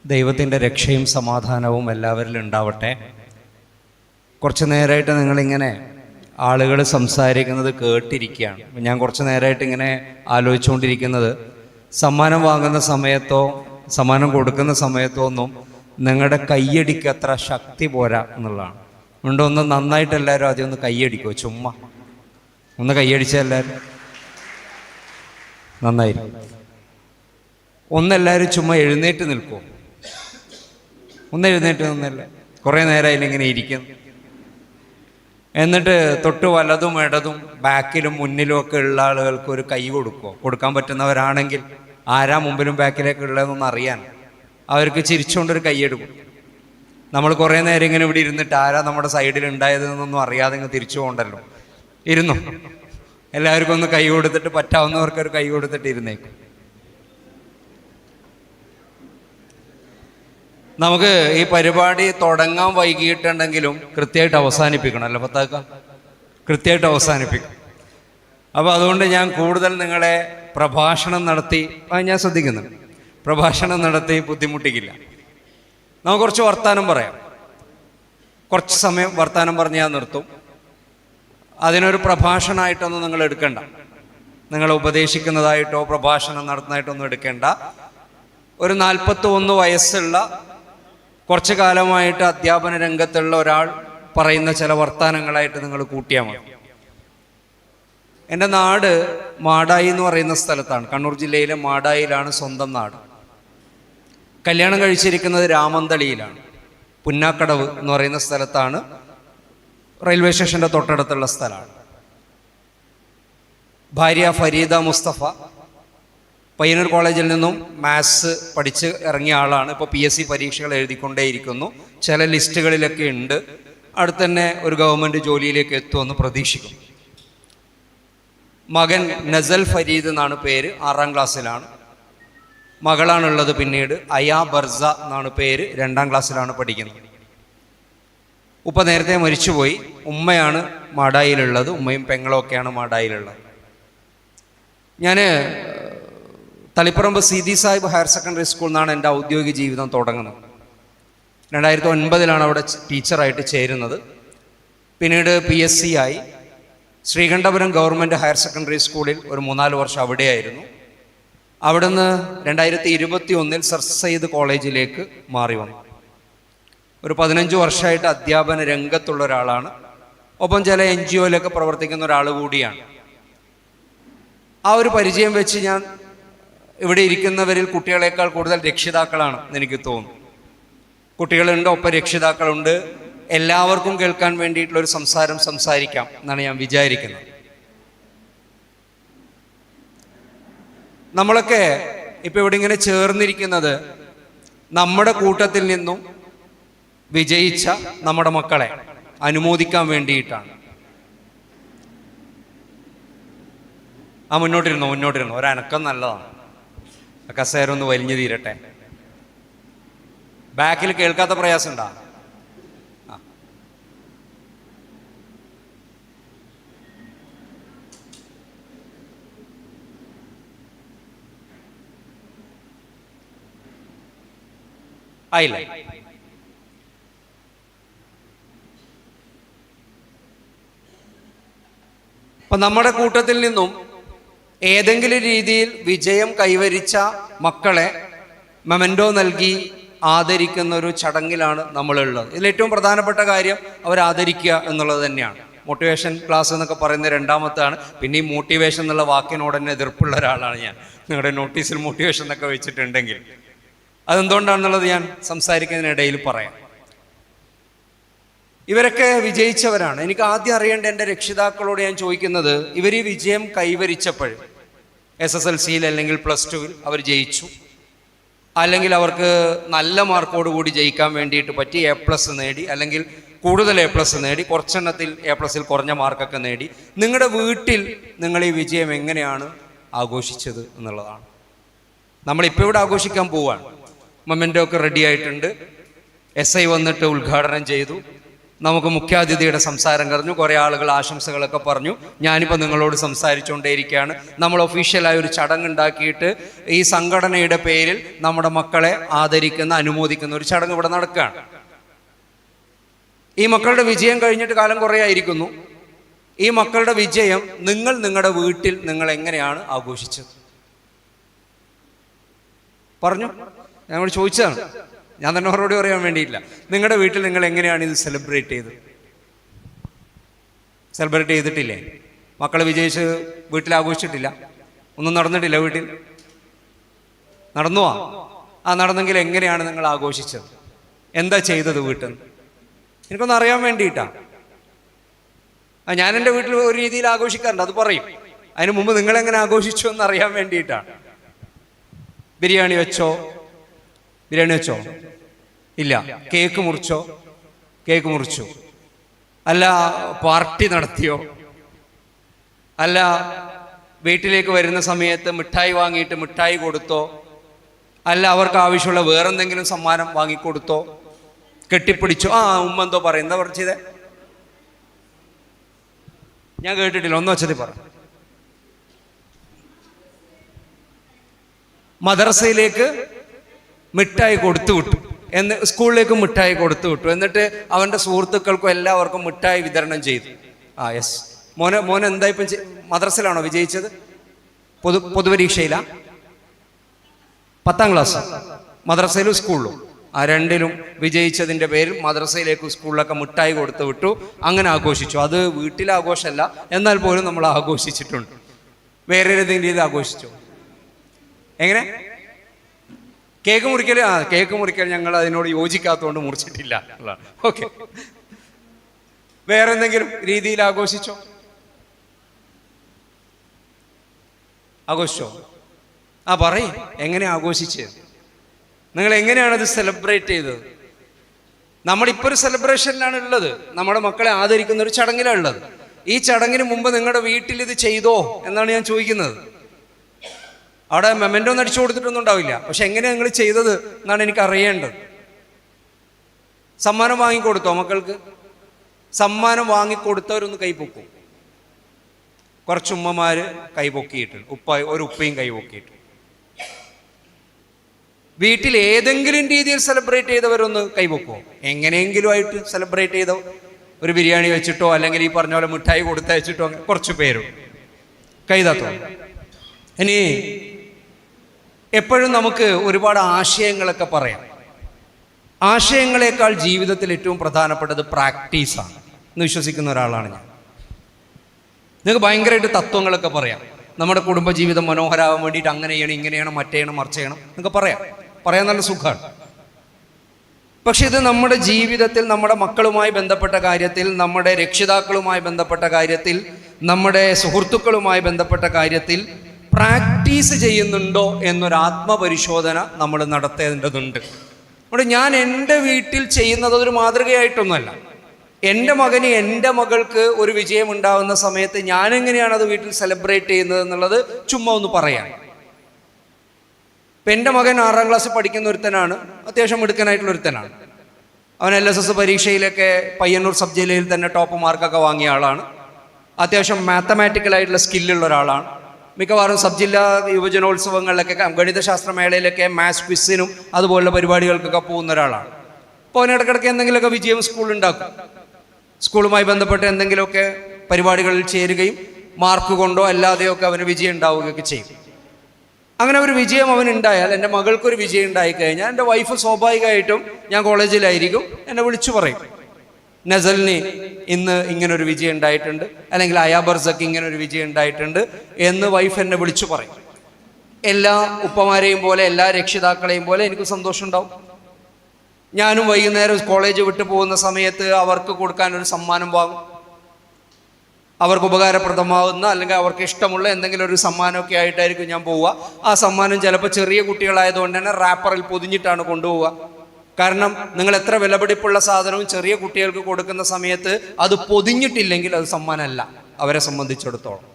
ദൈവത്തിൻ്റെ രക്ഷയും സമാധാനവും എല്ലാവരിലും ഉണ്ടാവട്ടെ. കുറച്ച് നേരമായിട്ട് നിങ്ങളിങ്ങനെ ആളുകൾ സംസാരിക്കുന്നത് കേട്ടിരിക്കുകയാണ്. ഞാൻ കുറച്ച് നേരമായിട്ട് ഇങ്ങനെ ആലോചിച്ചുകൊണ്ടിരിക്കുന്നത്, സമ്മാനം വാങ്ങുന്ന സമയത്തോ സമ്മാനം കൊടുക്കുന്ന സമയത്തോ ഒന്നും നിങ്ങളുടെ കയ്യടിക്ക് അത്ര ശക്തി പോരാ എന്നുള്ളതാണ്. അതുകൊണ്ട് ഒന്ന് നന്നായിട്ട് എല്ലാവരും ആദ്യം ഒന്ന് കയ്യടിക്കുമോ? ചുമ്മാ ഒന്ന് കയ്യടിച്ച എല്ലാവരും നന്നായിരിക്കും. ഒന്നെല്ലാവരും ചുമ്മാ എഴുന്നേറ്റ് നിൽക്കുമോ? ഒന്ന് എഴുന്നേറ്റ് നിന്നല്ലേ. കുറേ നേരമായില്ല ഇങ്ങനെ ഇരിക്കും. എന്നിട്ട് തൊട്ട് വലതും ഇടതും ബാക്കിലും മുന്നിലും ഒക്കെ ഉള്ള ആളുകൾക്ക് ഒരു കൈ കൊടുക്കുമോ? കൊടുക്കാൻ പറ്റുന്നവരാണെങ്കിൽ ആരാ മുമ്പിലും ബാക്കിലേക്ക് ഉള്ളതെന്നൊന്ന് അറിയാൻ അവർക്ക് ചിരിച്ചുകൊണ്ടൊരു കൈയ്യെടുക്കും. നമ്മൾ കുറേ നേരം ഇങ്ങനെ ഇവിടെ ഇരുന്നിട്ട് ആരാ നമ്മുടെ സൈഡിൽ ഉണ്ടായതെന്നൊന്നും അറിയാതെ ഇങ്ങ് തിരിച്ചു പോകണ്ടല്ലോ. ഇരുന്നു എല്ലാവർക്കും ഒന്ന് കൈ കൊടുത്തിട്ട്, പറ്റാവുന്നവർക്കൊരു കൈ കൊടുത്തിട്ട് ഇരുന്നേക്കും. നമുക്ക് ഈ പരിപാടി തുടങ്ങാൻ വൈകിട്ടുണ്ടെങ്കിലും കൃത്യമായിട്ട് അവസാനിപ്പിക്കണം അല്ലേ പത്താക്ക? കൃത്യമായിട്ട് അവസാനിപ്പിക്കും. അപ്പോൾ അതുകൊണ്ട് ഞാൻ കൂടുതൽ നിങ്ങളെ പ്രഭാഷണം നടത്തി, ഞാൻ ശ്രദ്ധിക്കുന്നുണ്ട്, പ്രഭാഷണം നടത്തി ബുദ്ധിമുട്ടിക്കില്ല. നമുക്ക് കുറച്ച് വർത്താനം പറയാം. കുറച്ച് സമയം വർത്താനം പറഞ്ഞ് ഞാൻ നിർത്തും. അതിനൊരു പ്രഭാഷണമായിട്ടൊന്നും നിങ്ങൾ എടുക്കണ്ട, നിങ്ങളെ ഉപദേശിക്കുന്നതായിട്ടോ പ്രഭാഷണം നടത്തുന്നതായിട്ടൊന്നും എടുക്കേണ്ട. ഒരു 41 വയസ്സുള്ള കുറച്ചു കാലമായിട്ട് അധ്യാപന രംഗത്തുള്ള ഒരാൾ പറയുന്ന ചില വർത്താനങ്ങളായിട്ട് നിങ്ങൾ കൂട്ടിയാൽ മതി. എൻ്റെ നാട് മാടായി എന്ന് പറയുന്ന സ്ഥലത്താണ്. കണ്ണൂർ ജില്ലയിലെ മാടായിലാണ് സ്വന്തം നാട്. കല്യാണം കഴിച്ചിരിക്കുന്നത് രാമന്തളിയിലാണ്. പുന്നാക്കടവ് എന്ന് പറയുന്ന സ്ഥലത്താണ്. റെയിൽവേ സ്റ്റേഷൻ്റെ തൊട്ടടുത്തുള്ള സ്ഥലമാണ്. ഭാര്യ ഫരീദ മുസ്തഫ പയ്യന്നൂർ കോളേജിൽ നിന്നും മാത്സ് പഠിച്ച് ഇറങ്ങിയ ആളാണ്. ഇപ്പോൾ PSC പരീക്ഷകൾ എഴുതിക്കൊണ്ടേയിരിക്കുന്നു. ചില ലിസ്റ്റുകളിലൊക്കെ ഉണ്ട്. അടുത്ത് തന്നെ ഒരു ഗവൺമെൻറ് ജോലിയിലേക്ക് എത്തുമെന്ന് പ്രതീക്ഷിക്കും. മകൻ നസൽ ഫരീദ് എന്നാണ് പേര്, 6ാം ക്ലാസ്സിലാണ്. മകളാണുള്ളത് പിന്നീട്, അയാ ബർസ എന്നാണ് പേര്, 2ാം ക്ലാസ്സിലാണ് പഠിക്കുന്നത്. ഉപ്പ നേരത്തെ മരിച്ചുപോയി. ഉമ്മയാണ് മാടായിലുള്ളത്. ഉമ്മയും പെങ്ങളും ഒക്കെയാണ് മാടായിലുള്ളത്. ഞാൻ തളിപ്പറമ്പ് സീതി സാഹിബ് ഹയർ സെക്കൻഡറി സ്കൂളിൽ നിന്നാണ് എൻ്റെ ഔദ്യോഗിക ജീവിതം തുടങ്ങുന്നത്. 2009 അവിടെ ടീച്ചറായിട്ട് ചേരുന്നത്. പിന്നീട് PSC ആയി. ശ്രീകണ്ഠപുരം ഗവൺമെൻറ് ഹയർ സെക്കൻഡറി സ്കൂളിൽ ഒരു 3-4 വർഷം അവിടെയായിരുന്നു. അവിടുന്ന് 2021 സർ സയ്യിദ് കോളേജിലേക്ക് മാറി വന്നു. ഒരു 15 വർഷമായിട്ട് അധ്യാപന രംഗത്തുള്ള ഒരാളാണ്. ഒപ്പം ചില NGOയിലൊക്കെ പ്രവർത്തിക്കുന്ന ഒരാൾ കൂടിയാണ്. ആ ഒരു പരിചയം വെച്ച് ഞാൻ ഇവിടെ ഇരിക്കുന്നവരിൽ കുട്ടികളെക്കാൾ കൂടുതൽ രക്ഷിതാക്കളാണ് എനിക്ക് തോന്നുന്നു. കുട്ടികളുണ്ട്, ഒപ്പം രക്ഷിതാക്കളുണ്ട്. എല്ലാവർക്കും കേൾക്കാൻ വേണ്ടിയിട്ടുള്ളൊരു സംസാരിക്കാം എന്നാണ് ഞാൻ വിചാരിക്കുന്നത്. നമ്മളൊക്കെ ഇപ്പം ഇവിടെ ഇങ്ങനെ ചേർന്നിരിക്കുന്നത് നമ്മുടെ കൂട്ടത്തിൽ നിന്നും വിജയിച്ച നമ്മുടെ മക്കളെ അനുമോദിക്കാൻ വേണ്ടിയിട്ടാണ്. മുന്നോട്ടിരുന്നു. ഒരനക്കം നല്ലതാണ്. കസേരൊന്ന് വലിഞ്ഞു തീരട്ടെ. ബാക്കിൽ കേൾക്കാത്ത പ്രയാസം ഉണ്ടാ? ആയില്ല. അപ്പൊ നമ്മുടെ കൂട്ടത്തിൽ നിന്നും ഏതെങ്കിലും രീതിയിൽ വിജയം കൈവരിച്ച മക്കളെ മെമൻറ്റോ നൽകി ആദരിക്കുന്ന ഒരു ചടങ്ങിലാണ് നമ്മളുള്ളത്. ഇതിൽ ഏറ്റവും പ്രധാനപ്പെട്ട കാര്യം അവർ ആദരിക്കുക എന്നുള്ളത് തന്നെയാണ്. മോട്ടിവേഷൻ ക്ലാസ് എന്നൊക്കെ പറയുന്ന രണ്ടാമത്താണ്. പിന്നെ ഈ മോട്ടിവേഷൻ എന്നുള്ള വാക്കിനോട് തന്നെ എതിർപ്പുള്ള ഒരാളാണ് ഞാൻ. നിങ്ങളുടെ നോട്ടീസിൽ മോട്ടിവേഷൻ എന്നൊക്കെ വെച്ചിട്ടുണ്ടെങ്കിൽ അതെന്തുകൊണ്ടാണെന്നുള്ളത് ഞാൻ സംസാരിക്കുന്നതിനിടയിൽ പറയാം. ഇവരൊക്കെ വിജയിച്ചവരാണ്. എനിക്ക് ആദ്യം അറിയേണ്ട എൻ്റെ രക്ഷിതാക്കളോട് ഞാൻ ചോദിക്കുന്നത്, ഇവർ ഈ വിജയം കൈവരിച്ചപ്പോൾ SSLCയിൽ അല്ലെങ്കിൽ +2 അവർ ജയിച്ചു, അല്ലെങ്കിൽ അവർക്ക് നല്ല മാർക്കോട് കൂടി ജയിക്കാൻ വേണ്ടിയിട്ട് പറ്റി A+ നേടി, അല്ലെങ്കിൽ കൂടുതൽ A+ നേടി, കുറച്ചെണ്ണത്തിൽ A+ൽ കുറഞ്ഞ മാർക്കൊക്കെ നേടി. നിങ്ങളുടെ വീട്ടിൽ നിങ്ങൾ ഈ വിജയം എങ്ങനെയാണ് ആഘോഷിച്ചത് എന്നുള്ളതാണ്. നമ്മളിപ്പോൾ ഇവിടെ ആഘോഷിക്കാൻ പോവാണ്. മൊമെൻ്റോ ഒക്കെ റെഡി ആയിട്ടുണ്ട്. SI വന്നിട്ട് ഉദ്ഘാടനം ചെയ്തു. നമുക്ക് മുഖ്യാതിഥിയുടെ സംസാരം കഴിഞ്ഞു, കുറേ ആളുകൾ ആശംസകളൊക്കെ പറഞ്ഞു. ഞാനിപ്പോൾ നിങ്ങളോട് സംസാരിച്ചുകൊണ്ടേയിരിക്കുകയാണ്. നമ്മൾ ഒഫീഷ്യലായ ഒരു ചടങ്ങുണ്ടാക്കിയിട്ട് ഈ സംഘടനയുടെ പേരിൽ നമ്മുടെ മക്കളെ ആദരിക്കുന്ന, അനുമോദിക്കുന്ന ഒരു ചടങ്ങ് ഇവിടെ നടക്കുകയാണ്. ഈ മക്കളുടെ വിജയം കഴിഞ്ഞിട്ട് കാലം കുറേ ആയിരിക്കുന്നു. ഈ മക്കളുടെ വിജയം നിങ്ങളുടെ വീട്ടിൽ നിങ്ങൾ എങ്ങനെയാണ് ആഘോഷിച്ചത്? പറഞ്ഞു, ഞങ്ങൾ ചോദിച്ചതാണ്. ഞാൻ തന്നെ മറുപടി പറയാൻ വേണ്ടിയില്ല. നിങ്ങളുടെ വീട്ടിൽ നിങ്ങൾ എങ്ങനെയാണ് ഇത് സെലിബ്രേറ്റ് ചെയ്തത്? സെലിബ്രേറ്റ് ചെയ്തിട്ടില്ലേ? മക്കൾ വിജയിച്ച് വീട്ടിൽ ആഘോഷിച്ചിട്ടില്ല? ഒന്നും നടന്നിട്ടില്ല വീട്ടിൽ? നടന്നുവാ? നടന്നെങ്കിൽ എങ്ങനെയാണ് നിങ്ങൾ ആഘോഷിച്ചത്? എന്താ ചെയ്തത് വീട്ടിൽ നിന്ന്? എനിക്കൊന്ന് അറിയാൻ വേണ്ടിയിട്ടാണ്. ഞാൻ എൻ്റെ വീട്ടിൽ ഒരു രീതിയിൽ ആഘോഷിക്കാറുണ്ട്, അത് പറയും. അതിന് മുമ്പ് നിങ്ങളെങ്ങനെ ആഘോഷിച്ചു എന്ന് അറിയാൻ വേണ്ടിയിട്ടാണ്. ബിരിയാണി വെച്ചോ? ഇല്ല. കേക്ക് മുറിച്ചോ? അല്ല പാർട്ടി നടത്തിയോ? അല്ല വീട്ടിലേക്ക് വരുന്ന സമയത്ത് മിഠായി വാങ്ങിയിട്ട് മിഠായി കൊടുത്തോ? അല്ല അവർക്ക് ആവശ്യമുള്ള വേറെന്തെങ്കിലും സമ്മാനം വാങ്ങിക്കൊടുത്തോ? കെട്ടിപ്പിടിച്ചോ? ഉമ്മ എന്തോ പറയും, എന്താ പറഞ്ഞത്? ഞാൻ കേട്ടിട്ടില്ല, ഒന്ന് വെച്ചത് പറ. മദ്രസയിലേക്ക് മിഠായി കൊടുത്തു വിട്ടു, സ്കൂളിലേക്ക് മിഠായി കൊടുത്തു വിട്ടു. എന്നിട്ട് അവൻ്റെ സുഹൃത്തുക്കൾക്കും എല്ലാവർക്കും മിഠായി വിതരണം ചെയ്തു. യെസ്. മോനെ എന്താ ഇപ്പം മദ്രസയിലാണോ വിജയിച്ചത്? പൊതുപരീക്ഷയിലാ? 10ാം ക്ലാസ്? മദ്രസയിലും സ്കൂളിലും രണ്ടിലും വിജയിച്ചതിൻ്റെ പേരിൽ മദ്രസയിലേക്കും സ്കൂളിലൊക്കെ മിഠായി കൊടുത്തു വിട്ടു. അങ്ങനെ ആഘോഷിച്ചു. അത് വീട്ടിലെ ആഘോഷമല്ല, എന്നാൽ പോലും നമ്മൾ ആഘോഷിച്ചിട്ടുണ്ട്. വേറെ ഏതെങ്കിലും രീതി ആഘോഷിച്ചോ? എങ്ങനെ? കേക്ക് മുറിക്കൽ ഞങ്ങൾ അതിനോട് യോജിക്കാത്തതുകൊണ്ട് മുറിച്ചിട്ടില്ല. ഓക്കെ. വേറെ എന്തെങ്കിലും രീതിയിൽ ആഘോഷിച്ചോ? പറയ്, എങ്ങനെ ആഘോഷിച്ച്? നിങ്ങൾ എങ്ങനെയാണത് സെലിബ്രേറ്റ് ചെയ്തത്? നമ്മളിപ്പോൾ ഒരു സെലിബ്രേഷനിലാണ് ഉള്ളത്. നമ്മുടെ മക്കളെ ആദരിക്കുന്ന ഒരു ചടങ്ങിലാണ് ഉള്ളത്. ഈ ചടങ്ങിന് മുമ്പ് നിങ്ങളുടെ വീട്ടിൽ ഇത് ചെയ്തോ എന്നാണ് ഞാൻ ചോദിക്കുന്നത്. അവിടെ മെമൻറ്റോ ഒന്നും അടിച്ചു കൊടുത്തിട്ടൊന്നും ഉണ്ടാവില്ല. പക്ഷെ എങ്ങനെയാണ് നിങ്ങൾ ചെയ്തത് എന്നാണ് എനിക്ക് അറിയേണ്ടത്. സമ്മാനം വാങ്ങിക്കൊടുത്തോ മക്കൾക്ക്? സമ്മാനം വാങ്ങിക്കൊടുത്തവരൊന്ന് കൈപൊക്കും. കുറച്ച് ഉമ്മമാര് കൈപൊക്കിയിട്ട്, ഒരു ഉപ്പയും കൈപൊക്കിയിട്ട്. വീട്ടിൽ ഏതെങ്കിലും രീതിയിൽ സെലിബ്രേറ്റ് ചെയ്തവരൊന്ന് കൈപൊക്കുമോ? എങ്ങനെയെങ്കിലും ആയിട്ട് സെലിബ്രേറ്റ് ചെയ്തോ? ഒരു ബിരിയാണി വെച്ചിട്ടോ അല്ലെങ്കിൽ ഈ പറഞ്ഞ പോലെ മിഠായി കൊടുത്തയച്ചിട്ടോ കുറച്ച് പേരും കൈതാത്തോ? ഇനി എപ്പോഴും നമുക്ക് ഒരുപാട് ആശയങ്ങളൊക്കെ പറയാം. ആശയങ്ങളെക്കാൾ ജീവിതത്തിൽ ഏറ്റവും പ്രധാനപ്പെട്ടത് പ്രാക്ടീസാണ് എന്ന് വിശ്വസിക്കുന്ന ഒരാളാണ് ഞാൻ. നിങ്ങൾക്ക് ഭയങ്കരമായിട്ട് തത്വങ്ങളൊക്കെ പറയാം. നമ്മുടെ കുടുംബജീവിതം മനോഹരമാവാൻ വേണ്ടിയിട്ട് അങ്ങനെയാണ്, ഇങ്ങനെയാണ്, മറ്റേയാണ്, മറിച്ചേണം എന്നൊക്കെ പറയാൻ നല്ല സുഖമാണ്. പക്ഷെ ഇത് നമ്മുടെ ജീവിതത്തിൽ, നമ്മുടെ മക്കളുമായി ബന്ധപ്പെട്ട കാര്യത്തിൽ, നമ്മുടെ രക്ഷിതാക്കളുമായി ബന്ധപ്പെട്ട കാര്യത്തിൽ, നമ്മുടെ സുഹൃത്തുക്കളുമായി ബന്ധപ്പെട്ട കാര്യത്തിൽ പ്രാക്ടീസ് ചെയ്യുന്നുണ്ടോ എന്നൊരു ആത്മപരിശോധന നമ്മൾ നടത്തേണ്ടതുണ്ട്. അതുകൊണ്ട് ഞാൻ എൻ്റെ വീട്ടിൽ ചെയ്യുന്നത് ഒരു മാതൃകയായിട്ടൊന്നുമല്ല. എൻ്റെ മകന്, എൻ്റെ മകൾക്ക് ഒരു വിജയം ഉണ്ടാകുന്ന സമയത്ത് ഞാൻ എങ്ങനെയാണ് അത് വീട്ടിൽ സെലിബ്രേറ്റ് ചെയ്യുന്നത് എന്നുള്ളത് ചുമ്മാ ഒന്ന് പറയാം. ഇപ്പം എൻ്റെ മകൻ 6ാം ക്ലാസ്സിൽ പഠിക്കുന്ന ഒരുത്തനാണ്, അത്യാവശ്യം മിടുക്കനായിട്ടുള്ള ഒരുത്തനാണ്. അവൻ LSS പരീക്ഷയിലൊക്കെ പയ്യന്നൂർ സബ് ജില്ലയിൽ തന്നെ ടോപ്പ് മാർക്കൊക്കെ വാങ്ങിയ ആളാണ്. അത്യാവശ്യം മാത്തമാറ്റിക്കലായിട്ടുള്ള സ്കില്ലുള്ള ഒരാളാണ്. മിക്കവാറും സബ് ജില്ലാ യുവജനോത്സവങ്ങളിലൊക്കെ, ഗണിതശാസ്ത്ര മേളയിലൊക്കെ, മാത്സ് ക്വിസിനും അതുപോലുള്ള പരിപാടികൾക്കൊക്കെ പോകുന്ന ഒരാളാണ്. അപ്പോൾ അവന് ഇടയ്ക്കിടയ്ക്ക് എന്തെങ്കിലുമൊക്കെ വിജയം സ്കൂളുണ്ടാക്കും. സ്കൂളുമായി ബന്ധപ്പെട്ട് എന്തെങ്കിലുമൊക്കെ പരിപാടികളിൽ ചേരുകയും മാർക്ക് കൊണ്ടോ അല്ലാതെയോ ഒക്കെ അവന് വിജയം ഉണ്ടാവുകയൊക്കെ ചെയ്യും. അങ്ങനെ ഒരു വിജയം അവനുണ്ടായാൽ, എൻ്റെ മകൾക്കൊരു വിജയം ഉണ്ടായിക്കഴിഞ്ഞാൽ എൻ്റെ വൈഫ് സ്വാഭാവികമായിട്ടും, ഞാൻ കോളേജിലായിരിക്കും, എന്നെ വിളിച്ചു പറയും, നസലിന് ഇന്ന് ഇങ്ങനൊരു വിജയം ഉണ്ടായിട്ടുണ്ട്, അല്ലെങ്കിൽ അയാബർസക്ക് ഇങ്ങനൊരു വിജയം ഉണ്ടായിട്ടുണ്ട് എന്ന് വൈഫ് എന്നെ വിളിച്ചു പറയും. എല്ലാ ഉപ്പമാരെയും പോലെ, എല്ലാ രക്ഷിതാക്കളെയും പോലെ എനിക്ക് സന്തോഷം ഉണ്ടാവും. ഞാനും വൈകുന്നേരം കോളേജ് വിട്ടു പോകുന്ന സമയത്ത് അവർക്ക് കൊടുക്കാൻ ഒരു സമ്മാനം വാങ്ങും. അവർക്ക് ഉപകാരപ്രദമാവുന്ന അല്ലെങ്കിൽ അവർക്ക് ഇഷ്ടമുള്ള എന്തെങ്കിലും ഒരു സമ്മാനമൊക്കെ ആയിട്ടായിരിക്കും ഞാൻ പോവുക. ആ സമ്മാനം ചിലപ്പോൾ ചെറിയ കുട്ടികളായതുകൊണ്ട് തന്നെ റാപ്പറിൽ പൊതിഞ്ഞിട്ടാണ് കൊണ്ടുപോവുക. കാരണം നിങ്ങൾ എത്ര വിലപിടിപ്പുള്ള സാധനവും ചെറിയ കുട്ടികൾക്ക് കൊടുക്കുന്ന സമയത്ത് അത് പൊതിഞ്ഞിട്ടില്ലെങ്കിൽ അത് സമ്മാനമല്ല. അവരെ സംബന്ധിച്ചിടത്തോളം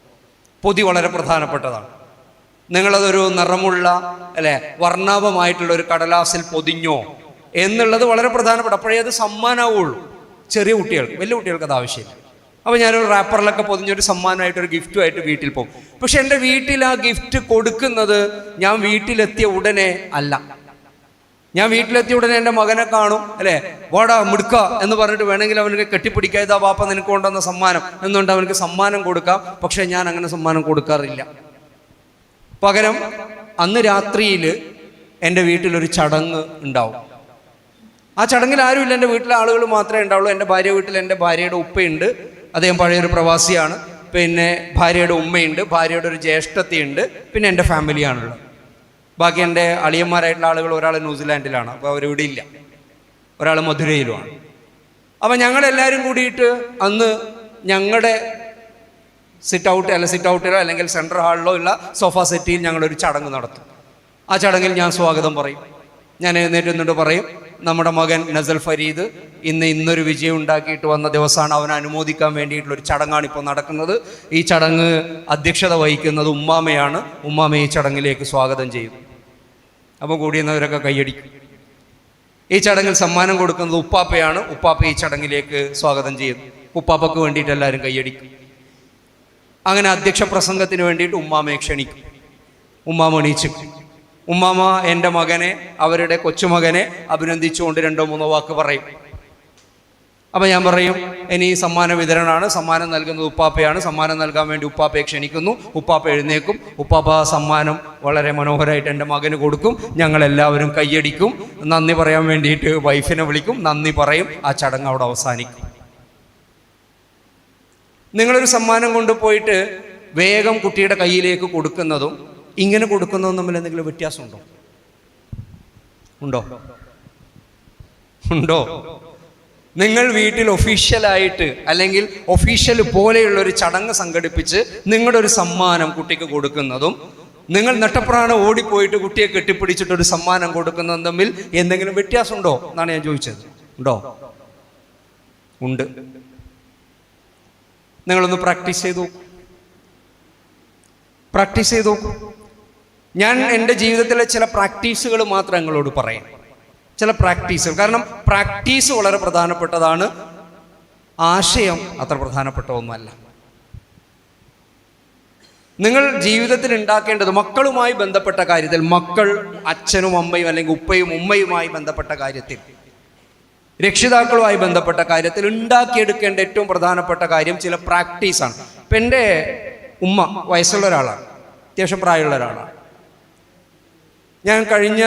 പൊതി വളരെ പ്രധാനപ്പെട്ടതാണ്. നിങ്ങളതൊരു നിറമുള്ള വർണ്ണാഭമായിട്ടുള്ള ഒരു കടലാസിൽ പൊതിഞ്ഞോ എന്നുള്ളത് വളരെ പ്രധാനപ്പെട്ട, അപ്പോഴേ അത് സമ്മാനമാവുള്ളൂ. ചെറിയ കുട്ടികൾക്ക്, വലിയ കുട്ടികൾക്ക് അത് ആവശ്യമില്ല. അപ്പോൾ ഞാനൊരു റാപ്പറിലൊക്കെ പൊതിഞ്ഞൊരു സമ്മാനമായിട്ടൊരു ഗിഫ്റ്റുമായിട്ട് വീട്ടിൽ പോകും. പക്ഷെ എൻ്റെ വീട്ടിൽ ആ ഗിഫ്റ്റ് കൊടുക്കുന്നത് ഞാൻ വീട്ടിലെത്തിയ ഉടനെ അല്ല. ഞാൻ വീട്ടിലെത്തിയ ഉടനെ എൻ്റെ മകനെ കാണും, അല്ലേ, വാടാ മിടുക്ക എന്ന് പറഞ്ഞിട്ട് വേണമെങ്കിൽ അവനക്ക് കെട്ടിപ്പിടിക്കുക, ഇതാ വാപ്പ നിനക്ക് കൊണ്ടുവന്ന സമ്മാനം എന്നുകൊണ്ട് അവനക്ക് സമ്മാനം കൊടുക്കാം. പക്ഷെ ഞാൻ അങ്ങനെ സമ്മാനം കൊടുക്കാറില്ല. പകരം അന്ന് രാത്രിയിൽ എൻ്റെ വീട്ടിലൊരു ചടങ്ങ് ഉണ്ടാവും. ആ ചടങ്ങിൽ ആരുമില്ല, എൻ്റെ വീട്ടിലെ ആളുകൾ മാത്രമേ ഉണ്ടാവുള്ളൂ. എൻ്റെ ഭാര്യ വീട്ടിൽ എൻ്റെ ഭാര്യയുടെ ഉപ്പയുണ്ട്, അദ്ദേഹം പഴയൊരു പ്രവാസിയാണ്. പിന്നെ ഭാര്യയുടെ ഉമ്മയുണ്ട്, ഭാര്യയുടെ ഒരു ജ്യേഷ്ഠത്തിയുണ്ട്, പിന്നെ എൻ്റെ ഫാമിലിയാണുള്ളത്. ബാക്കി എൻ്റെ അളിയന്മാരായിട്ടുള്ള ആളുകൾ ഒരാൾ ന്യൂസിലാൻഡിലാണ്, അപ്പോൾ അവരിവിടെ ഇല്ല, ഒരാൾ മധുരയിലുമാണ്. അപ്പം ഞങ്ങളെല്ലാവരും കൂടിയിട്ട് അന്ന് ഞങ്ങളുടെ സിറ്റ് ഔട്ടിലോ അല്ലെങ്കിൽ സെൻട്രൽ ഹാളിലോ ഉള്ള സോഫ സെറ്റിൽ ഞങ്ങളൊരു ചടങ്ങ് നടത്തും. ആ ചടങ്ങിൽ ഞാൻ സ്വാഗതം പറയും. ഞാൻ എഴുന്നേറ്റ് നിന്നിട്ട് പറയും, നമ്മുടെ മകൻ നസൽ ഫരീദ് ഇന്നൊരു വിജയം ഉണ്ടാക്കിയിട്ട് വന്ന ദിവസമാണ്, അവനെ അനുമോദിക്കാൻ വേണ്ടിയിട്ടുള്ളൊരു ചടങ്ങാണ് ഇപ്പോൾ നടക്കുന്നത്. ഈ ചടങ്ങ് അധ്യക്ഷത വഹിക്കുന്നത് ഉമ്മാമയാണ്. ഉമ്മാമ ഈ ചടങ്ങിലേക്ക് സ്വാഗതം ചെയ്യും. അപ്പോൾ കൂടിയുന്നവരൊക്കെ കൈയടിക്കും. ഈ ചടങ്ങിൽ സമ്മാനം കൊടുക്കുന്നത് ഉപ്പാപ്പയാണ്. ഉപ്പാപ്പ ഈ ചടങ്ങിലേക്ക് സ്വാഗതം ചെയ്യും. ഉപ്പാപ്പക്ക് വേണ്ടിയിട്ട് എല്ലാവരും കൈയടിക്കും. അങ്ങനെ അധ്യക്ഷ പ്രസംഗത്തിന് വേണ്ടിയിട്ട് ഉമ്മാമയെ ക്ഷണിക്കും. ഉമ്മാമ എണീച്ചു. ഉമ്മാമ എൻ്റെ മകനെ, അവരുടെ കൊച്ചുമകനെ അഭിനന്ദിച്ചുകൊണ്ട് 2-3 വാക്ക് പറയും. അപ്പം ഞാൻ പറയും, ഇനി സമ്മാന വിതരണമാണ്, സമ്മാനം നൽകുന്നത് ഉപ്പാപ്പയാണ്, സമ്മാനം നൽകാൻ വേണ്ടി ഉപ്പാപ്പയെ ക്ഷണിക്കുന്നു. ഉപ്പാപ്പ എഴുന്നേക്കും. ഉപ്പാപ്പ സമ്മാനം വളരെ മനോഹരമായിട്ട് എൻ്റെ മകന് കൊടുക്കും. ഞങ്ങളെല്ലാവരും കൈയടിക്കും. നന്ദി പറയാൻ വേണ്ടിയിട്ട് വൈഫിനെ വിളിക്കും, നന്ദി പറയും. ആ ചടങ്ങ് അവിടെ അവസാനിക്കും. നിങ്ങളൊരു സമ്മാനം കൊണ്ടുപോയിട്ട് വേഗം കുട്ടിയുടെ കയ്യിലേക്ക് കൊടുക്കുന്നതും ഇങ്ങനെ കൊടുക്കുന്നതും തമ്മിൽ എന്തെങ്കിലും വ്യത്യാസമുണ്ടോ? ഉണ്ടോ? നിങ്ങൾ വീട്ടിൽ ഒഫീഷ്യലായിട്ട് അല്ലെങ്കിൽ ഒഫീഷ്യൽ പോലെയുള്ളൊരു ചടങ്ങ് സംഘടിപ്പിച്ച് നിങ്ങളുടെ ഒരു സമ്മാനം കുട്ടിക്ക് കൊടുക്കുന്നതും നിങ്ങൾ നട്ടപ്രാണം ഓടിപ്പോയിട്ട് കുട്ടിയെ കെട്ടിപ്പിടിച്ചിട്ടൊരു സമ്മാനം കൊടുക്കുന്നതും തമ്മിൽ എന്തെങ്കിലും വ്യത്യാസമുണ്ടോ എന്നാണ് ഞാൻ ചോദിച്ചത്. ഉണ്ട്. നിങ്ങളൊന്ന് പ്രാക്ടീസ് ചെയ്ത് നോക്കൂ. ഞാൻ എൻ്റെ ജീവിതത്തിലെ ചില പ്രാക്ടീസുകൾ മാത്രം നിങ്ങളോട് പറയാം. ചില പ്രാക്ടീസുകൾ. കാരണം പ്രാക്ടീസ് വളരെ പ്രധാനപ്പെട്ടതാണ്, ആശയം അത്ര പ്രധാനപ്പെട്ട ഒന്നുമല്ല. നിങ്ങൾ ജീവിതത്തിൽ ഉണ്ടാക്കേണ്ടത് മക്കളുമായി ബന്ധപ്പെട്ട കാര്യത്തിൽ, മക്കൾ അച്ഛനും അമ്മയും അല്ലെങ്കിൽ ഉപ്പയും ഉമ്മയുമായി ബന്ധപ്പെട്ട കാര്യത്തിൽ, രക്ഷിതാക്കളുമായി ബന്ധപ്പെട്ട കാര്യത്തിൽ ഉണ്ടാക്കിയെടുക്കേണ്ട ഏറ്റവും പ്രധാനപ്പെട്ട കാര്യം ചില പ്രാക്ടീസാണ്. ഇപ്പം എൻ്റെ ഉമ്മ വയസ്സുള്ള ഒരാളാണ്, അത്യാവശ്യം പ്രായമുള്ള ഒരാളാണ്. ഞാൻ കഴിഞ്ഞ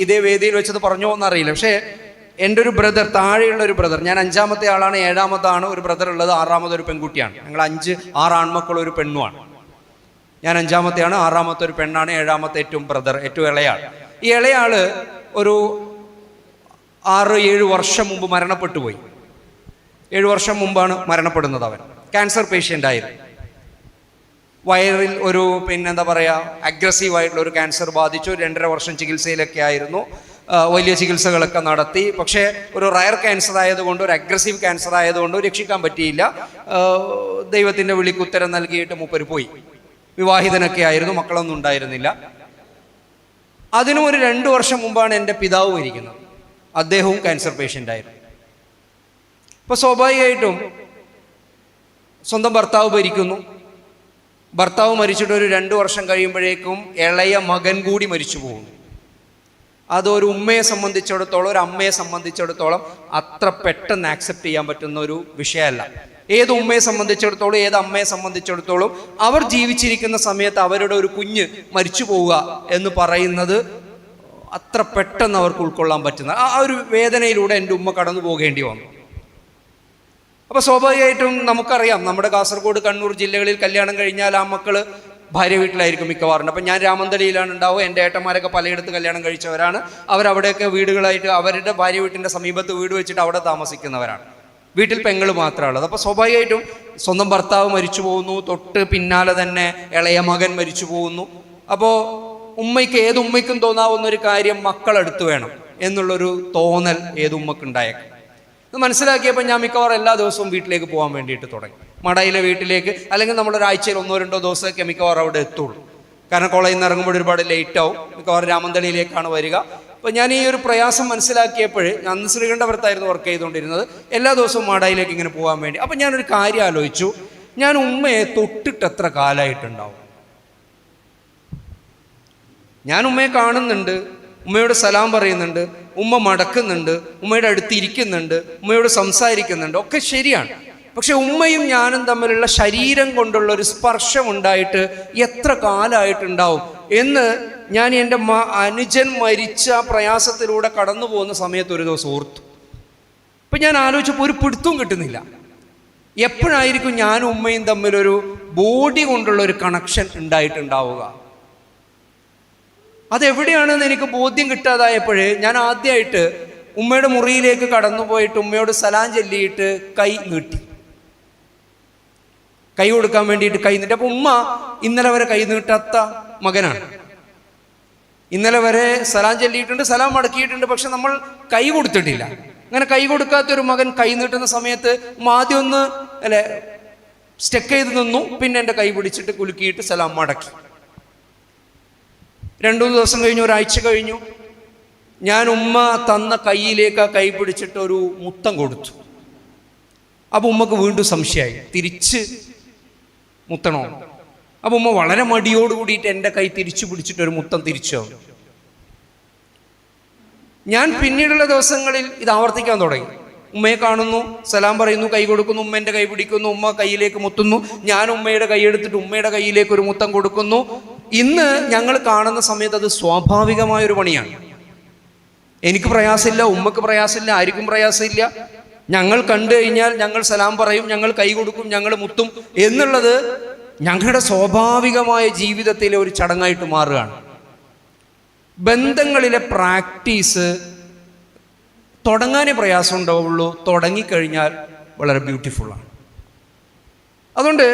ഇതേ വേദിയിൽ വെച്ചത് പറഞ്ഞോ എന്നറിയില്ല, പക്ഷേ എൻ്റെ ഒരു ബ്രദർ, താഴെയുള്ള ഒരു ബ്രദർ, ഞാൻ 5ാമത്തെ ആളാണ്, 7ാമതാണ് ഒരു ബ്രദർ ഉള്ളത്, 6ാമതൊരു പെൺകുട്ടിയാണ്. ഞങ്ങൾ 6 ആൺമക്കളും ഒരു പെണ്ണുമാണ്. ഞാൻ 5ാമത്തെയാണ്, 6ാമത്തെ ഒരു പെണ്ണാണ്, 7ാമത്തെ ഏറ്റവും ബ്രദർ, ഏറ്റവും ഇളയാൾ. ഈ ഇളയാൾ ഒരു 6-7 വർഷം മുമ്പ് മരണപ്പെട്ടു പോയി. 7 വർഷം മുമ്പാണ് മരണപ്പെടുന്നത്. അവൻ ക്യാൻസർ പേഷ്യൻ്റ് ആയിരുന്നു. വയറിൽ ഒരു അഗ്രസീവായിട്ടുള്ള ഒരു ക്യാൻസർ ബാധിച്ചു. 2.5 വർഷം ചികിത്സയിലൊക്കെ ആയിരുന്നു. വലിയ ചികിത്സകളൊക്കെ നടത്തി. പക്ഷേ ഒരു റയർ ക്യാൻസർ ആയതുകൊണ്ട്, ഒരു അഗ്രസീവ് ക്യാൻസർ ആയതുകൊണ്ട് രക്ഷിക്കാൻ പറ്റിയില്ല. ദൈവത്തിൻ്റെ വിളിക്ക് ഉത്തരം നൽകിയിട്ട് മൂപ്പര് പോയി. വിവാഹിതനൊക്കെ ആയിരുന്നു, മക്കളൊന്നും ഉണ്ടായിരുന്നില്ല. അതിനും ഒരു 2 വർഷം മുമ്പാണ് എൻ്റെ പിതാവ് മരിക്കുന്നത്. അദ്ദേഹവും ക്യാൻസർ പേഷ്യൻ്റ് ആയിരുന്നു. അപ്പോൾ സ്വാഭാവികമായിട്ടും സ്വന്തം ഭർത്താവ് മരിക്കുന്നു. ഭർത്താവ് മരിച്ചിട്ട് ഒരു 2 വർഷം കഴിയുമ്പോഴേക്കും ഇളയ മകൻ കൂടി മരിച്ചു പോകുന്നു. അതൊരു ഉമ്മയെ സംബന്ധിച്ചിടത്തോളം, ഒരു അമ്മയെ സംബന്ധിച്ചിടത്തോളം അത്ര പെട്ടെന്ന് ആക്സെപ്റ്റ് ചെയ്യാൻ പറ്റുന്ന ഒരു വിഷയമല്ല. ഏത് ഉമ്മയെ സംബന്ധിച്ചിടത്തോളം, ഏത് അമ്മയെ സംബന്ധിച്ചിടത്തോളം അവർ ജീവിച്ചിരിക്കുന്ന സമയത്ത് അവരുടെ ഒരു കുഞ്ഞ് മരിച്ചു പോവുക എന്ന് പറയുന്നത് അത്ര പെട്ടെന്ന് അവർക്ക് ഉൾക്കൊള്ളാൻ പറ്റുന്ന ആ ഒരു വേദനയിലൂടെ എൻ്റെ ഉമ്മ കടന്നു പോകേണ്ടി വന്നു. അപ്പോൾ സ്വാഭാവികമായിട്ടും നമുക്കറിയാം, നമ്മുടെ കാസർഗോഡ്, കണ്ണൂർ ജില്ലകളിൽ കല്യാണം കഴിഞ്ഞാൽ ആ മക്കൾ ഭാര്യ വീട്ടിലായിരിക്കും മിക്കവാറും. അപ്പം ഞാൻ രാമന്തളിയിലാണ് ഉണ്ടാവുക. എൻ്റെ ഏട്ടന്മാരൊക്കെ പലയിടത്ത് കല്യാണം കഴിച്ചവരാണ്. അവരവിടെയൊക്കെ വീടുകളായിട്ട് അവരുടെ ഭാര്യ വീട്ടിൻ്റെ സമീപത്ത് വീട് വെച്ചിട്ട് അവിടെ താമസിക്കുന്നവരാണ്. വീട്ടിൽ പെങ്ങൾ മാത്രമുള്ളത്. അപ്പോൾ സ്വാഭാവികമായിട്ടും സ്വന്തം ഭർത്താവ് മരിച്ചു പോകുന്നു, തൊട്ട് പിന്നാലെ തന്നെ ഇളയ മകൻ മരിച്ചു പോകുന്നു. അപ്പോൾ ഏത് ഉമ്മയ്ക്കും തോന്നാവുന്ന ഒരു കാര്യം, മക്കളടുത്ത് വേണം എന്നുള്ളൊരു തോന്നൽ ഏത് ഉമ്മക്കുണ്ടായേക്കും. ഇത് മനസ്സിലാക്കിയപ്പോൾ ഞാൻ മിക്കവാറും എല്ലാ ദിവസവും വീട്ടിലേക്ക് പോകാൻ വേണ്ടിയിട്ട് തുടങ്ങി. മടയിലെ വീട്ടിലേക്ക്, അല്ലെങ്കിൽ നമ്മളൊരാഴ്ചയിൽ 1-2 ദിവസമൊക്കെ മിക്കവാറും അവിടെ എത്തുള്ളൂ. കാരണം കോളേജിൽ നിന്ന് ഇറങ്ങുമ്പോൾ ഒരുപാട് ലേറ്റ് ആവും. മിക്കവാറും രാമന്തളിയിലേക്കാണ് വരിക. അപ്പോൾ ഞാൻ ഈ ഒരു പ്രയാസം മനസ്സിലാക്കിയപ്പോൾ, ഞാൻ അന്ന് ശ്രീകണ്ഠപുരത്തായിരുന്നു വർക്ക് ചെയ്തുകൊണ്ടിരുന്നത്, എല്ലാ ദിവസവും മാടായിലേക്ക് ഇങ്ങനെ പോകാൻ വേണ്ടി. അപ്പം ഞാനൊരു കാര്യം ആലോചിച്ചു, ഞാൻ ഉമ്മയെ തൊട്ടിട്ട് എത്ര കാലമായിട്ടുണ്ടാവും? ഞാൻ ഉമ്മയെ കാണുന്നുണ്ട്, ഉമ്മയോട് സലാം പറയുന്നുണ്ട്, ഉമ്മ മടക്കുന്നുണ്ട്, ഉമ്മയുടെ അടുത്ത് ഇരിക്കുന്നുണ്ട്, ഉമ്മയോട് സംസാരിക്കുന്നുണ്ട്, ഒക്കെ ശരിയാണ്. പക്ഷെ ഉമ്മയും ഞാനും തമ്മിലുള്ള ശരീരം കൊണ്ടുള്ള ഒരു സ്പർശം ഉണ്ടായിട്ട് എത്ര കാലമായിട്ടുണ്ടാവും എന്ന് ഞാൻ എൻ്റെ അനുജൻ മരിച്ച പ്രയാസത്തിലൂടെ കടന്നു പോകുന്ന സമയത്ത് ഒരു ദിവസം ഓർത്തു. ഇപ്പം ഞാൻ ആലോചിച്ചപ്പോൾ ഒരു പിടുത്തവും കിട്ടുന്നില്ല. എപ്പോഴായിരിക്കും ഞാനും ഉമ്മയും തമ്മിലൊരു ബോഡി കൊണ്ടുള്ള ഒരു കണക്ഷൻ ഉണ്ടായിട്ടുണ്ടാവുക? അതെവിടെയാണെന്ന് എനിക്ക് ബോധ്യം കിട്ടാതായപ്പോഴേ ഞാൻ ആദ്യമായിട്ട് ഉമ്മയുടെ മുറിയിലേക്ക് കടന്നു പോയിട്ട് ഉമ്മയോട് സലാം ചൊല്ലിയിട്ട് കൈ നീട്ടി, കൈ കൊടുക്കാൻ വേണ്ടിയിട്ട് കൈ നീട്ടി. അപ്പം ഉമ്മ ഇന്നലെ വരെ കൈ നീട്ടാത്ത മകനാണ്. ഇന്നലെ വരെ സലാം ചൊല്ലിയിട്ടുണ്ട്, സലാം മടക്കിയിട്ടുണ്ട്, പക്ഷെ നമ്മൾ കൈ കൊടുത്തിട്ടില്ല. അങ്ങനെ കൈ കൊടുക്കാത്തൊരു മകൻ കൈ നീട്ടുന്ന സമയത്ത് ആദ്യം ഒന്ന് സ്റ്റെക്ക് ചെയ്ത് നിന്നു, പിന്നെ എൻ്റെ കൈ പിടിച്ചിട്ട് കുലുക്കിയിട്ട് സലാം മടക്കി. 2-3 ദിവസം കഴിഞ്ഞു, ഒരാഴ്ച കഴിഞ്ഞു, ഞാൻ ഉമ്മ തന്ന കൈയിലേക്ക് ആ കൈ പിടിച്ചിട്ട് ഒരു മുത്തം കൊടുത്തു. അപ്പം ഉമ്മക്ക് വീണ്ടും സംശയമായി, തിരിച്ച് മുത്തണോ? അപ്പം ഉമ്മ വളരെ മടിയോട് കൂടിയിട്ട് എൻ്റെ കൈ തിരിച്ചു പിടിച്ചിട്ട് ഒരു മുത്തം തിരിച്ചു. ഞാൻ പിന്നീടുള്ള ദിവസങ്ങളിൽ ഇത് ആവർത്തിക്കാൻ തുടങ്ങി. ഉമ്മയെ കാണുന്നു, സലാം പറയുന്നു, കൈ കൊടുക്കുന്നു, ഉമ്മ എൻ്റെ കൈ പിടിക്കുന്നു, ഉമ്മ കൈയിലേക്ക് മുത്തുന്നു, ഞാൻ ഉമ്മയുടെ കൈ എടുത്തിട്ട് ഉമ്മയുടെ കൈയിലേക്ക് ഒരു മുത്തം കൊടുക്കുന്നു. ഇന്ന് ഞങ്ങൾ കാണുന്ന സമയത്ത് അത് സ്വാഭാവികമായൊരു പണിയാണ്. എനിക്ക് പ്രയാസമില്ല, ഉമ്മക്ക് പ്രയാസമില്ല, ആർക്കും പ്രയാസമില്ല. ഞങ്ങൾ കണ്ടു കഴിഞ്ഞാൽ ഞങ്ങൾ സലാം പറയും, ഞങ്ങൾ കൈ കൊടുക്കും, ഞങ്ങൾ മുത്തും എന്നുള്ളത് ഞങ്ങളുടെ സ്വാഭാവികമായ ജീവിതത്തിലെ ഒരു ചടങ്ങായിട്ട് മാറുകയാണ്. ബന്ധങ്ങളിലെ പ്രാക്ടീസ് തുടങ്ങാനേ പ്രയാസം ഉണ്ടാവുള്ളൂ, തുടങ്ങിക്കഴിഞ്ഞാൽ വളരെ ബ്യൂട്ടിഫുള്ളാണ്. അതുകൊണ്ട്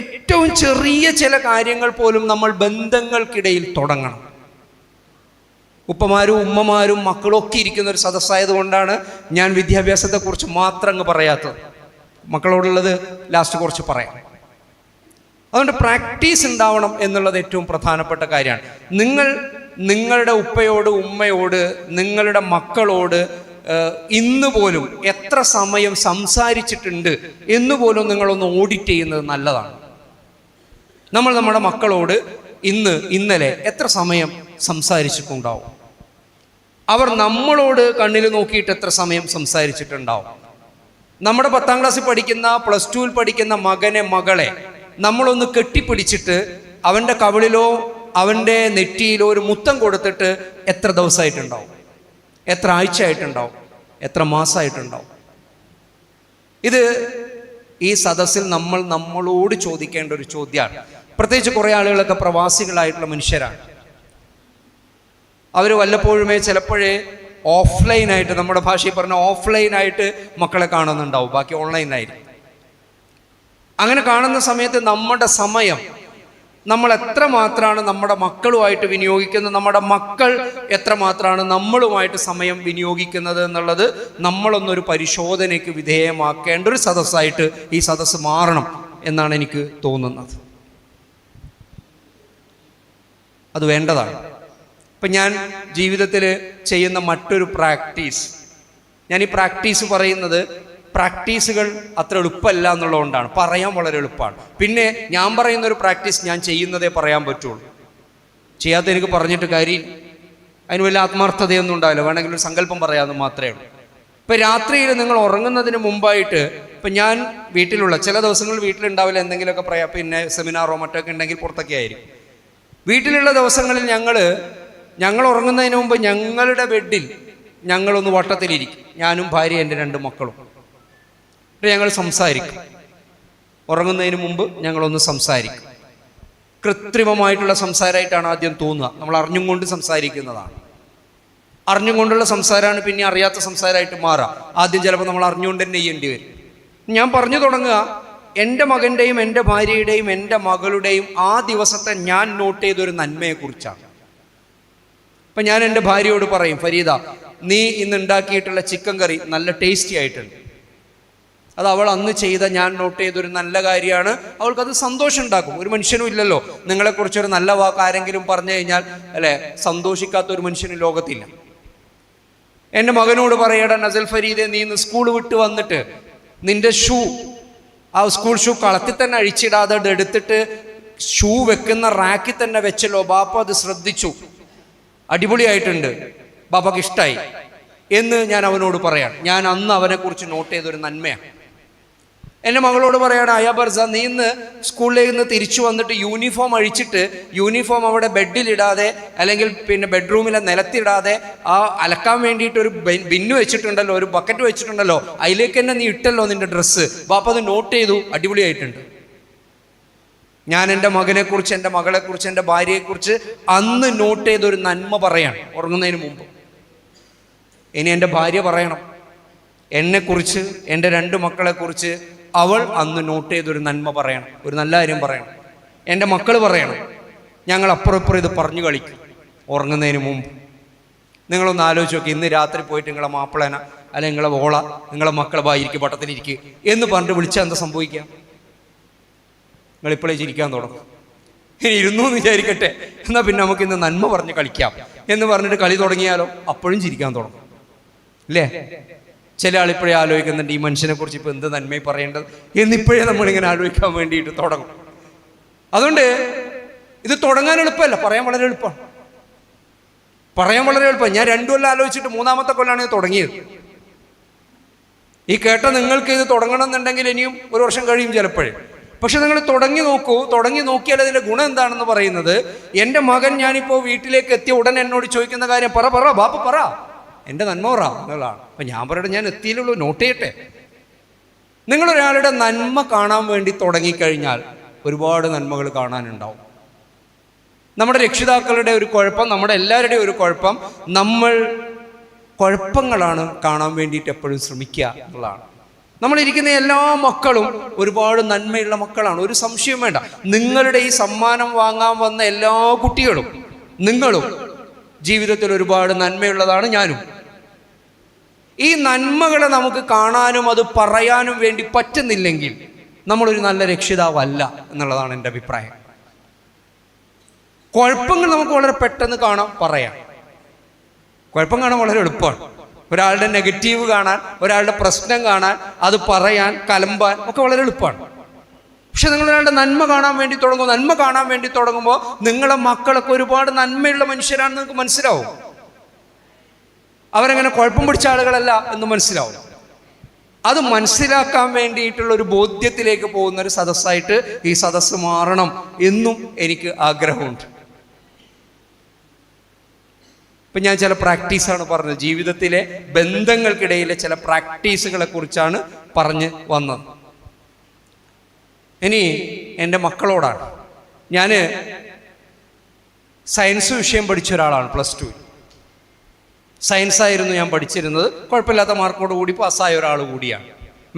ഏറ്റവും ചെറിയ ചില കാര്യങ്ങൾ പോലും നമ്മൾ ബന്ധങ്ങൾക്കിടയിൽ തുടങ്ങണം. ഉപ്പമാരും ഉമ്മമാരും മക്കളും ഒക്കെ ഇരിക്കുന്ന ഒരു സദസ്സായത് കൊണ്ടാണ് ഞാൻ വിദ്യാഭ്യാസത്തെക്കുറിച്ച് മാത്രം അങ്ങ് പറയാത്തത്. മക്കളോടുള്ളത് ലാസ്റ്റ് കുറച്ച് പറയാം. അതുകൊണ്ട് പ്രാക്ടീസ് ഉണ്ടാവണം എന്നുള്ളത് ഏറ്റവും പ്രധാനപ്പെട്ട കാര്യമാണ്. നിങ്ങളുടെ ഉപ്പയോട് ഉമ്മയോട് നിങ്ങളുടെ മക്കളോട് ഇന്ന് പോലും എത്ര സമയം സംസാരിച്ചിട്ടുണ്ട് എന്ന് പോലും നിങ്ങളൊന്ന് ഓഡിറ്റ് ചെയ്യുന്നത് നല്ലതാണ്. നമ്മൾ നമ്മുടെ മക്കളോട് ഇന്നലെ എത്ര സമയം സംസാരിച്ചിട്ടുണ്ടാവും? അവർ നമ്മളോട് കണ്ണിൽ നോക്കിയിട്ട് എത്ര സമയം സംസാരിച്ചിട്ടുണ്ടാവും? നമ്മുടെ 10ാം ക്ലാസ്സിൽ പഠിക്കുന്ന, +2-ൽ പഠിക്കുന്ന മകനെ മകളെ നമ്മളൊന്ന് കെട്ടിപ്പിടിച്ചിട്ട് അവൻ്റെ കവിളിലോ അവൻ്റെ നെറ്റിയിലോ ഒരു മുത്തം കൊടുത്തിട്ട് എത്ര ദിവസമായിട്ടുണ്ടാവും? എത്ര ആഴ്ച ആയിട്ടുണ്ടാവും? എത്ര മാസമായിട്ടുണ്ടാവും? ഇത് ഈ സദസ്സിൽ നമ്മളോട് ചോദിക്കേണ്ട ഒരു ചോദ്യമാണ്. പ്രത്യേകിച്ച് കുറേ ആളുകളൊക്കെ പ്രവാസികളായിട്ടുള്ള മനുഷ്യരാണ്. അവർ വല്ലപ്പോഴുമേ ചിലപ്പോഴേ ഓഫ്ലൈനായിട്ട്, നമ്മുടെ ഭാഷയിൽ പറഞ്ഞ ഓഫ്ലൈനായിട്ട് മക്കളെ കാണുന്നുണ്ടാവും, ബാക്കി ഓൺലൈനായിരിക്കും. അങ്ങനെ കാണുന്ന സമയത്ത് നമ്മുടെ സമയം നമ്മൾ എത്രമാത്രമാണ് നമ്മുടെ മക്കളുമായിട്ട് വിനിയോഗിക്കുന്നത്, നമ്മുടെ മക്കൾ എത്രമാത്രമാണ് നമ്മളുമായിട്ട് സമയം വിനിയോഗിക്കുന്നത് എന്നുള്ളത് നമ്മളൊന്നൊരു പരിശോധനയ്ക്ക് വിധേയമാക്കേണ്ട ഒരു സദസ്സായിട്ട് ഈ സദസ്സ് മാറണം എന്നാണ് എനിക്ക് തോന്നുന്നത്. അത് വേണ്ടതാണ്. ഇപ്പം ഞാൻ ജീവിതത്തിൽ ചെയ്യുന്ന മറ്റൊരു പ്രാക്ടീസ്, ഞാൻ ഈ പ്രാക്ടീസ് പറയുന്നത് പ്രാക്ടീസുകൾ അത്ര എളുപ്പമല്ല എന്നുള്ളതുകൊണ്ടാണ്. പറയാൻ വളരെ എളുപ്പമാണ്. പിന്നെ ഞാൻ പറയുന്ന ഒരു പ്രാക്ടീസ് ഞാൻ ചെയ്യുന്നതേ പറയാൻ പറ്റുള്ളൂ. ചെയ്യാത്ത എനിക്ക് പറഞ്ഞിട്ട് കാര്യം, അതിന് വലിയ ആത്മാർത്ഥതയൊന്നും ഉണ്ടാവില്ല. വേണമെങ്കിൽ ഒരു സങ്കല്പം പറയാമെന്ന് മാത്രമേ ഉള്ളൂ. ഇപ്പം രാത്രിയിൽ നിങ്ങൾ ഉറങ്ങുന്നതിന് മുമ്പായിട്ട്, ഇപ്പം ഞാൻ വീട്ടിലുള്ള ചില ദിവസങ്ങളിൽ വീട്ടിലുണ്ടാവില്ല, എന്തെങ്കിലുമൊക്കെ പിന്നെ സെമിനാറോ മറ്റൊക്കെ ഉണ്ടെങ്കിൽ പുറത്തൊക്കെ ആയിരിക്കും. വീട്ടിലുള്ള ദിവസങ്ങളിൽ ഞങ്ങൾ ഉറങ്ങുന്നതിന് മുമ്പ് ഞങ്ങളുടെ ബെഡിൽ ഞങ്ങളൊന്ന് വട്ടത്തിലിരിക്കും, ഞാനും ഭാര്യ എൻ്റെ 2 മക്കളും. ഞങ്ങൾ സംസാരിക്കും. ഉറങ്ങുന്നതിന് മുമ്പ് ഞങ്ങളൊന്ന് സംസാരിക്കും. കൃത്രിമമായിട്ടുള്ള സംസാരമായിട്ടാണ് ആദ്യം തോന്നുക. നമ്മൾ അറിഞ്ഞും കൊണ്ട് സംസാരിക്കുന്നതാണ്. അറിഞ്ഞും കൊണ്ടുള്ള സംസാരമാണ് പിന്നെ അറിയാത്ത സംസാരമായിട്ട് മാറുക. ആദ്യം ചിലപ്പോൾ നമ്മൾ അറിഞ്ഞുകൊണ്ട് തന്നെ ചെയ്യേണ്ടി വരും. ഞാൻ പറഞ്ഞു തുടങ്ങുക, എൻ്റെ മകൻ്റെയും എൻ്റെ ഭാര്യയുടെയും എൻ്റെ മകളുടെയും ആ ദിവസത്തെ ഞാൻ നോട്ട് ചെയ്തൊരു നന്മയെക്കുറിച്ചാണ്. അപ്പം ഞാൻ എൻ്റെ ഭാര്യയോട് പറയും, ഫരീദ, നീ ഇന്ന് ഉണ്ടാക്കിയിട്ടുള്ള ചിക്കൻ കറി നല്ല ടേസ്റ്റി ആയിട്ടുണ്ട്. അത് അവൾ അന്ന് ചെയ്ത ഞാൻ നോട്ട് ചെയ്തൊരു നല്ല കാര്യമാണ്. അവൾക്കത് സന്തോഷം ഉണ്ടാക്കും. ഒരു മനുഷ്യനും ഇല്ലല്ലോ നിങ്ങളെക്കുറിച്ചൊരു നല്ല വാക്ക് ആരെങ്കിലും പറഞ്ഞു കഴിഞ്ഞാൽ സന്തോഷിക്കാത്ത ഒരു മനുഷ്യനും ലോകത്തില്ല. എൻ്റെ മകനോട് പറയടാ നസൽ ഫരീദെ, നീ ഇന്ന് സ്കൂൾ വിട്ട് വന്നിട്ട് നിന്റെ ഷൂ, ആ സ്കൂൾ ഷൂ കളത്തിൽ തന്നെ അഴിച്ചിടാതെ എടുത്തിട്ട് ഷൂ വെക്കുന്ന റാക്കിൽ തന്നെ വെച്ചല്ലോ, ബാപ്പ അത് ശ്രദ്ധിച്ചു, അടിപൊളിയായിട്ടുണ്ട്, ബാപ്പക്ക് ഇഷ്ടമായി എന്ന് ഞാൻ അവനോട് പറയാണ്. ഞാൻ അന്ന് അവനെക്കുറിച്ച് നോട്ട് ചെയ്തൊരു നന്മയാണ്. എൻ്റെ മകളോട് പറയാണ്, അയ്യാ ബർസ, നീ ഇന്ന് സ്കൂളിലേക്ക് നിന്ന് തിരിച്ചു വന്നിട്ട് യൂണിഫോം അഴിച്ചിട്ട് യൂണിഫോം അവിടെ ബെഡിലിടാതെ അല്ലെങ്കിൽ പിന്നെ ബെഡ്റൂമിലെ നിലത്തിടാതെ ആ അലക്കാൻ വേണ്ടിയിട്ട് ഒരു ബിന്നു വെച്ചിട്ടുണ്ടല്ലോ, ഒരു ബക്കറ്റ് വെച്ചിട്ടുണ്ടല്ലോ, അതിലേക്ക് തന്നെ നീ ഇട്ടല്ലോ നിന്റെ ഡ്രസ്സ്, ബാപ്പ അത് നോട്ട് ചെയ്തു, അടിപൊളിയായിട്ടുണ്ട്. ഞാൻ എൻ്റെ മകനെക്കുറിച്ച്, എൻ്റെ മകളെക്കുറിച്ച്, എൻ്റെ ഭാര്യയെക്കുറിച്ച് അന്ന് നോട്ട് ചെയ്തൊരു നന്മ പറയാണ് ഉറങ്ങുന്നതിന് മുമ്പ്. ഇനി എൻ്റെ ഭാര്യ പറയണം എന്നെക്കുറിച്ച്, എൻ്റെ 2 മക്കളെക്കുറിച്ച് അവൾ അന്ന് നോട്ട് ചെയ്തൊരു നന്മ പറയണം, ഒരു നല്ല കാര്യം പറയണം. എൻ്റെ മക്കൾ പറയണം ഞങ്ങൾ അപ്പുറം ഇപ്പുറം ഇത് പറഞ്ഞു കളിക്കും ഉറങ്ങുന്നതിന് മുമ്പ്. നിങ്ങളൊന്ന് ആലോചിച്ച് നോക്കി, ഇന്ന് രാത്രി പോയിട്ട് നിങ്ങളെ മാപ്പിളന അല്ലെങ്കിൽ നിങ്ങളെ ഓള നിങ്ങളെ മക്കളെ ഭാര്യയ്ക്ക് പട്ടത്തിലിരിക്കുക എന്ന് പറഞ്ഞിട്ട് വിളിച്ചാൽ എന്താ സംഭവിക്കാം? നിങ്ങളിപ്പോഴേ ചിരിക്കാൻ തുടങ്ങും. ഇനി ഇരുന്നു എന്ന് വിചാരിക്കട്ടെ, എന്നാൽ പിന്നെ നമുക്ക് ഇന്ന് നന്മ പറഞ്ഞ് കളിക്കാം എന്ന് പറഞ്ഞിട്ട് കളി തുടങ്ങിയാലോ, അപ്പോഴും ചിരിക്കാൻ തുടങ്ങും അല്ലേ? ചില ആളിപ്പോഴേ ആലോചിക്കുന്നുണ്ട് ഈ മനുഷ്യനെ കുറിച്ച് ഇപ്പോൾ എന്ത് നന്മയും പറയേണ്ടത് എന്നിപ്പോഴേ നമ്മളിങ്ങനെ ആലോചിക്കാൻ വേണ്ടിയിട്ട് തുടങ്ങും. അതുകൊണ്ട് ഇത് തുടങ്ങാൻ എളുപ്പമല്ല, പറയാൻ വളരെ എളുപ്പമാണ്. പറയാൻ വളരെ എളുപ്പം. ഞാൻ 2 കൊല്ലം ആലോചിച്ചിട്ട് 3-ാമത്തെ കൊല്ലാണ് ഇത് തുടങ്ങിയത്. ഈ കേട്ട നിങ്ങൾക്ക് ഇത് തുടങ്ങണം എന്നുണ്ടെങ്കിൽ ഇനിയും 1 വർഷം കഴിയും ചിലപ്പോഴേ. പക്ഷെ നിങ്ങൾ തുടങ്ങി നോക്കൂ. തുടങ്ങി നോക്കിയാൽ അതിൻ്റെ ഗുണം എന്താണെന്ന് പറയുന്നത്, എൻ്റെ മകൻ ഞാനിപ്പോൾ വീട്ടിലേക്ക് എത്തിയ ഉടനെ എന്നോട് ചോദിക്കുന്ന കാര്യം, പറ ബാപ്പ പറ, എൻ്റെ നന്മ പറ എന്നുള്ളതാണ്. അപ്പം ഞാൻ പറയട്ടെ, ഞാൻ എത്തിയില്ലുള്ളൂ, നോട്ട് ചെയ്യട്ടെ. നിങ്ങളൊരാളുടെ നന്മ കാണാൻ വേണ്ടി തുടങ്ങിക്കഴിഞ്ഞാൽ ഒരുപാട് നന്മകൾ കാണാനുണ്ടാവും. നമ്മുടെ രക്ഷിതാക്കളുടെ ഒരു കുഴപ്പം, നമ്മുടെ എല്ലാവരുടെയും ഒരു കുഴപ്പം, നമ്മൾ കുഴപ്പങ്ങളാണ് കാണാൻ വേണ്ടിയിട്ട് എപ്പോഴും ശ്രമിക്കുക എന്നുള്ളതാണ്. നമ്മളിരിക്കുന്ന എല്ലാ മക്കളും ഒരുപാട് നന്മയുള്ള മക്കളാണ്, ഒരു സംശയം വേണ്ട. നിങ്ങളുടെ ഈ സമ്മാനം വാങ്ങാൻ വന്ന എല്ലാ കുട്ടികളും നിങ്ങളും ജീവിതത്തിൽ ഒരുപാട് നന്മയുള്ളതാണ്, ഞാനും. ഈ നന്മകളെ നമുക്ക് കാണാനും അത് പറയാനും വേണ്ടി പറ്റുന്നില്ലെങ്കിൽ നമ്മളൊരു നല്ല രക്ഷിതാവല്ല എന്നുള്ളതാണ് എൻ്റെ അഭിപ്രായം. കുഴപ്പങ്ങൾ നമുക്ക് വളരെ പെട്ടെന്ന് കാണാം, പറയാം. കുഴപ്പം കാണാൻ വളരെ എളുപ്പമാണ്. ഒരാളുടെ നെഗറ്റീവ് കാണാൻ, ഒരാളുടെ പ്രശ്നം കാണാൻ, അത് പറയാൻ, കലമ്പാൻ ഒക്കെ വളരെ എളുപ്പമാണ്. പക്ഷെ നിങ്ങളൊരാളുടെ നന്മ കാണാൻ വേണ്ടി തുടങ്ങും. നന്മ കാണാൻ വേണ്ടി തുടങ്ങുമ്പോൾ നിങ്ങളെ മക്കളൊക്കെ ഒരുപാട് നന്മയുള്ള മനുഷ്യരാണെന്ന് നിങ്ങൾക്ക് മനസ്സിലാവും. അവരങ്ങനെ കുഴപ്പം പിടിച്ച ആളുകളല്ല എന്ന് മനസ്സിലാവും. അത് മനസ്സിലാക്കാൻ വേണ്ടിയിട്ടുള്ള ഒരു ബോധ്യത്തിലേക്ക് പോകുന്ന ഒരു സദസ്സായിട്ട് ഈ സദസ്സ് മാറണം എന്നും എനിക്ക് ആഗ്രഹമുണ്ട്. ഇപ്പം ഞാൻ ചില പ്രാക്ടീസാണ് പറഞ്ഞത്, ജീവിതത്തിലെ ബന്ധങ്ങൾക്കിടയിലെ ചില പ്രാക്ടീസുകളെ കുറിച്ചാണ് പറഞ്ഞ് വന്നത്. ഇനി എൻ്റെ മക്കളോടാണ്. ഞാൻ സയൻസ് വിഷയം പഠിച്ച ഒരാളാണ്. +2 സയൻസായിരുന്നു ഞാൻ പഠിച്ചിരുന്നത്. കുഴപ്പമില്ലാത്ത മാർക്കോട് കൂടി പാസ്സായ ഒരാൾ കൂടിയാണ്.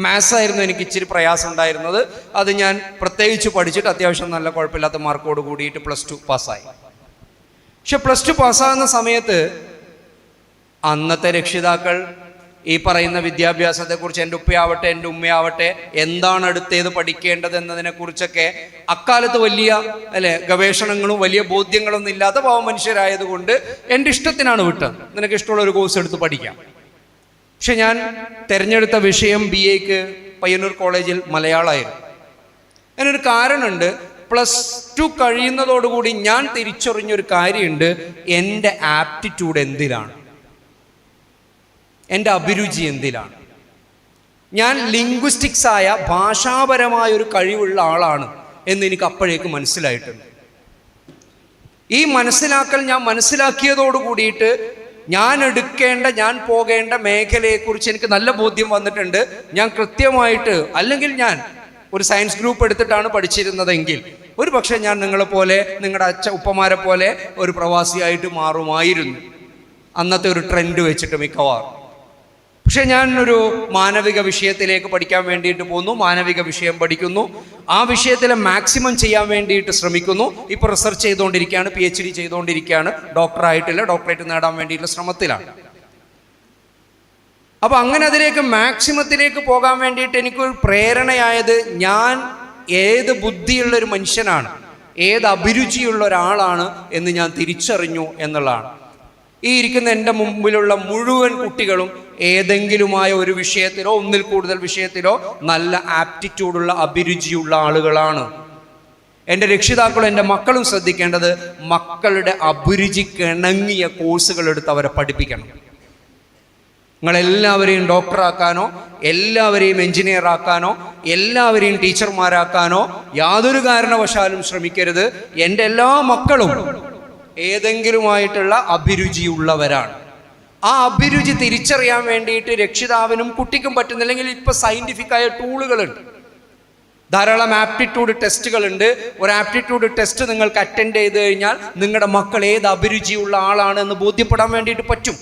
മാത്സ് ആയിരുന്നു എനിക്ക് ഇച്ചിരി പ്രയാസം ഉണ്ടായിരുന്നത്. അത് ഞാൻ പ്രത്യേകിച്ച് പഠിച്ചിട്ട് അത്യാവശ്യം നല്ല കുഴപ്പമില്ലാത്ത മാർക്കോട് കൂടിയിട്ട് +2 പാസ്സായി. പക്ഷെ +2 പാസ്സാകുന്ന സമയത്ത് അന്നത്തെ രക്ഷിതാക്കൾ ഈ പറയുന്ന വിദ്യാഭ്യാസത്തെക്കുറിച്ച്, എൻ്റെ ഉപ്പയാവട്ടെ എൻ്റെ ഉമ്മയാവട്ടെ, എന്താണ് അടുത്തേത് പഠിക്കേണ്ടത് എന്നതിനെക്കുറിച്ചൊക്കെ അക്കാലത്ത് വലിയ ഗവേഷണങ്ങളും വലിയ ബോധ്യങ്ങളൊന്നും ഇല്ലാത്ത പാവം മനുഷ്യരായതുകൊണ്ട് എൻ്റെ ഇഷ്ടത്തിനാണ് വിട്ടത്. നിനക്ക് ഇഷ്ടമുള്ള ഒരു കോഴ്സ് എടുത്ത് പഠിക്കാം. പക്ഷെ ഞാൻ തിരഞ്ഞെടുത്ത വിഷയം BAക്ക് പയ്യന്നൂർ കോളേജിൽ മലയാളമായിരുന്നു. അതിനൊരു കാരണമുണ്ട്. +2 കഴിയുന്നതോടുകൂടി ഞാൻ തിരിച്ചറിഞ്ഞൊരു കാര്യമുണ്ട്, എൻ്റെ ആപ്റ്റിറ്റ്യൂഡ് എന്തിലാണ്, എൻ്റെ അഭിരുചി എന്തിലാണ്. ഞാൻ ലിംഗ്വിസ്റ്റിക്സ് ആയ ഭാഷാപരമായ ഒരു കഴിവുള്ള ആളാണ് എന്ന് എനിക്ക് അപ്പോഴേക്ക് മനസ്സിലായിട്ടുണ്ട്. ഈ മനസ്സിലാക്കൽ ഞാൻ മനസ്സിലാക്കിയതോട് കൂടിയിട്ട് ഞാൻ പോകേണ്ട മേഖലയെക്കുറിച്ച് എനിക്ക് നല്ല ബോധ്യം വന്നിട്ടുണ്ട്. ഞാൻ കൃത്യമായിട്ട്, അല്ലെങ്കിൽ ഞാൻ ഒരു സയൻസ് ഗ്രൂപ്പ് എടുത്തിട്ടാണ് പഠിച്ചിരുന്നതെങ്കിൽ ഒരു പക്ഷേ ഞാൻ നിങ്ങളെപ്പോലെ, നിങ്ങളുടെ ഉപ്പമാരെ പോലെ ഒരു പ്രവാസിയായിട്ട് മാറുമായിരുന്നു അന്നത്തെ ഒരു ട്രെൻഡ് വെച്ചിട്ട് മിക്കവാറും. പക്ഷെ ഞാൻ ഒരു മാനവിക വിഷയത്തിലേക്ക് പഠിക്കാൻ വേണ്ടിയിട്ട് പോകുന്നു. മാനവിക വിഷയം പഠിക്കുന്നു. ആ വിഷയത്തിലെ മാക്സിമം ചെയ്യാൻ വേണ്ടിയിട്ട് ശ്രമിക്കുന്നു. ഇപ്പോൾ റിസർച്ച് ചെയ്തുകൊണ്ടിരിക്കുകയാണ്, PhD ചെയ്തുകൊണ്ടിരിക്കുകയാണ്. ഡോക്ടറായിട്ടില്ല, ഡോക്ടറേറ്റ് നേടാൻ വേണ്ടിയിട്ടുള്ള ശ്രമത്തിലാണ്. അപ്പോൾ അങ്ങനെ അതിലേക്ക് മാക്സിമത്തിലേക്ക് പോകാൻ വേണ്ടിയിട്ട് എനിക്കൊരു പ്രേരണയായത്, ഞാൻ ഏത് ബുദ്ധിയുള്ളൊരു മനുഷ്യനാണ്, ഏത് അഭിരുചിയുള്ള ഒരാളാണ് എന്ന് ഞാൻ തിരിച്ചറിഞ്ഞു എന്നുള്ളതാണ്. ഈ ഇരിക്കുന്ന എൻ്റെ മുമ്പിലുള്ള മുഴുവൻ കുട്ടികളും ഏതെങ്കിലുമായ ഒരു വിഷയത്തിലോ ഒന്നിൽ കൂടുതൽ വിഷയത്തിലോ നല്ല ആപ്റ്റിറ്റ്യൂഡുള്ള അഭിരുചിയുള്ള ആളുകളാണ്. എൻ്റെ രക്ഷിതാക്കളും എൻ്റെ മക്കളും ശ്രദ്ധിക്കേണ്ടത് മക്കളുടെ അഭിരുചിക്കിണങ്ങിയ കോഴ്സുകൾ എടുത്ത് അവരെ പഠിപ്പിക്കണം. നിങ്ങളെല്ലാവരെയും ഡോക്ടറാക്കാനോ എല്ലാവരെയും എഞ്ചിനീയർ ആക്കാനോ എല്ലാവരെയും ടീച്ചർമാരാക്കാനോ യാതൊരു കാരണവശാലും ശ്രമിക്കരുത്. എൻ്റെ എല്ലാ മക്കളും ഏതെങ്കിലുമായിട്ടുള്ള അഭിരുചിയുള്ളവരാണ്. ആ അഭിരുചി തിരിച്ചറിയാൻ വേണ്ടിയിട്ട് രക്ഷിതാവിനും കുട്ടിക്കും പറ്റുന്നില്ലെങ്കിൽ ഇപ്പം സയൻറ്റിഫിക്കായ ടൂളുകളുണ്ട്, ധാരാളം ആപ്റ്റിറ്റ്യൂഡ് ടെസ്റ്റുകളുണ്ട്. ഒരു ആപ്റ്റിറ്റ്യൂഡ് ടെസ്റ്റ് നിങ്ങൾക്ക് അറ്റൻഡ് ചെയ്ത് കഴിഞ്ഞാൽ നിങ്ങളുടെ മക്കൾ ഏത് അഭിരുചിയുള്ള ആളാണ് എന്ന് ബോധ്യപ്പെടാൻ വേണ്ടിയിട്ട് പറ്റും.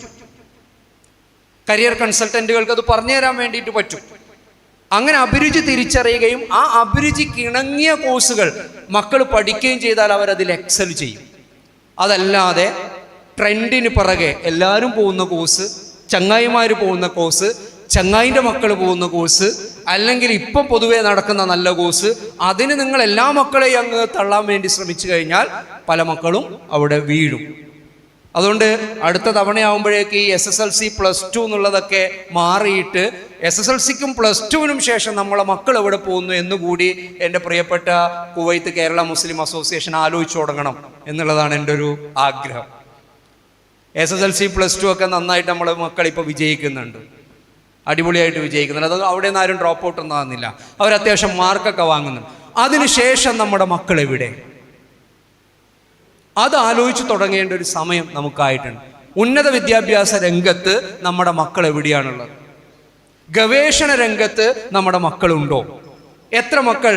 കരിയർ കൺസൾട്ടൻറ്റുകൾക്ക് അത് പറഞ്ഞു തരാൻ വേണ്ടിയിട്ട് പറ്റും. അങ്ങനെ അഭിരുചി തിരിച്ചറിയുകയും ആ അഭിരുചിക്ക് ഇണങ്ങിയ കോഴ്സുകൾ മക്കൾ പഠിക്കുകയും ചെയ്താൽ അവരതിൽ എക്സൽ ചെയ്യും. അതല്ലാതെ ട്രെൻഡിന് പിറകെ എല്ലാവരും പോകുന്ന കോഴ്സ്, ചങ്ങായിമാർ പോകുന്ന കോഴ്സ്, ചങ്ങായിൻ്റെ മക്കൾ പോകുന്ന കോഴ്സ്, അല്ലെങ്കിൽ ഇപ്പം പൊതുവേ നടക്കുന്ന നല്ല കോഴ്സ്, അതിന് നിങ്ങൾ എല്ലാ മക്കളെയും അങ്ങ് തള്ളാൻ വേണ്ടി ശ്രമിച്ചു കഴിഞ്ഞാൽ പല മക്കളും അവിടെ വീഴും. അതുകൊണ്ട് അടുത്ത തവണയാവുമ്പോഴേക്ക് ഈ SSLC +2 എന്നുള്ളതൊക്കെ മാറിയിട്ട് SSLCക്കും +2നും ശേഷം നമ്മളെ മക്കൾ എവിടെ പോകുന്നു എന്നുകൂടി എൻ്റെ പ്രിയപ്പെട്ട കുവൈത്ത് കേരള മുസ്ലിം അസോസിയേഷൻ ആലോചിച്ചു തുടങ്ങണം എന്നുള്ളതാണ് എൻ്റെ ഒരു ആഗ്രഹം. SSLC +2 ഒക്കെ നന്നായിട്ട് നമ്മളെ മക്കൾ ഇപ്പോൾ വിജയിക്കുന്നുണ്ട്, അടിപൊളിയായിട്ട് വിജയിക്കുന്നുണ്ട്. അത് അവിടെ നിന്ന് ആരും ഡ്രോപ്പ് ഔട്ട് ഒന്നും ആകുന്നില്ല, അവർ അത്യാവശ്യം മാർക്കൊക്കെ വാങ്ങുന്നുണ്ട്. അതിനുശേഷം നമ്മുടെ മക്കൾ എവിടെ? അത് ആലോചിച്ച് തുടങ്ങേണ്ട ഒരു സമയം നമുക്കായിട്ടുണ്ട്. ഉന്നത വിദ്യാഭ്യാസ രംഗത്ത് നമ്മുടെ മക്കൾ എവിടെയാണുള്ളത്? ഗവേഷണ രംഗത്ത് നമ്മുടെ മക്കളുണ്ടോ? എത്ര മക്കൾ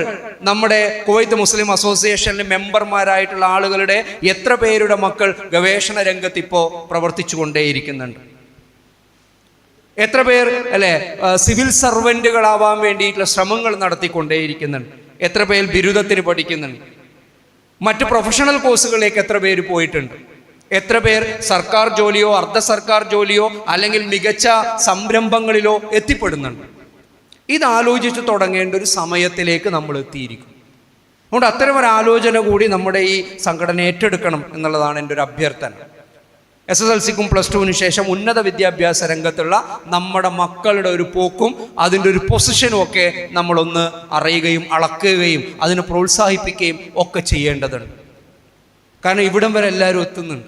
നമ്മുടെ കുവൈത്ത് മുസ്ലിം അസോസിയേഷനിൽ മെമ്പർമാരായിട്ടുള്ള ആളുകളുടെ എത്ര പേരുടെ മക്കൾ ഗവേഷണ രംഗത്ത് ഇപ്പോൾ പ്രവർത്തിച്ചു കൊണ്ടേയിരിക്കുന്നുണ്ട്? എത്ര പേർ സിവിൽ സർവൻറ്റുകളാവാൻ വേണ്ടിയിട്ടുള്ള ശ്രമങ്ങൾ നടത്തിക്കൊണ്ടേയിരിക്കുന്നുണ്ട്? എത്ര പേർ ബിരുദത്തിന് പഠിക്കുന്നുണ്ട്? മറ്റ് പ്രൊഫഷണൽ കോഴ്സുകളിലേക്ക് എത്ര പേര് പോയിട്ടുണ്ട്? എത്ര പേർ സർക്കാർ ജോലിയോ അർദ്ധ സർക്കാർ ജോലിയോ അല്ലെങ്കിൽ മികച്ച സംരംഭങ്ങളിലോ എത്തിപ്പെടുന്നുണ്ട്? ഇതാലോചിച്ച് തുടങ്ങേണ്ട ഒരു സമയത്തിലേക്ക് നമ്മൾ എത്തിയിരിക്കും. അതുകൊണ്ട് അത്തരം ഒരു ആലോചന കൂടി നമ്മുടെ ഈ സംഘടന ഏറ്റെടുക്കണം എന്നുള്ളതാണ് എൻ്റെ ഒരു അഭ്യർത്ഥന. SSLCക്കും +2നും ശേഷം ഉന്നത വിദ്യാഭ്യാസ രംഗത്തുള്ള നമ്മുടെ മക്കളുടെ ഒരു പോക്കും അതിൻ്റെ ഒരു പൊസിഷനും ഒക്കെ നമ്മളൊന്ന് അറിയുകയും അളക്കുകയും അതിനെ പ്രോത്സാഹിപ്പിക്കുകയും ഒക്കെ ചെയ്യേണ്ടതുണ്ട്. കാരണം ഇവിടം വരെ എല്ലാവരും എത്തുന്നുണ്ട്,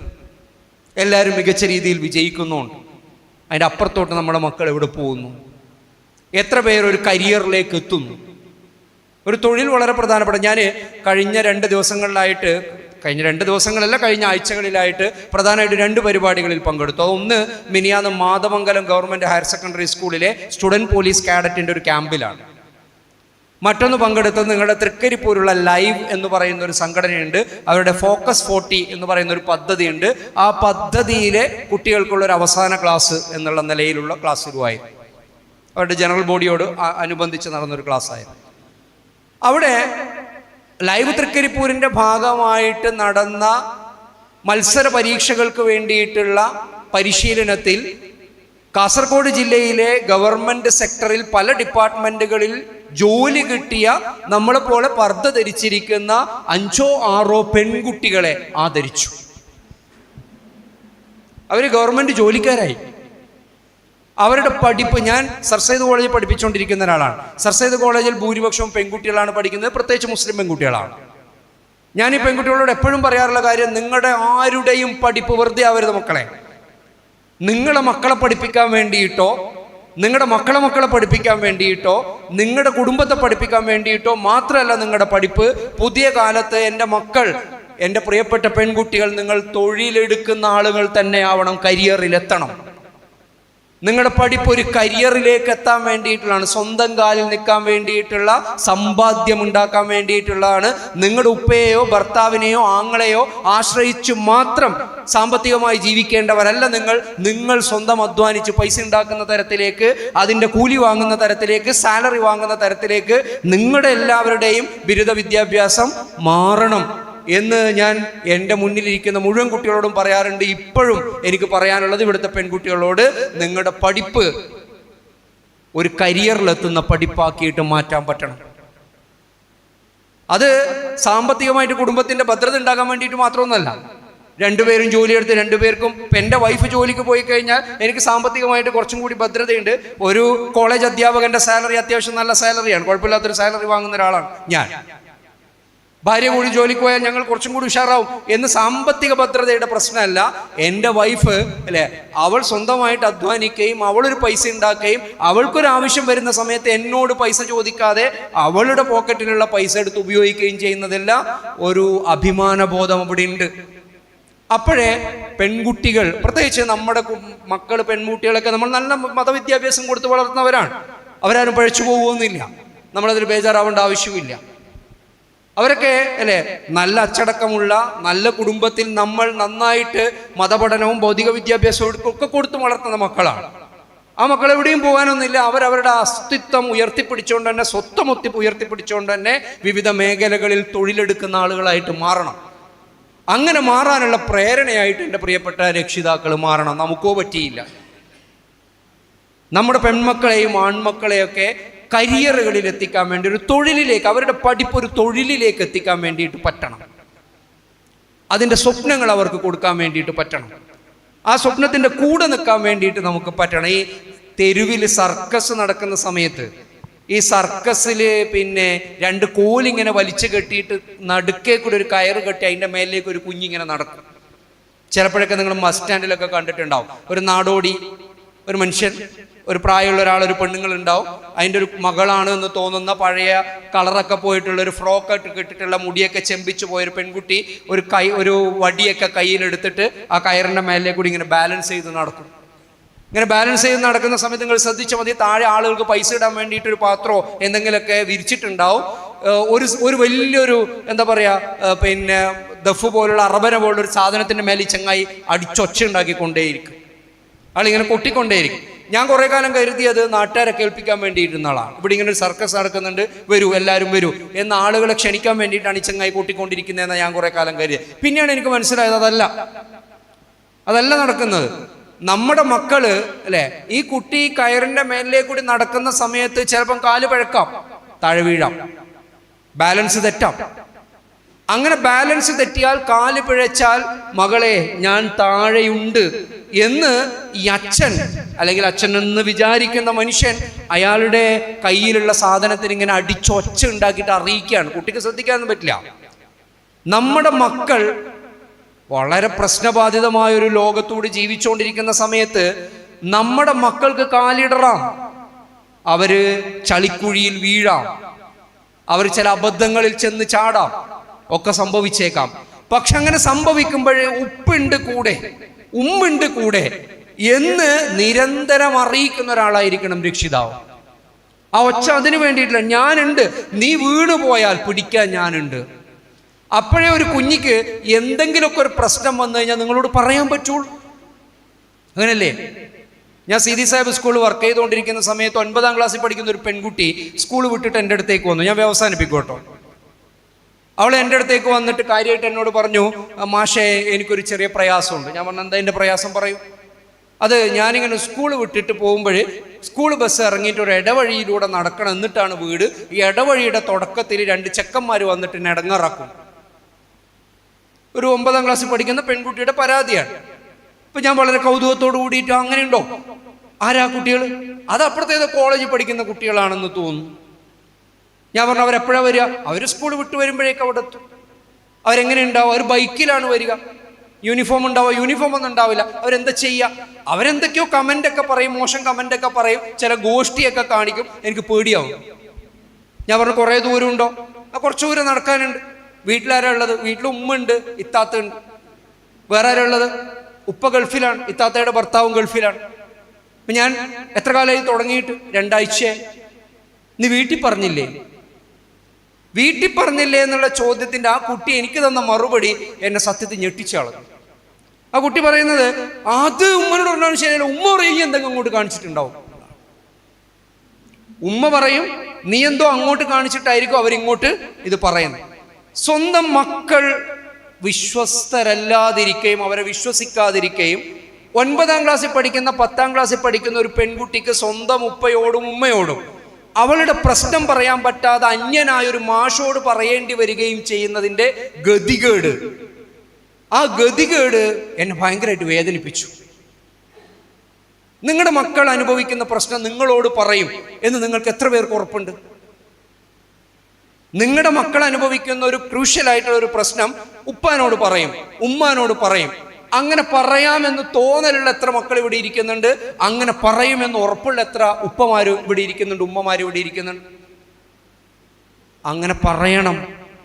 എല്ലാവരും മികച്ച രീതിയിൽ വിജയിക്കുന്നുണ്ട്. അതിൻ്റെ അപ്പുറത്തോട്ട് നമ്മുടെ മക്കൾ എവിടെ പോകുന്നു? എത്ര പേരൊരു കരിയറിലേക്ക് എത്തുന്നു? ഒരു തൊഴിൽ വളരെ പ്രധാനപ്പെട്ട, ഞാൻ കഴിഞ്ഞ 2 ദിവസങ്ങളിലായിട്ട്, കഴിഞ്ഞ ആഴ്ചകളിലായിട്ട് പ്രധാനമായിട്ട് 2 പരിപാടികളിൽ പങ്കെടുത്തു. ഒന്ന് മിനിയാന്ന് മാതമംഗലം ഗവൺമെൻറ് ഹയർ സെക്കൻഡറി സ്കൂളിലെ സ്റ്റുഡൻറ് പോലീസ് കാഡറ്റിൻ്റെ ഒരു ക്യാമ്പിലാണ്. മറ്റൊന്ന് പങ്കെടുത്തത് നിങ്ങളുടെ തൃക്കരിപ്പൂരുള്ള ലൈവ് എന്ന് പറയുന്ന ഒരു സംഘടനയുണ്ട്. അവരുടെ ഫോക്കസ് 40 എന്ന് പറയുന്ന ഒരു പദ്ധതിയുണ്ട്. ആ പദ്ധതിയിലെ കുട്ടികൾക്കുള്ളൊരു അവസാന ക്ലാസ് എന്നുള്ള നിലയിലുള്ള ക്ലാസ്സുകളുമായി അവരുടെ ജനറൽ ബോഡിയോട് അനുബന്ധിച്ച് നടന്നൊരു ക്ലാസ്സായിരുന്നു. അവിടെ ലൈവ് തൃക്കരിപ്പൂരിൻ്റെ ഭാഗമായിട്ട് നടന്ന മത്സര പരീക്ഷകൾക്ക് വേണ്ടിയിട്ടുള്ള പരിശീലനത്തിൽ കാസർഗോഡ് ജില്ലയിലെ ഗവൺമെൻറ് സെക്ടറിൽ പല ഡിപ്പാർട്ട്മെൻറ്റുകളിൽ ജോലി കിട്ടിയ നമ്മളെപ്പോലെ പർദ്ദ ധരിച്ചിരിക്കുന്ന 5-6 പെൺകുട്ടികളെ ആദരിച്ചു. അവർ ഗവൺമെൻറ് ജോലിക്കാരായി. അവരുടെ പഠിപ്പ്, ഞാൻ സർ സയ്യിദ് കോളേജിൽ പഠിപ്പിച്ചുകൊണ്ടിരിക്കുന്ന ഒരാളാണ്. സർ സയ്യിദ് കോളേജിൽ ഭൂരിപക്ഷവും പെൺകുട്ടികളാണ് പഠിക്കുന്നത്, പ്രത്യേകിച്ച് മുസ്ലിം പെൺകുട്ടികളാണ്. ഞാൻ ഈ പെൺകുട്ടികളോട് എപ്പോഴും പറയാറുള്ള കാര്യം, നിങ്ങളുടെ ആരുടെയും പഠിപ്പ് വെറുതെ ആവരുത് മക്കളെ. നിങ്ങളെ മക്കളെ പഠിപ്പിക്കാൻ വേണ്ടിയിട്ടോ നിങ്ങളുടെ മക്കളെ പഠിപ്പിക്കാൻ വേണ്ടിയിട്ടോ നിങ്ങളുടെ കുടുംബത്തെ പഠിപ്പിക്കാൻ വേണ്ടിയിട്ടോ മാത്രമല്ല നിങ്ങളുടെ പഠിപ്പ്. പുതിയ കാലത്ത് എൻ്റെ മക്കൾ, എൻ്റെ പ്രിയപ്പെട്ട പെൺകുട്ടികൾ, നിങ്ങൾ തൊഴിലെടുക്കുന്ന ആളുകൾ തന്നെ ആവണം, കരിയറിലെത്തണം. നിങ്ങളുടെ പഠിപ്പ് ഒരു കരിയറിലേക്ക് എത്താൻ വേണ്ടിയിട്ടുള്ളതാണ്, സ്വന്തം കാലിൽ നിൽക്കാൻ വേണ്ടിയിട്ടുള്ള, സമ്പാദ്യം ഉണ്ടാക്കാൻ വേണ്ടിയിട്ടുള്ളതാണ്. നിങ്ങളുടെ ഉപ്പയെയോ ഭർത്താവിനെയോ ആങ്ങളെയോ ആശ്രയിച്ച് മാത്രം സാമ്പത്തികമായി ജീവിക്കേണ്ടവരല്ല നിങ്ങൾ സ്വന്തം അധ്വാനിച്ച് പൈസ ഉണ്ടാക്കുന്ന തരത്തിലേക്ക്, അതിൻ്റെ കൂലി വാങ്ങുന്ന തരത്തിലേക്ക്, സാലറി വാങ്ങുന്ന തരത്തിലേക്ക് നിങ്ങളുടെ എല്ലാവരുടെയും ബിരുദ വിദ്യാഭ്യാസം മാറണം എന്ന് ഞാൻ എൻ്റെ മുന്നിലിരിക്കുന്ന മുഴുവൻ കുട്ടികളോടും പറയാറുണ്ട്. ഇപ്പോഴും എനിക്ക് പറയാനുള്ളത് ഇവിടുത്തെ പെൺകുട്ടികളോട്, നിങ്ങളുടെ പഠിപ്പ് ഒരു കരിയറിലെത്തുന്ന പഠിപ്പാക്കിയിട്ട് മാറ്റാൻ പറ്റണം. അത് സാമ്പത്തികമായിട്ട് കുടുംബത്തിൻ്റെ ഭദ്രത ഉണ്ടാകാൻ വേണ്ടിയിട്ട് മാത്രമൊന്നുമല്ല, രണ്ടുപേരും ജോലിയെടുത്ത് രണ്ടുപേർക്കും. ഇപ്പം എൻ്റെ വൈഫ് ജോലിക്ക് പോയി കഴിഞ്ഞാൽ എനിക്ക് സാമ്പത്തികമായിട്ട് കുറച്ചും കൂടി ഭദ്രതയുണ്ട്. ഒരു കോളേജ് അധ്യാപകൻ്റെ സാലറി അത്യാവശ്യം നല്ല സാലറിയാണ്, കുഴപ്പമില്ലാത്തൊരു സാലറി വാങ്ങുന്ന ഒരാളാണ് ഞാൻ. ഭാര്യ കൂടി ജോലിക്ക് പോയാൽ ഞങ്ങൾ കുറച്ചും കൂടി ഉഷാറാവും എന്ന്. സാമ്പത്തിക ഭദ്രതയുടെ പ്രശ്നമല്ല. എൻ്റെ വൈഫ് അല്ലേ, അവൾ സ്വന്തമായിട്ട് അധ്വാനിക്കുകയും അവളൊരു പൈസ ഉണ്ടാക്കുകയും അവൾക്കൊരു ആവശ്യം വരുന്ന സമയത്ത് എന്നോട് പൈസ ചോദിക്കാതെ അവളുടെ പോക്കറ്റിലുള്ള പൈസ എടുത്ത് ഉപയോഗിക്കുകയും ചെയ്യുന്നതെല്ലാം ഒരു അഭിമാനബോധം അവിടെ ഉണ്ട്. അപ്പോഴേ പെൺകുട്ടികൾ, പ്രത്യേകിച്ച് നമ്മുടെ മക്കൾ പെൺകുട്ടികളൊക്കെ നമ്മൾ നല്ല മതവിദ്യാഭ്യാസം കൊടുത്ത് വളർത്തുന്നവരാണ്. അവരാരും പഴച്ചു പോകുന്നില്ല, നമ്മളതിൽ ബേജാറാവേണ്ട ആവശ്യമില്ല. അവരൊക്കെ അല്ലേ നല്ല അച്ചടക്കമുള്ള നല്ല കുടുംബത്തിൽ നമ്മൾ നന്നായിട്ട് മതപഠനവും ഭൗതിക വിദ്യാഭ്യാസവും ഒക്കെ കൊടുത്ത് വളർത്തുന്ന മക്കളാണ്. ആ മക്കൾ എവിടെയും പോകാനൊന്നുമില്ല. അവരവരുടെ അസ്തിത്വം ഉയർത്തിപ്പിടിച്ചുകൊണ്ട് തന്നെ, സ്വത്വം ഉയർത്തിപ്പിടിച്ചുകൊണ്ട് തന്നെ വിവിധ മേഖലകളിൽ തൊഴിലെടുക്കുന്ന ആളുകളായിട്ട് മാറണം. അങ്ങനെ മാറാനുള്ള പ്രേരണയായിട്ട് എൻ്റെ പ്രിയപ്പെട്ട രക്ഷിതാക്കൾ മാറണം. നമുക്കോ പറ്റിയില്ല. നമ്മുടെ പെൺമക്കളെയും ആൺമക്കളെയൊക്കെ കരിയറുകളിൽ എത്തിക്കാൻ വേണ്ടി, ഒരു തൊഴിലിലേക്ക്, അവരുടെ പഠിപ്പ് ഒരു തൊഴിലിലേക്ക് എത്തിക്കാൻ വേണ്ടിയിട്ട് പറ്റണം. അതിൻ്റെ സ്വപ്നങ്ങൾ അവർക്ക് കൊടുക്കാൻ വേണ്ടിയിട്ട് പറ്റണം. ആ സ്വപ്നത്തിൻ്റെ കൂടെ നിൽക്കാൻ വേണ്ടിയിട്ട് നമുക്ക് പറ്റണം. ഈ തെരുവിൽ സർക്കസ് നടക്കുന്ന സമയത്ത്, ഈ സർക്കസിൽ പിന്നെ രണ്ട് കോലിങ്ങനെ വലിച്ചു കെട്ടിയിട്ട് നടുക്കേ കൂടെ ഒരു കയറ് കെട്ടി അതിൻ്റെ മേലിലേക്ക് ഒരു കുഞ്ഞിങ്ങനെ നടക്കും. ചിലപ്പോഴൊക്കെ നിങ്ങൾ ബസ് സ്റ്റാൻഡിലൊക്കെ കണ്ടിട്ടുണ്ടാവും. ഒരു നാടോടി, ഒരു മനുഷ്യൻ, ഒരു പ്രായമുള്ള ഒരാൾ, ഒരു പെണ്ണുങ്ങളുണ്ടാവും. അതിൻ്റെ ഒരു മകളാണ് എന്ന് തോന്നുന്ന പഴയ കളറൊക്കെ പോയിട്ടുള്ള ഒരു ഫ്രോക്കൊക്കെ ഇട്ടിട്ടുള്ള മുടിയൊക്കെ ചെമ്പിച്ചു പോയൊരു പെൺകുട്ടി ഒരു വടിയൊക്കെ കയ്യിലെടുത്തിട്ട് ആ കയറിൻ്റെ മേലിലേക്ക് കൂടി ഇങ്ങനെ ബാലൻസ് ചെയ്ത് നടക്കും. ഇങ്ങനെ ബാലൻസ് ചെയ്ത് നടക്കുന്ന സമയത്ത് നിങ്ങൾ ശ്രദ്ധിച്ചാൽ മതി, താഴെ ആളുകൾക്ക് പൈസ ഇടാൻ വേണ്ടിയിട്ടൊരു പാത്രമോ എന്തെങ്കിലുമൊക്കെ വിരിച്ചിട്ടുണ്ടാവും. ഒരു വലിയൊരു എന്താ പറയുക, പിന്നെ ദഫ് പോലുള്ള അറബന പോലുള്ള ഒരു സാധനത്തിൻ്റെ മേലെ ചങ്ങായി അടിച്ചൊച്ച ഉണ്ടാക്കിക്കൊണ്ടേയിരിക്കും. ആളിങ്ങനെ കൊട്ടിക്കൊണ്ടേയിരിക്കും. ഞാൻ കുറേ കാലം കരുതിയത് നാട്ടുകാരെ കേൾപ്പിക്കാൻ വേണ്ടിയിരുന്ന ആളാണ്. ഇവിടെ ഇങ്ങനെ ഒരു സർക്കസ് നടക്കുന്നുണ്ട്, വരൂ എല്ലാവരും വരൂ എന്ന ആളുകളെ ക്ഷണിക്കാൻ വേണ്ടിയിട്ടാണ് ഈ ചങ്ങായി കൂട്ടിക്കൊണ്ടിരിക്കുന്നതെന്ന് ഞാൻ കുറേ കാലം കരുതിയത്. പിന്നെയാണ് എനിക്ക് മനസ്സിലായത് അതല്ല നടക്കുന്നത്. നമ്മുടെ മക്കള് അല്ലെ, ഈ കുട്ടി കയറിന്റെ മേലിലേക്ക് കൂടി നടക്കുന്ന സമയത്ത് ചിലപ്പം കാല് പഴക്കാം, താഴെ വീഴാം, ബാലൻസ് തെറ്റാം. അങ്ങനെ ബാലൻസ് തെറ്റിയാൽ, കാല് പിഴച്ചാൽ, മകളെ ഞാൻ താഴെയുണ്ട് എന്ന് ഈ അച്ഛൻ, അല്ലെങ്കിൽ അച്ഛൻ എന്ന് വിചാരിക്കുന്ന മനുഷ്യൻ അയാളുടെ കയ്യിലുള്ള സാധനത്തിന് ഇങ്ങനെ അടിച്ചൊച്ച ഉണ്ടാക്കിയിട്ട് അറിയിക്കുകയാണ്. കുട്ടിക്ക് ശ്രദ്ധിക്കാനൊന്നും പറ്റില്ല. നമ്മുടെ മക്കൾ വളരെ പ്രശ്നബാധിതമായൊരു ലോകത്തൂടെ ജീവിച്ചുകൊണ്ടിരിക്കുന്ന സമയത്ത് നമ്മുടെ മക്കൾക്ക് കാലിടറാം, അവര് ചളിക്കുഴിയിൽ വീഴാം, അവർ ചില അബദ്ധങ്ങളിൽ ചെന്ന് ചാടാം, ഒക്കെ സംഭവിച്ചേക്കാം. പക്ഷെ അങ്ങനെ സംഭവിക്കുമ്പോഴേ ഉമ്മുണ്ട് കൂടെ എന്ന് നിരന്തരം അറിയിക്കുന്ന ഒരാളായിരിക്കണം രക്ഷിതാവ്. ആ ഒച്ച അതിനു വേണ്ടിയിട്ടില്ല, ഞാനുണ്ട്, നീ വീണു പോയാൽ പിടിക്കാൻ ഞാനുണ്ട്. അപ്പോഴേ ഒരു കുഞ്ഞിക്ക് എന്തെങ്കിലുമൊക്കെ ഒരു പ്രശ്നം വന്നു കഴിഞ്ഞാൽ നിങ്ങളോട് പറയാൻ പറ്റുള്ളൂ. അങ്ങനല്ലേ? ഞാൻ സീതി സാഹിബ് സ്കൂളിൽ വർക്ക് ചെയ്തുകൊണ്ടിരിക്കുന്ന സമയത്ത് 9ാം ക്ലാസ്സിൽ പഠിക്കുന്ന ഒരു പെൺകുട്ടി സ്കൂൾ വിട്ടിട്ട് എൻ്റെ അടുത്തേക്ക് വന്നു. ഞാൻ അവസാനിപ്പിക്കും കേട്ടോ. അവൾ എൻ്റെ അടുത്തേക്ക് വന്നിട്ട് കാര്യമായിട്ട് എന്നോട് പറഞ്ഞു, മാഷേ എനിക്കൊരു ചെറിയ പ്രയാസമുണ്ട്. ഞാൻ പറഞ്ഞു, എന്താ എൻ്റെ പ്രയാസം പറയൂ. അത് ഞാനിങ്ങനെ സ്കൂൾ വിട്ടിട്ട് പോകുമ്പോൾ സ്കൂൾ ബസ് ഇറങ്ങിയിട്ട് ഒരു ഇടവഴിയിലൂടെ നടക്കണം, എന്നിട്ടാണ് വീട്. ഈ ഇടവഴിയുടെ തുടക്കത്തിൽ 2 ചെക്കന്മാർ വന്നിട്ട് എന്നെ ഇടങ്ങാറാക്കും. ഒരു 9ാം ക്ലാസ്സിൽ പഠിക്കുന്ന പെൺകുട്ടിയുടെ പരാതിയാണ്. ഇപ്പൊ ഞാൻ വളരെ കൗതുകത്തോട് കൂടിയിട്ട്, അങ്ങനെയുണ്ടോ, ആരാ കുട്ടികൾ? അത് അപ്പുറത്തേത് കോളേജിൽ പഠിക്കുന്ന കുട്ടികളാണെന്ന് തോന്നുന്നു. ഞാൻ പറഞ്ഞു, അവരെപ്പോഴാണ് വരിക? അവർ സ്കൂൾ വിട്ട് വരുമ്പോഴേക്കും അവിടെ എത്തും. അവരെങ്ങനെ ഉണ്ടാവും? അവർ ബൈക്കിലാണ് വരിക. യൂണിഫോം ഉണ്ടാവുക? യൂണിഫോം ഒന്നും ഉണ്ടാവില്ല. അവരെന്താ ചെയ്യുക? അവരെന്തൊക്കെയോ കമൻ്റൊക്കെ പറയും, മോശം കമൻ്റൊക്കെ പറയും, ചില ഗോഷ്ടിയൊക്കെ കാണിക്കും. എനിക്ക് പേടിയാവും. ഞാൻ പറഞ്ഞു, കുറേ ദൂരം ഉണ്ടോ? കുറച്ച് ദൂരം നടക്കാനുണ്ട്. വീട്ടിലാരാ ഉള്ളത്? വീട്ടിൽ ഉമ്മ ഉണ്ട്, ഇത്താത്ത ഉണ്ട്. വേറെ ആരാ ഉള്ളത്? ഉപ്പ ഗൾഫിലാണ്, ഇത്താത്തയുടെ ഭർത്താവും ഗൾഫിലാണ്. അപ്പം ഞാൻ എത്ര കാലമായി തുടങ്ങിയിട്ട്? 2 ആഴ്ചയായി. നീ വീട്ടിൽ പറഞ്ഞില്ലേ എന്നുള്ള ചോദ്യത്തിൻ്റെ ആ കുട്ടി എനിക്ക് തന്ന മറുപടി എന്നെ സത്യത്തിൽ ഞെട്ടിച്ചാളത്. ആ കുട്ടി പറയുന്നത്, അത് ഉമ്മനോട് പറഞ്ഞാൽ ശരിയല്ല, ഉമ്മ പറയും എന്തെങ്കിലും അങ്ങോട്ട് കാണിച്ചിട്ടുണ്ടാവും. ഉമ്മ പറയും നീ എന്തോ അങ്ങോട്ട് കാണിച്ചിട്ടായിരിക്കും അവരിങ്ങോട്ട് ഇത് പറയുന്നത്. സ്വന്തം മക്കൾ വിശ്വസ്തരല്ലാതിരിക്കുകയും അവരെ വിശ്വസിക്കാതിരിക്കുകയും 9ാം ക്ലാസ്സിൽ പഠിക്കുന്ന 10ാം ക്ലാസ്സിൽ പഠിക്കുന്ന ഒരു പെൺകുട്ടിക്ക് സ്വന്തം ഉപ്പയോടും ഉമ്മയോടും അവളുടെ പ്രശ്നം പറയാൻ പറ്റാതെ അന്യനായൊരു മാഷോട് പറയേണ്ടി വരികയും ചെയ്യുന്നതിൻ്റെ ഗതികേട്, ആ ഗതികേട് എന്നെ ഭയങ്കരമായിട്ട് വേദനിപ്പിച്ചു. നിങ്ങളുടെ മക്കൾ അനുഭവിക്കുന്ന പ്രശ്നം നിങ്ങളോട് പറയും എന്ന് നിങ്ങൾക്ക് എത്ര പേർക്ക് ഉറപ്പുണ്ട്? നിങ്ങളുടെ മക്കൾ അനുഭവിക്കുന്ന ഒരു ക്രൂഷ്യലായിട്ടുള്ള ഒരു പ്രശ്നം ഉപ്പാനോട് പറയും, ഉമ്മാനോട് പറയും. അങ്ങനെ പറയാമെന്ന് തോന്നലുള്ള എത്ര മക്കൾ ഇവിടെ ഇരിക്കുന്നുണ്ട്? അങ്ങനെ പറയുമെന്ന് ഉറപ്പുള്ള എത്ര ഉപ്പമാര് ഇവിടെ ഇരിക്കുന്നുണ്ട്, ഉമ്മമാര് ഇവിടെ ഇരിക്കുന്നുണ്ട്? അങ്ങനെ പറയണം.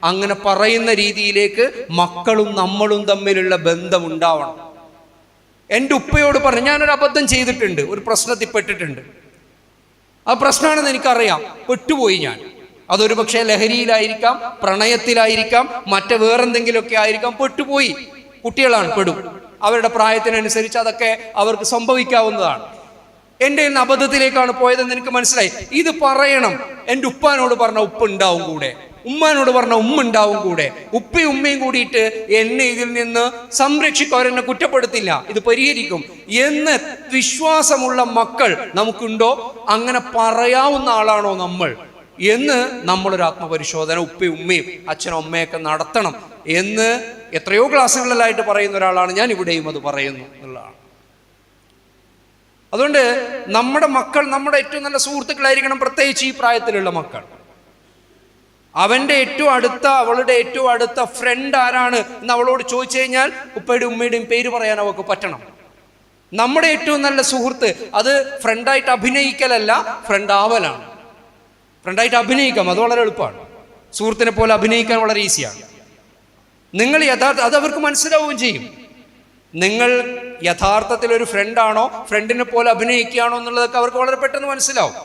അങ്ങനെ പറയുന്ന രീതിയിലേക്ക് മക്കളും നമ്മളും തമ്മിലുള്ള ബന്ധം ഉണ്ടാവണം. എൻ്റെ ഉപ്പയോട് പറഞ്ഞു, ഞാനൊരു അബദ്ധം ചെയ്തിട്ടുണ്ട്, ഒരു പ്രശ്നത്തിൽ പെട്ടിട്ടുണ്ട്. ആ പ്രശ്നമാണെന്ന് എനിക്കറിയാം, പെട്ടുപോയി ഞാൻ. അതൊരു പക്ഷേ ലഹരിയിലായിരിക്കാം, പ്രണയത്തിലായിരിക്കാം, മറ്റേ വേറെന്തെങ്കിലുമൊക്കെ ആയിരിക്കാം. പെട്ടുപോയി. കുട്ടികളാണ്, പെടും. അവരുടെ പ്രായത്തിനനുസരിച്ച് അതൊക്കെ അവർക്ക് സംഭവിക്കാവുന്നതാണ്. എൻ്റെ ഇന്ന് അബദ്ധത്തിലേക്കാണ് പോയതെന്ന് എനിക്ക് മനസ്സിലായി. ഇത് പറയണം. എൻ്റെ ഉപ്പാനോട് പറഞ്ഞ ഉപ്പ് ഉണ്ടാവും കൂടെ, ഉമ്മാനോട് പറഞ്ഞ ഉമ്മ ഉണ്ടാവും കൂടെ. ഉപ്പയും ഉമ്മയും കൂടിയിട്ട് എന്നെ ഇതിൽ നിന്ന് സംരക്ഷിക്കും, അവരെന്നെ കുറ്റപ്പെടുത്തില്ല, ഇത് പരിഹരിക്കും എന്ന് വിശ്വാസമുള്ള മക്കൾ നമുക്കുണ്ടോ? അങ്ങനെ പറയാവുന്ന ആളാണോ നമ്മൾ എന്ന് നമ്മളൊരു ആത്മപരിശോധന ഉപ്പയും ഉമ്മയും അച്ഛനും അമ്മയൊക്കെ നടത്തണം എന്ന് എത്രയോ ക്ലാസ്സുകളിലായിട്ട് പറയുന്ന ഒരാളാണ് ഞാൻ. ഇവിടെയും അത് പറയുന്നു എന്നുള്ളതാണ്. അതുകൊണ്ട് നമ്മുടെ മക്കൾ നമ്മുടെ ഏറ്റവും നല്ല സുഹൃത്തുക്കളായിരിക്കണം, പ്രത്യേകിച്ച് ഈ പ്രായത്തിലുള്ള മക്കൾ. അവൻ്റെ ഏറ്റവും അടുത്ത, അവളുടെ ഏറ്റവും അടുത്ത ഫ്രണ്ട് ആരാണ് എന്ന് അവളോട് ചോദിച്ചു കഴിഞ്ഞാൽ ഉപ്പയുടെയും ഉമ്മയുടെയും പേര് പറയാൻ അവൾക്ക് പറ്റണം. നമ്മുടെ ഏറ്റവും നല്ല സുഹൃത്ത് അത് ഫ്രണ്ടായിട്ട് അഭിനയിക്കലല്ല, ഫ്രണ്ട് ആവലാണ്. ഫ്രണ്ടായിട്ട് അഭിനയിക്കാം, അത് വളരെ എളുപ്പമാണ്. സുഹൃത്തിനെ പോലെ അഭിനയിക്കാൻ വളരെ ഈസിയാണ്. നിങ്ങൾ അത് അവർക്ക് മനസ്സിലാവുകയും ചെയ്യും. നിങ്ങൾ യഥാർത്ഥത്തിൽ ഒരു ഫ്രണ്ടാണോ, ഫ്രണ്ടിനെ പോലെ അഭിനയിക്കുകയാണോ എന്നുള്ളതൊക്കെ അവർക്ക് വളരെ പെട്ടെന്ന് മനസ്സിലാവും.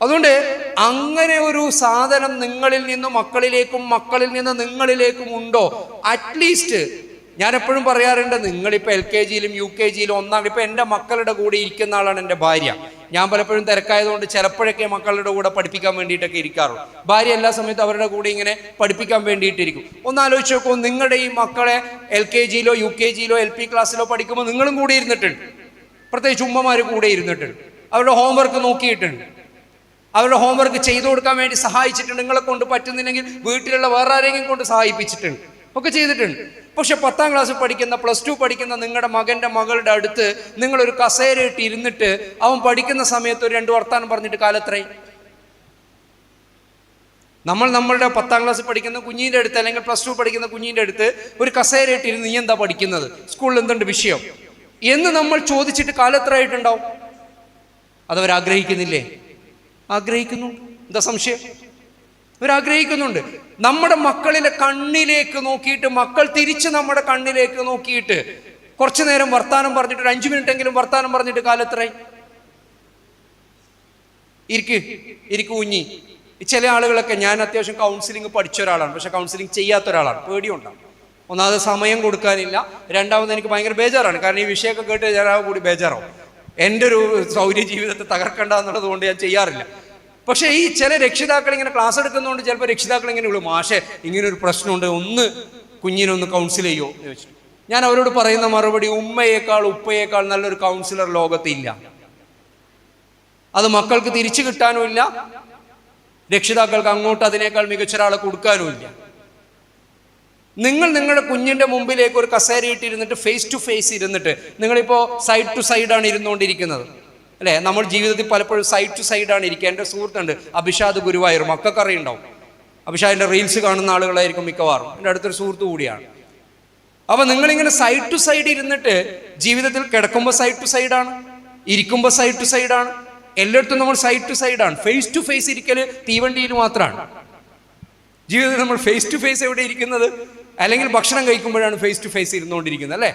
അതുകൊണ്ട് അങ്ങനെ ഒരു സാധനം നിങ്ങളിൽ നിന്നും മക്കളിലേക്കും മക്കളിൽ നിന്ന് നിങ്ങളിലേക്കും ഉണ്ടോ? അറ്റ്ലീസ്റ്റ് ഞാൻ എപ്പോഴും പറയാറുണ്ട്, നിങ്ങളിപ്പോൾ LKG UKG ഒന്നാം, ഇപ്പം എൻ്റെ മക്കളുടെ കൂടെ ഇരിക്കുന്ന ആളാണ് എൻ്റെ ഭാര്യ. ഞാൻ പലപ്പോഴും തിരക്കായതുകൊണ്ട് ചിലപ്പോഴൊക്കെ മക്കളുടെ കൂടെ പഠിപ്പിക്കാൻ വേണ്ടിയിട്ടൊക്കെ ഇരിക്കാറുള്ളൂ. ഭാര്യ എല്ലാ സമയത്തും അവരുടെ കൂടെ ഇങ്ങനെ പഠിപ്പിക്കാൻ വേണ്ടിയിട്ടിരിക്കും. ഒന്ന് ആലോചിച്ച് നോക്കൂ, നിങ്ങളുടെ ഈ മക്കളെ LKG UKG LP ക്ലാസ്സിലോ പഠിക്കുമ്പോൾ നിങ്ങളും കൂടെ ഇരുന്നിട്ടുണ്ട്. പ്രത്യേകിച്ച് ഉമ്മമാർ കൂടെ ഇരുന്നിട്ടുണ്ട്. അവരുടെ ഹോംവർക്ക് നോക്കിയിട്ടുണ്ട്, അവരുടെ ഹോംവർക്ക് ചെയ്തു കൊടുക്കാൻ വേണ്ടി സഹായിച്ചിട്ടുണ്ട്. നിങ്ങളെ കൊണ്ട് പറ്റുന്നില്ലെങ്കിൽ വീട്ടിലുള്ള വേറെ ആരെങ്കിലും കൊണ്ട് സഹായിപ്പിച്ചിട്ടുണ്ട്, ഒക്കെ ചെയ്തിട്ടുണ്ട്. പക്ഷെ 10ാം ക്ലാസ് പഠിക്കുന്ന, +2 പഠിക്കുന്ന നിങ്ങളുടെ മകൻ്റെ മകളുടെ അടുത്ത് നിങ്ങളൊരു കസേരയിട്ട് ഇരുന്നിട്ട് അവൻ പഠിക്കുന്ന സമയത്ത് ഒരു 2 വർത്താനം പറഞ്ഞിട്ട് കാലത്രയും നമ്മളുടെ 10ാം ക്ലാസ് പഠിക്കുന്ന കുഞ്ഞിൻ്റെ അടുത്ത് അല്ലെങ്കിൽ +2 പഠിക്കുന്ന കുഞ്ഞിൻ്റെ അടുത്ത് ഒരു കസേരയിട്ട് ഇരുന്ന് നീ എന്താ പഠിക്കുന്നത്, സ്കൂളിൽ എന്തുണ്ട് വിഷയം എന്ന് നമ്മൾ ചോദിച്ചിട്ട് കാലത്രയായിട്ടുണ്ടാവും. അതവരാഗ്രഹിക്കുന്നില്ലേ? ആഗ്രഹിക്കുന്നുണ്ട്. എന്താ സംശയം? അവരാഗ്രഹിക്കുന്നുണ്ട്. നമ്മുടെ മക്കളിലെ കണ്ണിലേക്ക് നോക്കിയിട്ട്, മക്കൾ തിരിച്ച് നമ്മുടെ കണ്ണിലേക്ക് നോക്കിയിട്ട് കുറച്ചു നേരം വർത്താനം പറഞ്ഞിട്ട്, ഒരു 5 മിനിറ്റെങ്കിലും വർത്താനം പറഞ്ഞിട്ട് കാലത്രയും ഇരിക്കു കുഞ്ഞി. ചില ആളുകളൊക്കെ, ഞാൻ അത്യാവശ്യം കൗൺസിലിംഗ് പഠിച്ച ഒരാളാണ്, പക്ഷെ കൗൺസിലിംഗ് ചെയ്യാത്ത ഒരാളാണ്. പേടിയുണ്ടാവും. ഒന്നാമത് സമയം കൊടുക്കാനില്ല, രണ്ടാമത് എനിക്ക് ഭയങ്കര ബേജാറാണ്. കാരണം ഈ വിഷയമൊക്കെ കേട്ട് ഞാൻ കൂടി ബേജാറാവും. എൻ്റെ ഒരു സൗര്യ ജീവിതത്തെ തകർക്കണ്ട എന്നുള്ളത് കൊണ്ട് ഞാൻ ചെയ്യാറില്ല. പക്ഷേ ഈ ചില രക്ഷിതാക്കൾ ഇങ്ങനെ ക്ലാസ് എടുക്കുന്നതുകൊണ്ട് ചിലപ്പോൾ രക്ഷിതാക്കൾ ഇങ്ങനെ വിളും, മാഷെ ഇങ്ങനൊരു പ്രശ്നമുണ്ട്, ഒന്ന് കുഞ്ഞിനൊന്ന് കൗൺസിൽ ചെയ്യുമോ എന്ന് ചോദിച്ചു. ഞാൻ അവരോട് പറയുന്ന മറുപടി, ഉമ്മയേക്കാൾ ഉപ്പയേക്കാൾ നല്ലൊരു കൗൺസിലർ ലോകത്തില്ല. അത് മക്കൾക്ക് തിരിച്ചു കിട്ടാനുമില്ല, രക്ഷിതാക്കൾക്ക് അങ്ങോട്ട് അതിനേക്കാൾ മികച്ച ഒരാളെ കൊടുക്കാനുമില്ല. നിങ്ങൾ നിങ്ങളുടെ കുഞ്ഞിൻ്റെ മുമ്പിലേക്ക് ഒരു കസേരയിട്ടിരുന്നിട്ട് ഫേസ് ടു ഫേസ് ഇരുന്നിട്ട്, നിങ്ങളിപ്പോൾ സൈഡ് ടു സൈഡാണ് ഇരുന്നുകൊണ്ടിരിക്കുന്നത് അല്ലേ? നമ്മൾ ജീവിതത്തിൽ പലപ്പോഴും സൈഡ് ടു സൈഡാണ് ഇരിക്കുക. എൻ്റെ സുഹൃത്തുണ്ട് അഭിഷാദ് ഗുരുവായൂർ, മക്കൾക്ക് അറിയുണ്ടാവും. അഭിഷാദിൻ്റെ റീൽസ് കാണുന്ന ആളുകളായിരിക്കും മിക്കവാറും. എൻ്റെ അടുത്തൊരു സുഹൃത്ത് കൂടിയാണ്. അപ്പോൾ നിങ്ങളിങ്ങനെ സൈഡ് ടു സൈഡ് ഇരുന്നിട്ട് ജീവിതത്തിൽ കിടക്കുമ്പോൾ സൈഡ് ടു സൈഡാണ്, ഇരിക്കുമ്പോൾ സൈഡ് ടു സൈഡാണ്, എല്ലായിടത്തും നമ്മൾ സൈഡ് ടു സൈഡാണ്. ഫേസ് ടു ഫേസ് ഇരിക്കൽ തീവണ്ടിയിൽ മാത്രമാണ്. ജീവിതത്തിൽ നമ്മൾ ഫേസ് ടു ഫേസ് എവിടെ ഇരിക്കുന്നത്? അല്ലെങ്കിൽ ഭക്ഷണം കഴിക്കുമ്പോഴാണ് ഫേസ് ടു ഫേസ് ഇരുന്നുകൊണ്ടിരിക്കുന്നത് അല്ലേ?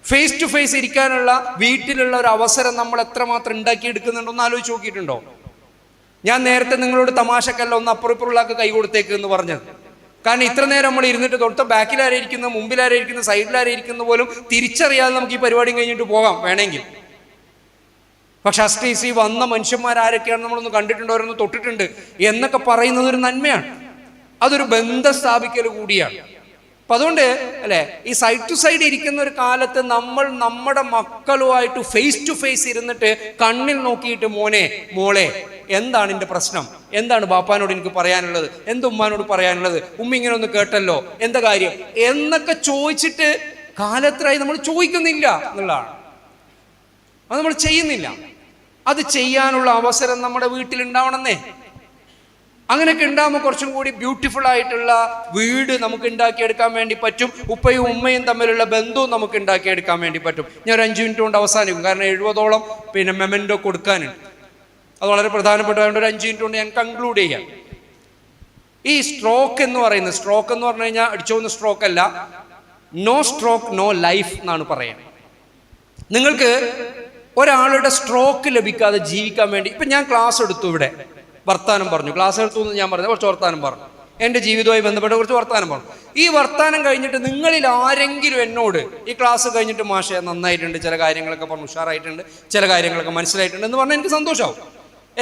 ഫേസ് ടു ഫേസ് ഇരിക്കാനുള്ള വീട്ടിലുള്ള ഒരു അവസരം നമ്മൾ എത്രമാത്രം ഉണ്ടാക്കിയെടുക്കുന്നുണ്ടോ എന്ന് ആലോചിച്ച് നോക്കിയിട്ടുണ്ടോ? ഞാൻ നേരത്തെ നിങ്ങളോട് തമാശക്കല്ല ഒന്ന് അപ്പുറപ്പുറമുള്ളാക്ക് കൈ കൊടുത്തേക്ക് എന്ന് പറഞ്ഞത്. കാരണം ഇത്ര നേരം നമ്മൾ ഇരുന്നിട്ട് തൊട്ട് ബാക്കിലാരായിരിക്കുന്നത്, മുമ്പിലാരായിരിക്കുന്നത്, സൈഡിലാരായിരിക്കുന്ന പോലും തിരിച്ചറിയാതെ നമുക്ക് ഈ പരിപാടി കഴിഞ്ഞിട്ട് പോകാം വേണമെങ്കിൽ. പക്ഷെ അസ്റ്റേസി വന്ന മനുഷ്യന്മാരാരൊക്കെയാണ് നമ്മളൊന്ന് കണ്ടിട്ടുണ്ട്, അവരൊന്ന് തൊട്ടിട്ടുണ്ട് എന്നൊക്കെ പറയുന്നത് ഒരു നന്മയാണ്. അതൊരു ബന്ധം സ്ഥാപിക്കൽ കൂടിയാണ്. അപ്പം അതുകൊണ്ട് അല്ലേ, ഈ സൈഡ് ടു സൈഡ് ഇരിക്കുന്ന ഒരു കാലത്ത് നമ്മൾ നമ്മുടെ മക്കളുമായിട്ട് ഫേസ് ടു ഫേസ് ഇരുന്നിട്ട് കണ്ണിൽ നോക്കിയിട്ട്, മോനെ മോളെ എന്താണ് എൻ്റെ പ്രശ്നം, എന്താണ് ബാപ്പാനോട് എനിക്ക് പറയാനുള്ളത്, എന്ത് ഉമ്മാനോട് പറയാനുള്ളത്, ഉമ്മ ഇങ്ങനെ ഒന്ന് കേട്ടല്ലോ, എന്താ കാര്യം എന്നൊക്കെ ചോദിച്ചിട്ട് കാലത്രായി നമ്മൾ ചോദിക്കുന്നില്ല എന്നുള്ളതാണ്. അത് നമ്മൾ ചെയ്യുന്നില്ല. അത് ചെയ്യാനുള്ള അവസരം നമ്മുടെ വീട്ടിലുണ്ടാവണമെന്നേ. അങ്ങനെയൊക്കെ ഉണ്ടാകുമ്പോൾ കുറച്ചും കൂടി ബ്യൂട്ടിഫുൾ ആയിട്ടുള്ള വീട് നമുക്ക് ഉണ്ടാക്കിയെടുക്കാൻ വേണ്ടി പറ്റും. ഉപ്പയും ഉമ്മയും തമ്മിലുള്ള ബന്ധവും നമുക്ക് ഉണ്ടാക്കിയെടുക്കാൻ വേണ്ടി പറ്റും. ഞാൻ ഒരു 5 മിനിറ്റ് കൊണ്ട് അവസാനിക്കും, കാരണം 70ഓളം മെമൻറ്റോ കൊടുക്കാനുണ്ട്. അത് വളരെ പ്രധാനപ്പെട്ടതുകൊണ്ട് ഒരു 5 മിനിറ്റ് കൊണ്ട് ഞാൻ കൺക്ലൂഡ് ചെയ്യാം. ഈ സ്ട്രോക്ക് എന്ന് പറഞ്ഞു കഴിഞ്ഞാൽ അടിച്ചോന്ന് സ്ട്രോക്ക് അല്ല, നോ സ്ട്രോക്ക് നോ ലൈഫ് എന്നാണ് പറയുന്നത്. നിങ്ങൾക്ക് ഒരാളുടെ സ്ട്രോക്ക് ലഭിക്കാതെ ജീവിക്കാൻ വേണ്ടി, ഇപ്പം ഞാൻ ക്ലാസ് എടുത്തു, ഇവിടെ വർത്താനം പറഞ്ഞു, ക്ലാസ് എടുത്തു എന്ന് ഞാൻ പറഞ്ഞു, കുറച്ച് വർത്താനം പറഞ്ഞു, എൻ്റെ ജീവിതവുമായി ബന്ധപ്പെട്ട കുറച്ച് വർത്താനം പറഞ്ഞു. ഈ വർത്താനം കഴിഞ്ഞിട്ട് നിങ്ങളിൽ ആരെങ്കിലും എന്നോട് ഈ ക്ലാസ് കഴിഞ്ഞിട്ട് മാഷേ നന്നായിട്ടുണ്ട്, ചില കാര്യങ്ങളൊക്കെ പറഞ്ഞു, ഉഷാറായിട്ടുണ്ട്, ചില കാര്യങ്ങളൊക്കെ മനസ്സിലായിട്ടുണ്ട് എന്ന് പറഞ്ഞാൽ എനിക്ക് സന്തോഷമാവും.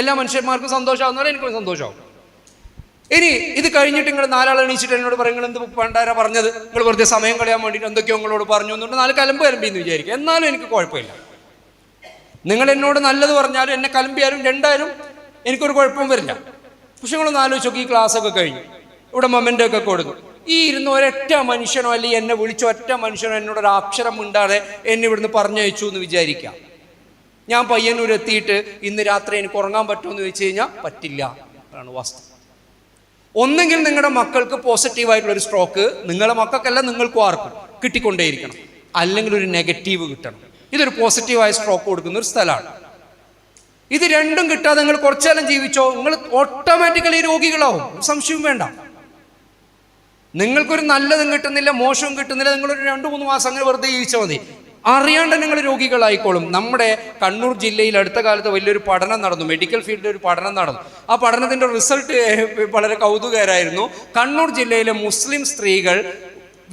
എല്ലാ മനുഷ്യന്മാർക്കും സന്തോഷമാവുന്നവരെ എനിക്കും സന്തോഷമാവും. ഇനി ഇത് കഴിഞ്ഞിട്ട് നിങ്ങൾ 4 ആൾ എണീച്ചിട്ട് എന്നോട് പറയും നിങ്ങൾ എന്ത് പണ്ടാരാ പറഞ്ഞത്, നിങ്ങൾ വെറുതെ സമയം കളയാൻ വേണ്ടിയിട്ട് എന്തൊക്കെയോ നിങ്ങളോട് പറഞ്ഞു എന്നുകൊണ്ട് 4 കലമ്പ് വിചാരിക്കും. എന്നാലും എനിക്ക് കുഴപ്പമില്ല. നിങ്ങൾ എന്നോട് നല്ലത് പറഞ്ഞാലും എന്നെ കലമ്പിയാലും രണ്ടായാലും എനിക്കൊരു കുഴപ്പവും വരില്ല. പക്ഷെ നിങ്ങളൊന്ന് ആലോചിച്ച് നോക്കി, ഈ ക്ലാസ്സൊക്കെ കഴിഞ്ഞു, ഇവിടെ മൊമെൻ്റോ ഒക്കെ കൊടുത്തു, ഈ ഇരുന്ന് ഒരൊറ്റ മനുഷ്യനോ അല്ലെങ്കിൽ എന്നെ വിളിച്ച ഒറ്റ മനുഷ്യനോ എന്നോടൊരു അക്ഷരം മിണ്ടാതെ എന്നെ ഇവിടുന്ന് പറഞ്ഞയച്ചു എന്ന് വിചാരിക്കാം. ഞാൻ പയ്യന്നൂർ എത്തിയിട്ട് ഇന്ന് രാത്രി എനിക്ക് ഉറങ്ങാൻ പറ്റുമെന്ന് ചോദിച്ചു കഴിഞ്ഞാൽ പറ്റില്ല. അതാണ് വാസ്തവം. ഒന്നെങ്കിൽ നിങ്ങളുടെ മക്കൾക്ക് പോസിറ്റീവായിട്ടുള്ളൊരു സ്ട്രോക്ക്, നിങ്ങളുടെ മക്കൾക്കല്ല നിങ്ങൾക്കും ആർക്കും കിട്ടിക്കൊണ്ടേയിരിക്കണം, അല്ലെങ്കിൽ ഒരു നെഗറ്റീവ് കിട്ടണം. ഇതൊരു പോസിറ്റീവായ സ്ട്രോക്ക് കൊടുക്കുന്ന ഒരു സ്ഥലമാണ്. ഇത് രണ്ടും കിട്ടാതെ നിങ്ങൾ കുറച്ചാലും ജീവിച്ചോ, നിങ്ങൾ ഓട്ടോമാറ്റിക്കലി രോഗികളാവും, സംശയവും വേണ്ട. നിങ്ങൾക്കൊരു നല്ലതും കിട്ടുന്നില്ല, മോശവും കിട്ടുന്നില്ല, നിങ്ങളൊരു 2-3 മാസം അങ്ങനെ വെറുതെ ജീവിച്ചാൽ മതി, അറിയാണ്ട് നിങ്ങൾ രോഗികളായിക്കോളും. നമ്മുടെ കണ്ണൂർ ജില്ലയിൽ അടുത്ത കാലത്ത് വലിയൊരു പഠനം നടന്നു, മെഡിക്കൽ ഫീൽഡിൽ ഒരു പഠനം നടന്നു. ആ പഠനത്തിൻ്റെ റിസൾട്ട് വളരെ കൗതുകകരമായിരുന്നു. കണ്ണൂർ ജില്ലയിലെ മുസ്ലിം സ്ത്രീകൾ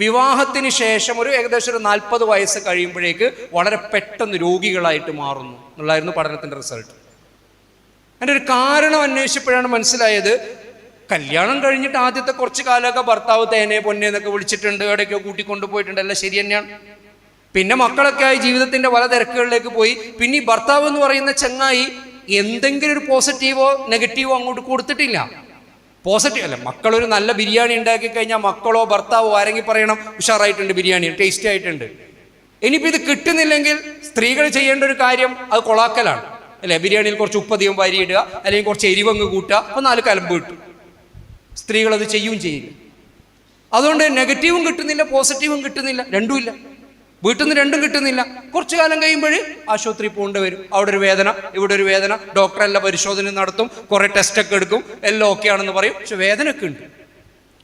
വിവാഹത്തിന് ശേഷം ഏകദേശം 40 വയസ്സ് കഴിയുമ്പോഴേക്ക് വളരെ പെട്ടെന്ന് രോഗികളായിട്ട് മാറുന്നു എന്നുള്ളായിരുന്നു പഠനത്തിൻ്റെ റിസൾട്ട്. അതിൻ്റെ ഒരു കാരണം അന്വേഷിച്ചപ്പോഴാണ് മനസ്സിലായത്, കല്യാണം കഴിഞ്ഞിട്ട് ആദ്യത്തെ കുറച്ച് കാലമൊക്കെ ഭർത്താവ് തേനെ പൊന്നെ എന്നൊക്കെ വിളിച്ചിട്ടുണ്ട്, എവിടെയൊക്കെയോ കൂട്ടിക്കൊണ്ടുപോയിട്ടുണ്ട്, എല്ലാം ശരി തന്നെയാണ്. പിന്നെ മക്കളൊക്കെ ആയി ജീവിതത്തിൻ്റെ പല തിരക്കുകളിലേക്ക് പോയി. പിന്നെ ഈ ഭർത്താവ് എന്ന് പറയുന്ന ചങ്ങായി എന്തെങ്കിലും ഒരു പോസിറ്റീവോ നെഗറ്റീവോ അങ്ങോട്ട് കൊടുത്തിട്ടില്ല. പോസിറ്റീവ് അല്ല, മക്കളൊരു നല്ല ബിരിയാണി ഉണ്ടാക്കി കഴിഞ്ഞാൽ മക്കളോ ഭർത്താവോ ആരെങ്കിലും പറയണം ഉഷാറായിട്ടുണ്ട്, ബിരിയാണി ടേസ്റ്റി ആയിട്ടുണ്ട്. ഇനിയിപ്പോൾ ഇത് കിട്ടുന്നില്ലെങ്കിൽ സ്ത്രീകൾ ചെയ്യേണ്ട ഒരു കാര്യം അത് കൊളാക്കലാണ്, അല്ലേ? ബിരിയാണിയിൽ കുറച്ച് ഉപ്പധികം വാരിയിടുക, അല്ലെങ്കിൽ കുറച്ച് എരിവങ്ങ് കൂട്ടുക, അപ്പോൾ 4 കലമ്പ് കിട്ടും. സ്ത്രീകളത് ചെയ്യുകയും ചെയ്യില്ല. അതുകൊണ്ട് നെഗറ്റീവും കിട്ടുന്നില്ല, പോസിറ്റീവും കിട്ടുന്നില്ല, രണ്ടുമില്ല. വീട്ടിൽ നിന്ന് രണ്ടും കിട്ടുന്നില്ല. കുറച്ചു കാലം കഴിയുമ്പോൾ ആശുപത്രി പോകേണ്ടി വരും. അവിടെ ഒരു വേദന, ഇവിടെ ഒരു വേദന, ഡോക്ടർ എല്ലാ പരിശോധന നടത്തും, കുറേ ടെസ്റ്റൊക്കെ എടുക്കും, എല്ലാം ഓക്കെ ആണെന്ന് പറയും. പക്ഷെ വേദനയൊക്കെ ഉണ്ട്.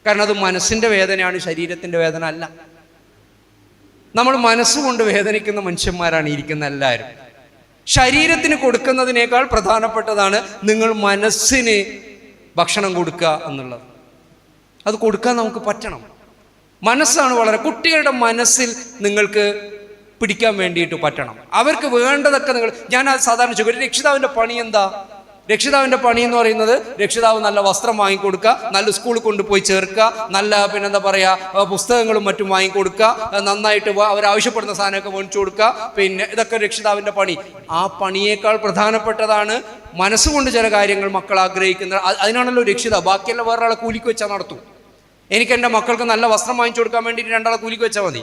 കാരണം അത് മനസ്സിൻ്റെ വേദനയാണ്, ശരീരത്തിൻ്റെ വേദന അല്ല. നമ്മൾ മനസ്സുകൊണ്ട് വേദനിക്കുന്ന മനുഷ്യന്മാരാണ് ഇരിക്കുന്ന എല്ലാവരും. ശരീരത്തിന് കൊടുക്കുന്നതിനേക്കാൾ പ്രധാനപ്പെട്ടതാണ് നിങ്ങൾ മനസ്സിന് ഭക്ഷണം കൊടുക്കുക എന്നുള്ളത്. അത് കൊടുക്കാൻ നമുക്ക് പറ്റണം. മനസ്സാണ് വളരെ, കുട്ടികളുടെ മനസ്സിൽ നിങ്ങൾക്ക് പിടിക്കാൻ വേണ്ടിയിട്ട് പറ്റണം. അവർക്ക് വേണ്ടതൊക്കെ ഞാൻ സാധാരണ ചോദിക്കും, ഒരു രക്ഷിതാവിൻ്റെ പണി എന്താ? രക്ഷിതാവിൻ്റെ പണി എന്ന് പറയുന്നത്, രക്ഷിതാവ് നല്ല വസ്ത്രം വാങ്ങിക്കൊടുക്കുക, നല്ല സ്കൂളിൽ കൊണ്ടുപോയി ചേർക്കുക, നല്ല പിന്നെന്താ പറയുക പുസ്തകങ്ങളും മറ്റും വാങ്ങിക്കൊടുക്കുക, നന്നായിട്ട് അവരാവശ്യപ്പെടുന്ന സാധനമൊക്കെ മേടിച്ചു കൊടുക്കുക. പിന്നെ ഇതൊക്കെ രക്ഷിതാവിൻ്റെ പണി. ആ പണിയേക്കാൾ പ്രധാനപ്പെട്ടതാണ് മനസ്സുകൊണ്ട് ചില കാര്യങ്ങൾ മക്കൾ ആഗ്രഹിക്കുന്നത്. അതിനാണല്ലോ രക്ഷിതാവ്. ബാക്കിയെല്ലാം വേറൊരാളെ കൂലിക്ക് വെച്ചാൽ നടത്തും. എനിക്ക് എൻ്റെ മക്കൾക്ക് നല്ല വസ്ത്രം വാങ്ങിച്ചു കൊടുക്കാൻ വേണ്ടിയിട്ട് 2 ആളെ കൂലിക്ക് വെച്ചാൽ മതി.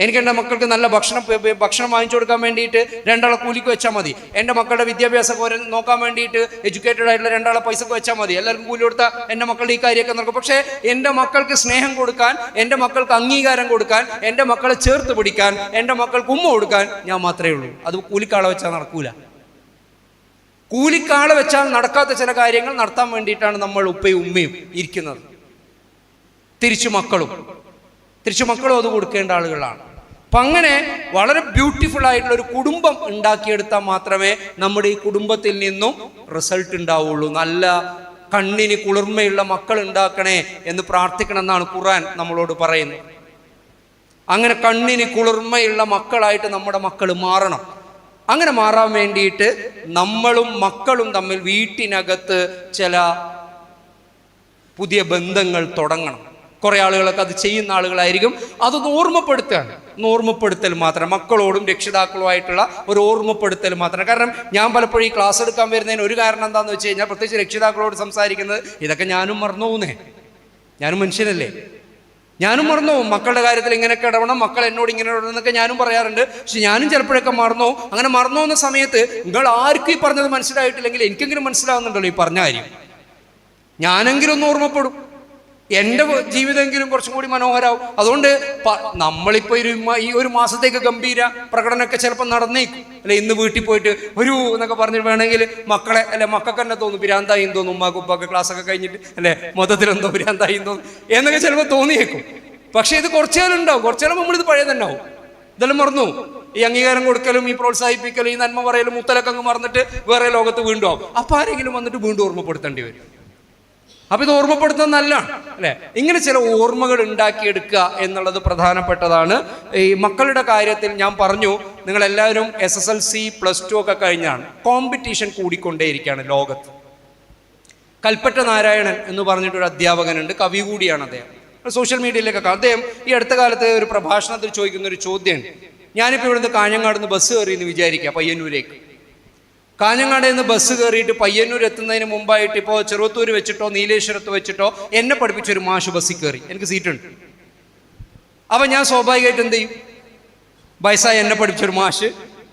എനിക്ക് എൻ്റെ മക്കൾക്ക് നല്ല ഭക്ഷണം വാങ്ങിച്ചു കൊടുക്കാൻ വേണ്ടിയിട്ട് 2 ആളെ കൂലിക്ക് വെച്ചാൽ മതി. എൻ്റെ മക്കളുടെ വിദ്യാഭ്യാസം നോക്കാൻ വേണ്ടിയിട്ട് എഡ്യൂക്കേറ്റഡ് ആയിട്ടുള്ള 2 ആളെ പൈസക്ക് വെച്ചാൽ മതി. എല്ലാവർക്കും കൂലി കൊടുത്താൽ എൻ്റെ മക്കളുടെ ഈ കാര്യമൊക്കെ നടക്കും. പക്ഷേ എൻ്റെ മക്കൾക്ക് സ്നേഹം കൊടുക്കാൻ, എൻ്റെ മക്കൾക്ക് അംഗീകാരം കൊടുക്കാൻ, എൻ്റെ മക്കളെ ചേർത്ത് പിടിക്കാൻ, എൻ്റെ മക്കൾക്ക് ഉമ്മ കൊടുക്കാൻ ഞാൻ മാത്രമേ ഉള്ളൂ. അത് കൂലിക്കാളെ വെച്ചാൽ നടക്കൂല. കൂലിക്കാളെ വെച്ചാൽ നടക്കാത്ത ചില കാര്യങ്ങൾ നടത്താൻ വേണ്ടിയിട്ടാണ് നമ്മൾ ഉപ്പയും ഉമ്മയും ഇരിക്കുന്നത്. തിരിച്ചു മക്കളും അത് കൊടുക്കേണ്ട ആളുകളാണ്. അപ്പം അങ്ങനെ വളരെ ബ്യൂട്ടിഫുൾ ആയിട്ടുള്ള ഒരു കുടുംബം ഉണ്ടാക്കിയെടുത്താൽ മാത്രമേ നമ്മുടെ ഈ കുടുംബത്തിൽ നിന്നും റിസൾട്ട് ഉണ്ടാവുള്ളൂ. നല്ല കണ്ണിന് കുളിർമയുള്ള മക്കൾ ഉണ്ടാക്കണേ എന്ന് പ്രാർത്ഥിക്കണം എന്നാണ് ഖുർആൻ നമ്മളോട് പറയുന്നത്. അങ്ങനെ കണ്ണിന് കുളിർമയുള്ള മക്കളായിട്ട് നമ്മുടെ മക്കൾ മാറണം. അങ്ങനെ മാറാൻ വേണ്ടിയിട്ട് നമ്മളും മക്കളും തമ്മിൽ വീട്ടിനകത്ത് ചില പുതിയ ബന്ധങ്ങൾ തുടങ്ങണം. കുറേ ആളുകളൊക്കെ അത് ചെയ്യുന്ന ആളുകളായിരിക്കും. അതൊന്ന് ഓർമ്മപ്പെടുത്തൽ മാത്രം, മക്കളോടും രക്ഷിതാക്കളുമായിട്ടുള്ള ഒരു ഓർമ്മപ്പെടുത്തൽ മാത്രം. കാരണം ഞാൻ പലപ്പോഴും ഈ ക്ലാസ് എടുക്കാൻ വരുന്നതിന് ഒരു കാരണം എന്താണെന്ന് വെച്ച് കഴിഞ്ഞാൽ, പ്രത്യേകിച്ച് രക്ഷിതാക്കളോട് സംസാരിക്കുന്നത്, ഇതൊക്കെ ഞാനും മറന്നു പോകുന്നേ, ഞാനും മനുഷ്യനല്ലേ. ഞാനും മറന്നു പോകും. മക്കളുടെ കാര്യത്തിൽ ഇങ്ങനെയൊക്കെ ഇടപെടണം, മക്കൾ എന്നോട് ഇങ്ങനെ ഇടപെടണം എന്നൊക്കെ ഞാനും പറയാറുണ്ട്. പക്ഷെ ഞാനും ചിലപ്പോഴൊക്കെ മറന്നു പോകും. അങ്ങനെ മറന്നു പോകുന്ന സമയത്ത് നിങ്ങൾ ആർക്കും ഈ പറഞ്ഞത് മനസ്സിലായിട്ടില്ലെങ്കിൽ എനിക്കെങ്കിലും മനസ്സിലാവുന്നുണ്ടല്ലോ ഈ പറഞ്ഞ കാര്യം. ഞാനെങ്കിലും ഒന്ന് ഓർമ്മപ്പെടും, എൻ്റെ ജീവിതമെങ്കിലും കുറച്ചും കൂടി മനോഹരമാവും. അതുകൊണ്ട് നമ്മളിപ്പോൾ ഈ ഒരു മാസത്തേക്ക് ഗംഭീര പ്രകടനമൊക്കെ ചിലപ്പോൾ നടന്നേക്കും അല്ലെ. ഇന്ന് വീട്ടിൽ പോയിട്ട് ഒരു എന്നൊക്കെ പറഞ്ഞിട്ട് വേണമെങ്കിൽ മക്കളെ അല്ലെ, മക്കൾക്ക് തന്നെ തോന്നും പിരാന്തായും തോന്നും, ഉമ്മാക്ക് ഉപ്പാക്ക് ക്ലാസ്സൊക്കെ കഴിഞ്ഞിട്ട് അല്ലെ മൊത്തത്തിലെന്തോ പിരാന്തായും തോന്നും എന്നൊക്കെ ചിലപ്പോൾ തോന്നിയേക്കും. പക്ഷെ ഇത് കുറച്ചു കാലം ഉണ്ടാവും, കുറച്ചു കാലം നമ്മളിത് പഴയ തന്നെ ആവും. ഇതെല്ലാം മറന്നു. ഈ അംഗീകാരം കൊടുക്കലും ഈ പ്രോത്സാഹിപ്പിക്കലും ഈ നന്മ പറയലും മുത്തലൊക്കെ അങ്ങ് മറന്നിട്ട് വേറെ ലോകത്ത് വീണ്ടും ആവും. അപ്പം ആരെങ്കിലും വന്നിട്ട് വീണ്ടും ഓർമ്മപ്പെടുത്തേണ്ടി വരും. അപ്പം ഇത് ഓർമ്മപ്പെടുത്തുന്നത് നല്ലതാണ് അല്ലേ. ഇങ്ങനെ ചില ഓർമ്മകൾ ഉണ്ടാക്കിയെടുക്കുക എന്നുള്ളത് പ്രധാനപ്പെട്ടതാണ്. ഈ മക്കളുടെ കാര്യത്തിൽ ഞാൻ പറഞ്ഞു, നിങ്ങളെല്ലാവരും SSLC +2 ഒക്കെ കഴിഞ്ഞാണ്. കോമ്പറ്റീഷൻ കൂടിക്കൊണ്ടേയിരിക്കുകയാണ് ലോകത്ത്. കൽപ്പറ്റ നാരായണൻ എന്ന് പറഞ്ഞിട്ടൊരു അധ്യാപകനുണ്ട്, കവി കൂടിയാണ് അദ്ദേഹം. സോഷ്യൽ മീഡിയയിലേക്കൊക്കെ അദ്ദേഹം ഈ അടുത്ത കാലത്ത് ഒരു പ്രഭാഷണത്തിൽ ചോദിക്കുന്ന ഒരു ചോദ്യമുണ്ട്. ഞാനിപ്പോൾ ഇവിടുന്ന് കാഞ്ഞങ്ങാട് നിന്ന് ബസ് കയറി എന്ന് വിചാരിക്കുക പയ്യന്നൂരേക്ക്. കാഞ്ഞങ്ങാട് നിന്ന് ബസ് കയറിയിട്ട് പയ്യന്നൂർ എത്തുന്നതിന് മുമ്പായിട്ട് ഇപ്പോൾ ചെറുവത്തൂർ വെച്ചിട്ടോ നീലേശ്വരത്ത് വെച്ചിട്ടോ എന്നെ പഠിപ്പിച്ചൊരു മാഷ് ബസ്സിൽ കയറി, എനിക്ക് സീറ്റുണ്ട്. അപ്പം ഞാൻ സ്വാഭാവികമായിട്ട് എന്ത് ചെയ്യും? വയസ്സായി എന്നെ പഠിപ്പിച്ചൊരു മാഷ്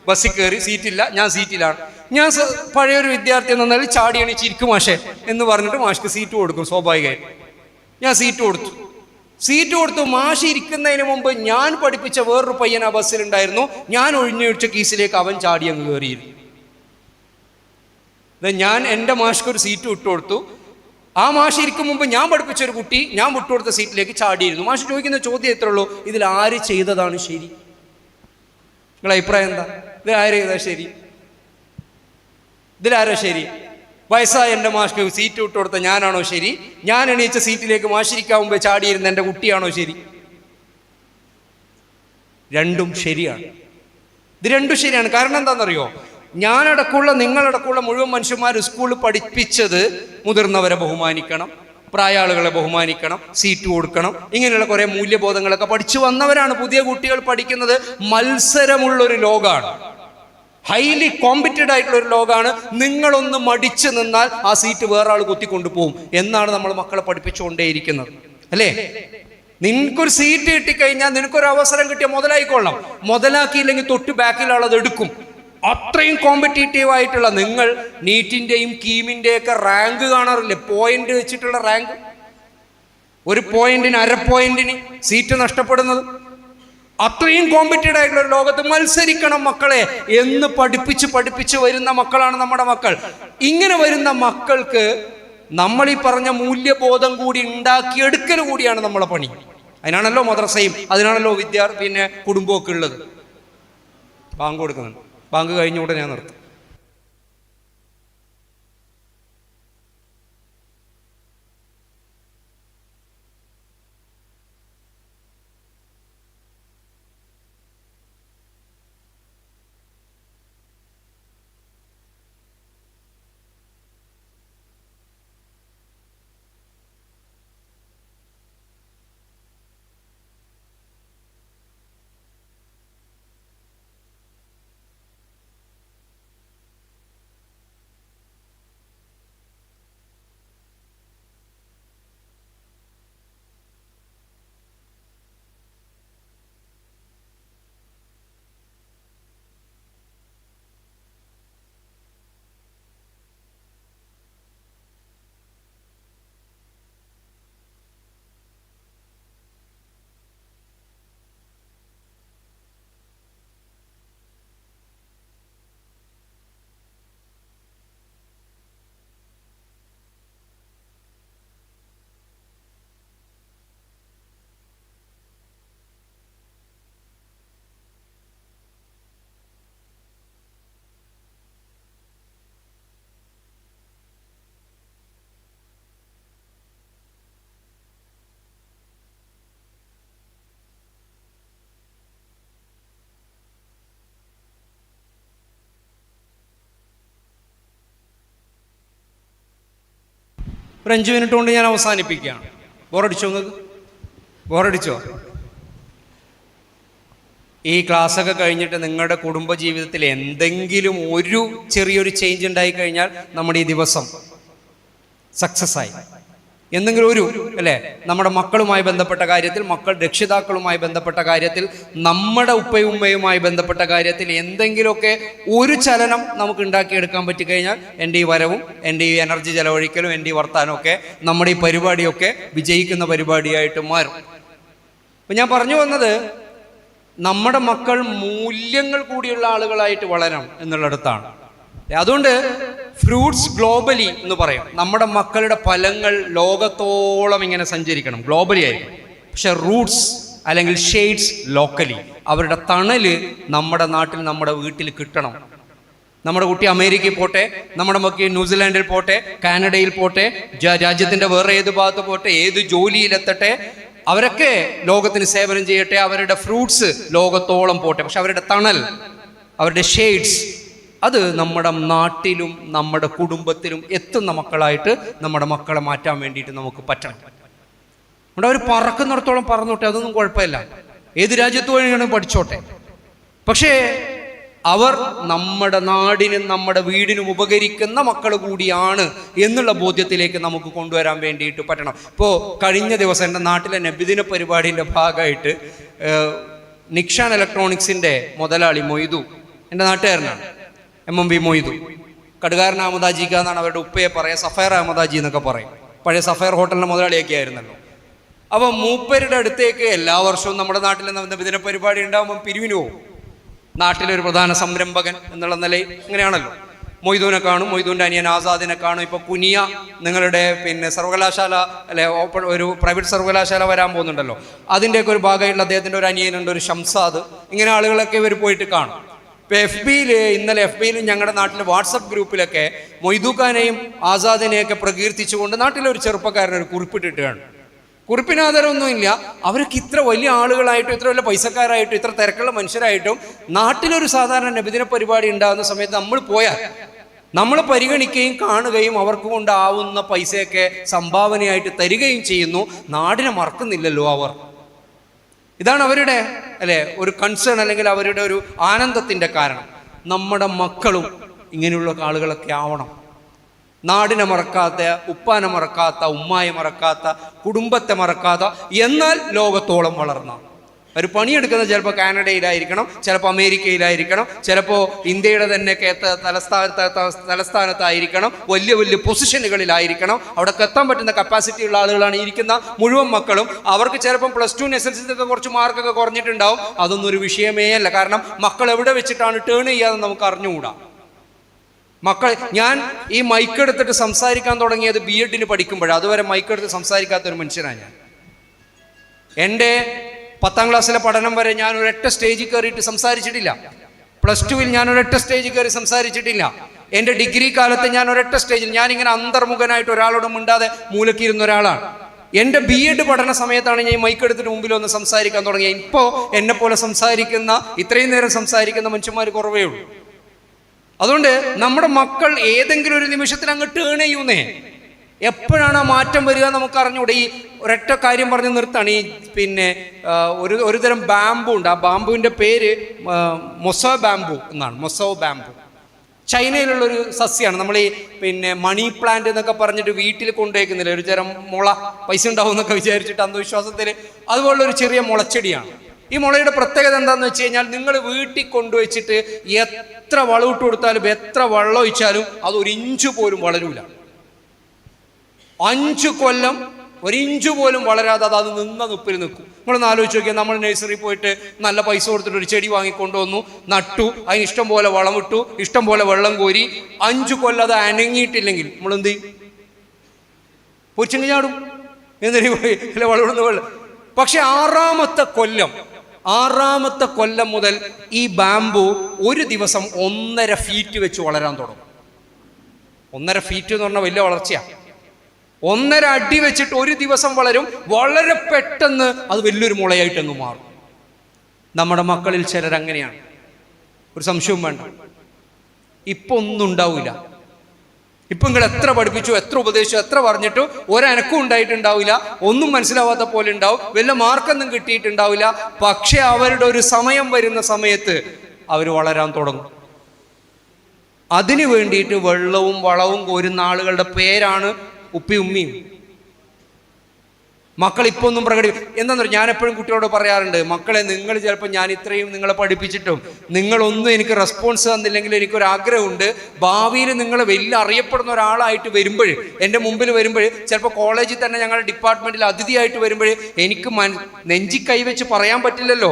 ബസ്സിൽ കയറി, സീറ്റില്ല, ഞാൻ സീറ്റിലാണ്. ഞാൻ പഴയൊരു വിദ്യാർത്ഥി എന്നാൽ ചാടി എണീച്ചിരിക്കും മാഷേ എന്ന് പറഞ്ഞിട്ട് മാഷ്ക്ക് സീറ്റ് കൊടുക്കും സ്വാഭാവികമായിട്ട്. ഞാൻ സീറ്റ് കൊടുത്തു. മാഷ് ഇരിക്കുന്നതിന് മുമ്പ് ഞാൻ പഠിപ്പിച്ച വേറൊരു പയ്യൻ ആ ബസ്സിലുണ്ടായിരുന്നു. ഞാൻ ഒഴിഞ്ഞൊഴിച്ച കീസിലേക്ക് അവൻ ചാടി അങ്ങ് കയറിയിരുന്നു. ഞാൻ എൻ്റെ മാഷ്ക്ക് ഒരു സീറ്റ് വിട്ടുകൊടുത്തു. ആ മാഷ് ഇരിക്കും മുമ്പ് ഞാൻ പഠിപ്പിച്ചൊരു കുട്ടി ഞാൻ വിട്ടുകൊടുത്ത സീറ്റിലേക്ക് ചാടിയിരുന്നു. മാഷ് ചോദിക്കുന്ന ചോദ്യം എത്ര ഉള്ളൂ, ഇതിൽ ആര് ചെയ്തതാണ് ശരി? നിങ്ങളുടെ അഭിപ്രായം എന്താ? ഇത് ആര് ചെയ്താ ശരി? ഇതിലാരോ ശരി? വയസ്സായ എൻ്റെ മാഷ്ക്ക് സീറ്റ് വിട്ടുകൊടുത്ത ഞാനാണോ ശരി? ഞാൻ എണീച്ച സീറ്റിലേക്ക് മാഷിരിക്കാൻ മുമ്പ് ചാടിയിരുന്ന എൻ്റെ കുട്ടിയാണോ ശരി? രണ്ടും ശരിയാണ്. ഇത് രണ്ടും ശരിയാണ്. കാരണം എന്താണെന്നറിയോ? ഞാനടക്കമുള്ള നിങ്ങളടക്കമുള്ള മുഴുവൻ മനുഷ്യന്മാർ സ്കൂളിൽ പഠിപ്പിച്ചത് മുതിർന്നവരെ ബഹുമാനിക്കണം, പ്രായാളുകളെ ബഹുമാനിക്കണം, സീറ്റ് കൊടുക്കണം, ഇങ്ങനെയുള്ള കുറേ മൂല്യബോധങ്ങളൊക്കെ പഠിച്ചു വന്നവരാണ്. പുതിയ കുട്ടികൾ പഠിക്കുന്നത് മത്സരമുള്ളൊരു ലോകമാണ്, ഹൈലി കോമ്പറ്റീവ് ആയിട്ടുള്ള ഒരു ലോകമാണ്. നിങ്ങളൊന്ന് മടിച്ചു നിന്നാൽ ആ സീറ്റ് വേറെ ആൾ കുത്തിക്കൊണ്ടു പോകും എന്നാണ് നമ്മൾ മക്കളെ പഠിപ്പിച്ചുകൊണ്ടേയിരിക്കുന്നത് അല്ലേ. നിനക്കൊരു സീറ്റ് കിട്ടിക്കഴിഞ്ഞാൽ നിനക്കൊരു അവസരം കിട്ടിയാൽ മുതലായിക്കൊള്ളാം, മുതലാക്കിയില്ലെങ്കിൽ തൊട്ട് ബാക്കിലുള്ളത് എടുക്കും. അത്രയും കോമ്പറ്റീറ്റീവ് ആയിട്ടുള്ള നിങ്ങൾ നീറ്റിൻ്റെയും കീമിൻ്റെയൊക്കെ റാങ്ക് കാണാറില്ലേ? പോയിന്റ് വെച്ചിട്ടുള്ള റാങ്ക്. ഒരു പോയിന്റിന് അര പോയിന്റിന് സീറ്റ് നഷ്ടപ്പെടുന്നത്. അത്രയും കോമ്പറ്റീവ് ആയിട്ടുള്ള ഒരു ലോകത്ത് മത്സരിക്കണം മക്കളെ എന്ന് പഠിപ്പിച്ച് വരുന്ന മക്കളാണ് നമ്മുടെ മക്കൾ. ഇങ്ങനെ വരുന്ന മക്കൾക്ക് നമ്മൾ ഈ പറഞ്ഞ മൂല്യബോധം കൂടി ഉണ്ടാക്കിയെടുക്കൽ കൂടിയാണ് നമ്മളെ പണി. അതിനാണല്ലോ മദ്രസയും അതിനാണല്ലോ പിന്നെ കുടുംബമൊക്കെ ഉള്ളത്. ബാങ്ക് കൊടുക്കുന്നുണ്ട്. ബാങ്ക് കഴിഞ്ഞുകൂടെ ഞാൻ നിർത്തും. ഒരു 5 മിനിറ്റ് കൊണ്ട് ഞാൻ അവസാനിപ്പിക്കുകയാണ്. ബോറടിച്ചോ നിങ്ങൾക്ക്? ബോറടിച്ചോ? ഈ ക്ലാസ്സൊക്കെ കഴിഞ്ഞിട്ട് നിങ്ങളുടെ കുടുംബജീവിതത്തിൽ എന്തെങ്കിലും ഒരു ചെറിയൊരു ചേഞ്ച് ഉണ്ടായി കഴിഞ്ഞാൽ നമ്മുടെ ഈ ദിവസം സക്സസ് ആയി. എന്തെങ്കിലും ഒരു അല്ലേ, നമ്മുടെ മക്കളുമായി ബന്ധപ്പെട്ട കാര്യത്തിൽ, മക്കൾ രക്ഷിതാക്കളുമായി ബന്ധപ്പെട്ട കാര്യത്തിൽ, നമ്മുടെ ഉപ്പയും ഉമ്മയുമായി ബന്ധപ്പെട്ട കാര്യത്തിൽ എന്തെങ്കിലുമൊക്കെ ഒരു ചലനം നമുക്ക് ഉണ്ടാക്കിയെടുക്കാൻ പറ്റിക്കഴിഞ്ഞാൽ എൻ്റെ ഈ വരവും, എൻ്റെ ഈ എനർജി ചെലവഴിക്കലും, എൻ്റെ ഈ വർത്താനമൊക്കെ, നമ്മുടെ ഈ പരിപാടിയൊക്കെ വിജയിക്കുന്ന പരിപാടിയായിട്ട് മാറും. അപ്പം ഞാൻ പറഞ്ഞു വന്നത്, നമ്മുടെ മക്കൾ മൂല്യങ്ങൾ കൂടിയുള്ള ആളുകളായിട്ട് വളരണം എന്നുള്ളിടത്താണ്. അതുകൊണ്ട് ഫ്രൂട്ട്സ് ഗ്ലോബലി എന്ന് പറയും. നമ്മുടെ മക്കളുടെ ഫലങ്ങൾ ലോകത്തോളം ഇങ്ങനെ സഞ്ചരിക്കണം, ഗ്ലോബലി ആയിരിക്കും. പക്ഷെ റൂട്ട്സ് അല്ലെങ്കിൽ ഷെയ്ഡ്സ് ലോക്കലി, അവരുടെ തണല് നമ്മുടെ നാട്ടിൽ, നമ്മുടെ വീട്ടിൽ കിട്ടണം. നമ്മുടെ കുട്ടി അമേരിക്കയിൽ പോട്ടെ, നമ്മുടെ മക്കൾ ന്യൂസിലാൻഡിൽ പോട്ടെ, കാനഡയിൽ പോട്ടെ, രാജ്യത്തിൻ്റെ വേറെ ഏത് ഭാഗത്ത് പോട്ടെ, ഏത് ജോലിയിലെത്തട്ടെ, അവരൊക്കെ ലോകത്തിന് സേവനം ചെയ്യട്ടെ, അവരുടെ ഫ്രൂട്ട്സ് ലോകത്തോളം പോട്ടെ. പക്ഷെ അവരുടെ തണൽ, അവരുടെ ഷെയ്ഡ്സ്, അത് നമ്മുടെ നാട്ടിലും നമ്മുടെ കുടുംബത്തിലും എത്തുന്ന മക്കളായിട്ട് നമ്മുടെ മക്കളെ മാറ്റാൻ വേണ്ടിയിട്ട് നമുക്ക് പറ്റണം. അവിടെ അവർ പറക്കുന്നിടത്തോളം പറന്നോട്ടെ, അതൊന്നും കുഴപ്പമില്ല, ഏത് രാജ്യത്ത് വേണമെങ്കിലും പഠിച്ചോട്ടെ. പക്ഷേ അവർ നമ്മുടെ നാടിനും നമ്മുടെ വീടിനും ഉപകരിക്കുന്ന മക്കൾ കൂടിയാണ് എന്നുള്ള ബോധ്യത്തിലേക്ക് നമുക്ക് കൊണ്ടുവരാൻ വേണ്ടിയിട്ട് പറ്റണം. ഇപ്പോൾ കഴിഞ്ഞ ദിവസം എൻ്റെ നാട്ടിലെ നബിദിന പരിപാടിൻ്റെ ഭാഗമായിട്ട് നിക്ഷാൻ ഇലക്ട്രോണിക്സിൻ്റെ മുതലാളി മൊയ്തു, എൻ്റെ നാട്ടുകാരനാണ്, MMB മൊയ്തു, കടുകാരൻ അഹമ്മദാജിക്ക എന്നാണ് അവരുടെ ഉപ്പയെ പറയുക, സഫയർ അഹമ്മദാജി എന്നൊക്കെ പറയും. പഴയ സഫയർ ഹോട്ടലിൻ്റെ മുതലാളിയൊക്കെ ആയിരുന്നല്ലോ. അപ്പം മൂപ്പരുടെ അടുത്തേക്ക് എല്ലാ വർഷവും നമ്മുടെ നാട്ടിൽ നബിദിന പരിപാടി ഉണ്ടാകുമ്പം പിരിവിന് പോകും. നാട്ടിലൊരു പ്രധാന സംരംഭകൻ എന്നുള്ള നിലയിൽ അങ്ങനെയാണല്ലോ. മൊയ്തൂനെ കാണും, മൊയ്തൂൻ്റെ അനിയൻ ആസാദിനെ കാണും. ഇപ്പോൾ കുനിയ നിങ്ങളുടെ സർവകലാശാല അല്ലെ, ഓപ്പൺ ഒരു പ്രൈവറ്റ് സർവകലാശാല വരാൻ പോകുന്നുണ്ടല്ലോ, അതിൻ്റെയൊക്കെ ഒരു ഭാഗമായിട്ടുള്ള അദ്ദേഹത്തിൻ്റെ ഒരു അനിയനുണ്ട്, ഒരു ഷംസാദ്. ഇങ്ങനെ ആളുകളൊക്കെ ഇവർ പോയിട്ട് കാണും. ഇപ്പോൾ ഇന്നലെ എഫ് ബിയിലും ഞങ്ങളുടെ നാട്ടിലെ വാട്സപ്പ് ഗ്രൂപ്പിലൊക്കെ മൊയ്തൂഖാനെയും ആസാദിനെയൊക്കെ പ്രകീർത്തിച്ചുകൊണ്ട് നാട്ടിലൊരു ചെറുപ്പക്കാരനൊരു കുറിപ്പിട്ടിട്ടാണ്. കുറിപ്പിന് ആദരവൊന്നുമില്ല, അവർക്ക് ഇത്ര വലിയ ആളുകളായിട്ടും ഇത്ര വലിയ പൈസക്കാരായിട്ടും ഇത്ര തിരക്കുള്ള മനുഷ്യരായിട്ടും നാട്ടിലൊരു സാധാരണ നബിദിന പരിപാടി ഉണ്ടാകുന്ന സമയത്ത് നമ്മൾ പോയാൽ നമ്മൾ പരിഗണിക്കുകയും കാണുകയും അവർക്ക് കൊണ്ടാവുന്ന പൈസയൊക്കെ സംഭാവനയായിട്ട് തരികയും ചെയ്യുന്നു. നാടിനെ മറക്കുന്നില്ലല്ലോ അവർ. ഇതാണ് അവരുടെ അല്ലെ ഒരു കൺസേൺ, അല്ലെങ്കിൽ അവരുടെ ഒരു ആനന്ദത്തിൻ്റെ കാരണം. നമ്മുടെ മക്കളും ഇങ്ങനെയുള്ള ആളുകളൊക്കെ ആവണം. നാടിനെ മറക്കാത്ത, ഉപ്പാനെ മറക്കാത്ത, ഉമ്മായെ മറക്കാത്ത, കുടുംബത്തെ മറക്കാത്ത, എന്നാൽ ലോകത്തോളം വളർന്ന ഒരു പണിയെടുക്കുന്നത് ചിലപ്പോൾ കാനഡയിലായിരിക്കണം, ചിലപ്പോൾ അമേരിക്കയിലായിരിക്കണം, ചിലപ്പോൾ ഇന്ത്യയുടെ തന്നെ തലസ്ഥാനത്തായിരിക്കണം, വലിയ വലിയ പൊസിഷനുകളിലായിരിക്കണം. അവിടേക്ക് എത്താൻ പറ്റുന്ന കപ്പാസിറ്റി ഉള്ള ആളുകളാണ് ഇരിക്കുന്ന മുഴുവൻ മക്കളും. അവർക്ക് ചിലപ്പം +2 SSLC കുറച്ച് മാർക്കൊക്കെ കുറഞ്ഞിട്ടുണ്ടാവും. അതൊന്നും ഒരു വിഷയമേ അല്ല. കാരണം മക്കൾ എവിടെ വെച്ചിട്ടാണ് ടേൺ ചെയ്യാതെ നമുക്ക് അറിഞ്ഞുകൂടാ. മക്കൾ, ഞാൻ ഈ മൈക്കെടുത്തിട്ട് സംസാരിക്കാൻ തുടങ്ങിയത് B.Ed പഠിക്കുമ്പോഴാണ്. അതുവരെ മൈക്കെടുത്ത് സംസാരിക്കാത്തൊരു മനുഷ്യനാണ് ഞാൻ. എൻ്റെ 10ാം ക്ലാസ്സിലെ പഠനം വരെ ഞാൻ ഒരൊറ്റ സ്റ്റേജിൽ കയറിയിട്ട് സംസാരിച്ചിട്ടില്ല. +2 ഞാൻ ഒരൊറ്റ സ്റ്റേജിൽ കയറി സംസാരിച്ചിട്ടില്ല. എൻ്റെ ഡിഗ്രി കാലത്ത് ഞാൻ ഒരൊറ്റ സ്റ്റേജിൽ, ഞാനിങ്ങനെ അന്തർമുഖനായിട്ട് ഒരാളോട് മിണ്ടാതെ മൂലക്കിരുന്ന ഒരാളാണ്. എൻ്റെ B.Ed പഠന സമയത്താണ് ഞാൻ മൈക്കെടുത്തിട്ട് മുമ്പിൽ ഒന്ന് സംസാരിക്കാൻ തുടങ്ങിയത്. ഇപ്പോൾ എന്നെ പോലെ സംസാരിക്കുന്ന, ഇത്രയും നേരം സംസാരിക്കുന്ന മനുഷ്യന്മാർ കുറവേ ഉള്ളൂ. അതുകൊണ്ട് നമ്മുടെ മക്കൾ ഏതെങ്കിലും ഒരു നിമിഷത്തിൽ അങ്ങ് ടേൺ ചെയ്യുന്നേ. എപ്പോഴാണ് ആ മാറ്റം വരിക നമുക്ക് അറിഞ്ഞൂടെ. ഈ ഒരൊറ്റ കാര്യം പറഞ്ഞ് നിർത്താണ്. ഈ ഒരു തരം ബാമ്പു ഉണ്ട്. ആ ബാമ്പുവിൻ്റെ പേര് മൊസോ ബാമ്പു എന്നാണ്. മൊസോ ബാമ്പു ചൈനയിലുള്ളൊരു സസ്യമാണ്. നമ്മൾ ഈ മണി പ്ലാന്റ് എന്നൊക്കെ പറഞ്ഞിട്ട് വീട്ടിൽ കൊണ്ടുവയ്ക്കുന്നില്ല, ഒരു തരം മുള, പൈസ ഉണ്ടാവും എന്നൊക്കെ വിചാരിച്ചിട്ട് അന്ധവിശ്വാസത്തിൽ, അതുപോലുള്ളൊരു ചെറിയ മുളച്ചെടിയാണ്. ഈ മുളയുടെ പ്രത്യേകത എന്താണെന്ന് വെച്ച് കഴിഞ്ഞാൽ, നിങ്ങൾ വീട്ടിൽ കൊണ്ടുവച്ചിട്ട് എത്ര വളമിട്ട് കൊടുത്താലും എത്ര വെള്ളം ഒഴിച്ചാലും അത് 1 ഇഞ്ച് പോലും വളരൂല. 5 കൊല്ലം 1 ഇഞ്ച് പോലും വളരാതെ അത് നിന്ന നിപ്പിൽ നിൽക്കും. നമ്മളൊന്ന് ആലോചിച്ച് നോക്കിയാൽ, നമ്മൾ നഴ്സറിയിൽ പോയിട്ട് നല്ല പൈസ കൊടുത്തിട്ട് ഒരു ചെടി വാങ്ങിക്കൊണ്ടുവന്നു, നട്ടു, അതിന് ഇഷ്ടം പോലെ വളമിട്ടു, ഇഷ്ടം പോലെ വെള്ളം കോരി, 5 കൊല്ലം അത് അനങ്ങിയിട്ടില്ലെങ്കിൽ നമ്മളെന്ത് ചെയ്യും? പൊരിച്ചെങ്കിൽ ചാടും. എന്തിനാ വളമിടുന്ന വെള്ളം? പക്ഷെ 6ാമത്തെ കൊല്ലം മുതൽ ഈ ബാമ്പു ഒരു ദിവസം 1.5 ഫീറ്റ് വെച്ച് വളരാൻ തുടങ്ങും. 1.5 ഫീറ്റ് എന്ന് പറഞ്ഞാൽ വലിയ വളർച്ചയാണ്. 1.5 അടി വെച്ചിട്ട് ഒരു ദിവസം വളരും. വളരെ പെട്ടെന്ന് അത് വലിയൊരു മുളയായിട്ടങ്ങ് മാറും. നമ്മുടെ മക്കളിൽ ചിലരങ്ങനെയാണ്, ഒരു സംശയവും വേണ്ട. ഇപ്പൊ ഒന്നും ഉണ്ടാവില്ല. ഇപ്പൊ നിങ്ങൾ എത്ര പഠിപ്പിച്ചു, എത്ര ഉപദേശിച്ചു, എത്ര പറഞ്ഞിട്ടു ഒരനക്കും ഉണ്ടായിട്ടുണ്ടാവില്ല. ഒന്നും മനസ്സിലാവാത്ത പോലെ ഉണ്ടാവും. വല്ല മാർക്കൊന്നും കിട്ടിയിട്ടുണ്ടാവില്ല. പക്ഷെ അവരുടെ ഒരു സമയം വരുന്ന സമയത്ത് അവർ വളരാൻ തുടങ്ങും. അതിനു വേണ്ടിയിട്ട് വെള്ളവും വളവും കോരുന്ന ആളുകളുടെ പേരാണ് ഉപ്പയും ഉമ്മയും. മക്കൾ ഇപ്പോൾ ഒന്നും എന്താണെന്ന് പറഞ്ഞാൽ ഞാൻ എപ്പോഴും കുട്ടികളോട് പറയാറുണ്ട്, മക്കളെ നിങ്ങൾ ചിലപ്പോൾ ഞാൻ ഇത്രയും നിങ്ങളെ പഠിപ്പിച്ചിട്ടും നിങ്ങളൊന്നും എനിക്ക് റെസ്പോൺസ് തന്നില്ലെങ്കിൽ എനിക്കൊരാഗ്രഹമുണ്ട്, ഭാവിയിൽ നിങ്ങൾ വലിയ അറിയപ്പെടുന്ന ഒരാളായിട്ട് വരുമ്പോൾ, എൻ്റെ മുമ്പിൽ വരുമ്പോൾ, ചിലപ്പോൾ കോളേജിൽ തന്നെ ഞങ്ങളുടെ ഡിപ്പാർട്ട്മെൻറ്റിൽ അതിഥിയായിട്ട് വരുമ്പോൾ എനിക്ക് നെഞ്ചി കൈവച്ച് പറയാൻ പറ്റില്ലല്ലോ,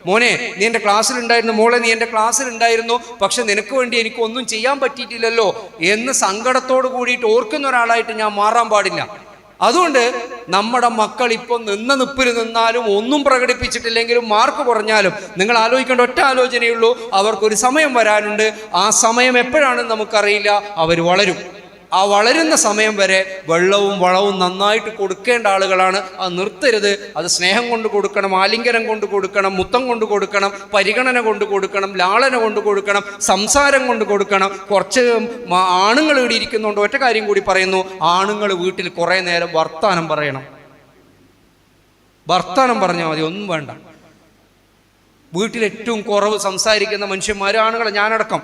മോനെ നീ എൻ്റെ ക്ലാസ്സിലുണ്ടായിരുന്നു, മോളെ നീ എൻ്റെ ക്ലാസ്സിലുണ്ടായിരുന്നു, പക്ഷെ നിനക്ക് വേണ്ടി എനിക്കൊന്നും ചെയ്യാൻ പറ്റിയിട്ടില്ലല്ലോ എന്ന് സങ്കടത്തോട് കൂടിയിട്ട് ഓർക്കുന്ന ഒരാളായിട്ട് ഞാൻ മാറാൻ പാടില്ല. അതുകൊണ്ട് നമ്മുടെ മക്കൾ ഇപ്പോൾ നിന്ന നിപ്പിൽ നിന്നാലും ഒന്നും പ്രകടിപ്പിച്ചിട്ടില്ലെങ്കിലും മാർക്ക് കുറഞ്ഞാലും നിങ്ങൾ ആലോചിക്കേണ്ട ഒറ്റ ആലോചനയുള്ളൂ, അവർക്കൊരു സമയം വരാനുണ്ട്. ആ സമയം എപ്പോഴാണെന്ന് നമുക്കറിയില്ല. അവർ വളരും. ആ വളരുന്ന സമയം വരെ വെള്ളവും വളവും നന്നായിട്ട് കൊടുക്കേണ്ട ആളുകളാണ്. അത് നിർത്തരുത്. അത് സ്നേഹം കൊണ്ട് കൊടുക്കണം, ആലിംഗനം കൊണ്ട് കൊടുക്കണം, മുത്തം കൊണ്ട് കൊടുക്കണം, പരിഗണന കൊണ്ട് കൊടുക്കണം, ലാളന കൊണ്ട് കൊടുക്കണം, സംസാരം കൊണ്ട് കൊടുക്കണം. കുറച്ച് ആണുങ്ങൾ ഇവിടെ ഇരിക്കുന്നുണ്ട്. ഒറ്റ കാര്യം കൂടി പറയുന്നു, ആണുങ്ങൾ വീട്ടിൽ കുറേ നേരം വർത്താനം പറയണം. വർത്താനം പറഞ്ഞാൽ മതി, ഒന്നും വേണ്ട. വീട്ടിൽ ഏറ്റവും കുറവ് സംസാരിക്കുന്ന മനുഷ്യന്മാർ ആണുങ്ങൾ, ഞാനടക്കം.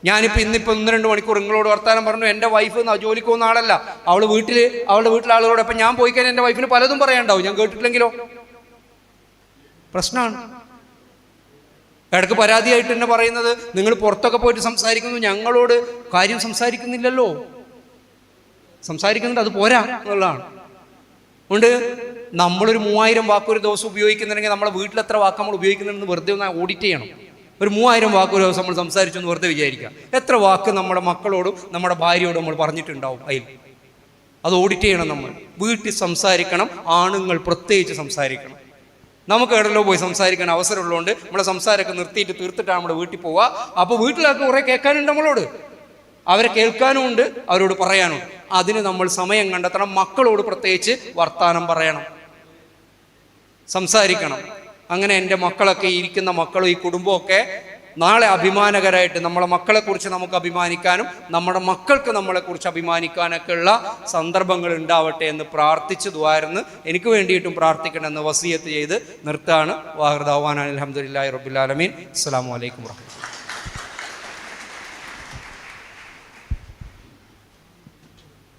ഞാനിപ്പോൾ ഇന്നിപ്പോൾ 1-2 മണിക്കൂർ നിങ്ങളോട് വർത്താനം പറഞ്ഞു. എൻ്റെ വൈഫ് ജോലിക്ക് പോകുന്ന ആളല്ല, അവളുടെ വീട്ടിലെ ആളുകളോട്. അപ്പം ഞാൻ പോയി കഴിഞ്ഞാൽ എൻ്റെ വൈഫിന് പലതും പറയാനുണ്ടാവും, ഞാൻ കേട്ടിട്ടില്ലെങ്കിലോ പ്രശ്നമാണ്. ഇടയ്ക്ക് പരാതിയായിട്ട് തന്നെ പറയുന്നത്, നിങ്ങൾ പുറത്തൊക്കെ പോയിട്ട് സംസാരിക്കുന്നു, ഞങ്ങളോട് കാര്യം സംസാരിക്കുന്നില്ലല്ലോ. സംസാരിക്കുന്നുണ്ട്, അത് പോരാ എന്നുള്ളതാണ്. അതുകൊണ്ട് നമ്മളൊരു 3000 വാക്ക് ഒരു ദിവസം ഉപയോഗിക്കുന്നുണ്ടെങ്കിൽ നമ്മളെ വീട്ടിൽ എത്ര വാക്ക് നമ്മൾ ഉപയോഗിക്കുന്നുണ്ടെന്ന് വെറുതെ ഒന്ന് ഓഡിറ്റ് ചെയ്യണം. ഒരു 3000 വാക്ക് ഒരു ദിവസം നമ്മൾ സംസാരിച്ചു എന്ന് വെറുതെ വിചാരിക്കാം. എത്ര വാക്ക് നമ്മുടെ മക്കളോടും നമ്മുടെ ഭാര്യയോടും നമ്മൾ പറഞ്ഞിട്ടുണ്ടാവും അതിൽ. അത് ഓഡിറ്റ് ചെയ്യണം. നമ്മൾ വീട്ടിൽ സംസാരിക്കണം, ആണുങ്ങൾ പ്രത്യേകിച്ച് സംസാരിക്കണം. നമുക്ക് എവിടെല്ലോ പോയി സംസാരിക്കാൻ അവസരമുള്ളതുകൊണ്ട് നമ്മളെ സംസാരമൊക്കെ തീർത്തിട്ടാണ് നമ്മുടെ വീട്ടിൽ പോവുക. അപ്പോൾ വീട്ടിലൊക്കെ കുറേ കേൾക്കാനുണ്ട് നമ്മളോട്, അവരെ കേൾക്കാനും ഉണ്ട്, അവരോട് പറയാനുണ്ട്. അതിന് നമ്മൾ സമയം കണ്ടെത്തണം. മക്കളോട് പ്രത്യേകിച്ച് വർത്താനം പറയണം, സംസാരിക്കണം. അങ്ങനെ എൻ്റെ മക്കളൊക്കെ ഇരിക്കുന്ന മക്കളും ഈ കുടുംബമൊക്കെ നാളെ അഭിമാനകരമായിട്ട് നമ്മളെ മക്കളെക്കുറിച്ച് നമുക്ക് അഭിമാനിക്കാനും നമ്മുടെ മക്കൾക്ക് നമ്മളെക്കുറിച്ച് അഭിമാനിക്കാനൊക്കെ ഉള്ള സന്ദർഭങ്ങൾ ഉണ്ടാവട്ടെ എന്ന് പ്രാർത്ഥിച്ച് ദുആർന്ന് എനിക്ക് വേണ്ടിയിട്ടും പ്രാർത്ഥിക്കണമെന്ന് വസിയത്ത് ചെയ്ത് നിർത്താണ്. വാഹിർ ദഅ്വാനാ അൽഹംദുലില്ലാഹി റബ്ബിൽ ആലമീൻ. അസ്സലാമു അലൈക്കും വറഹ്മത്തുള്ളാഹി.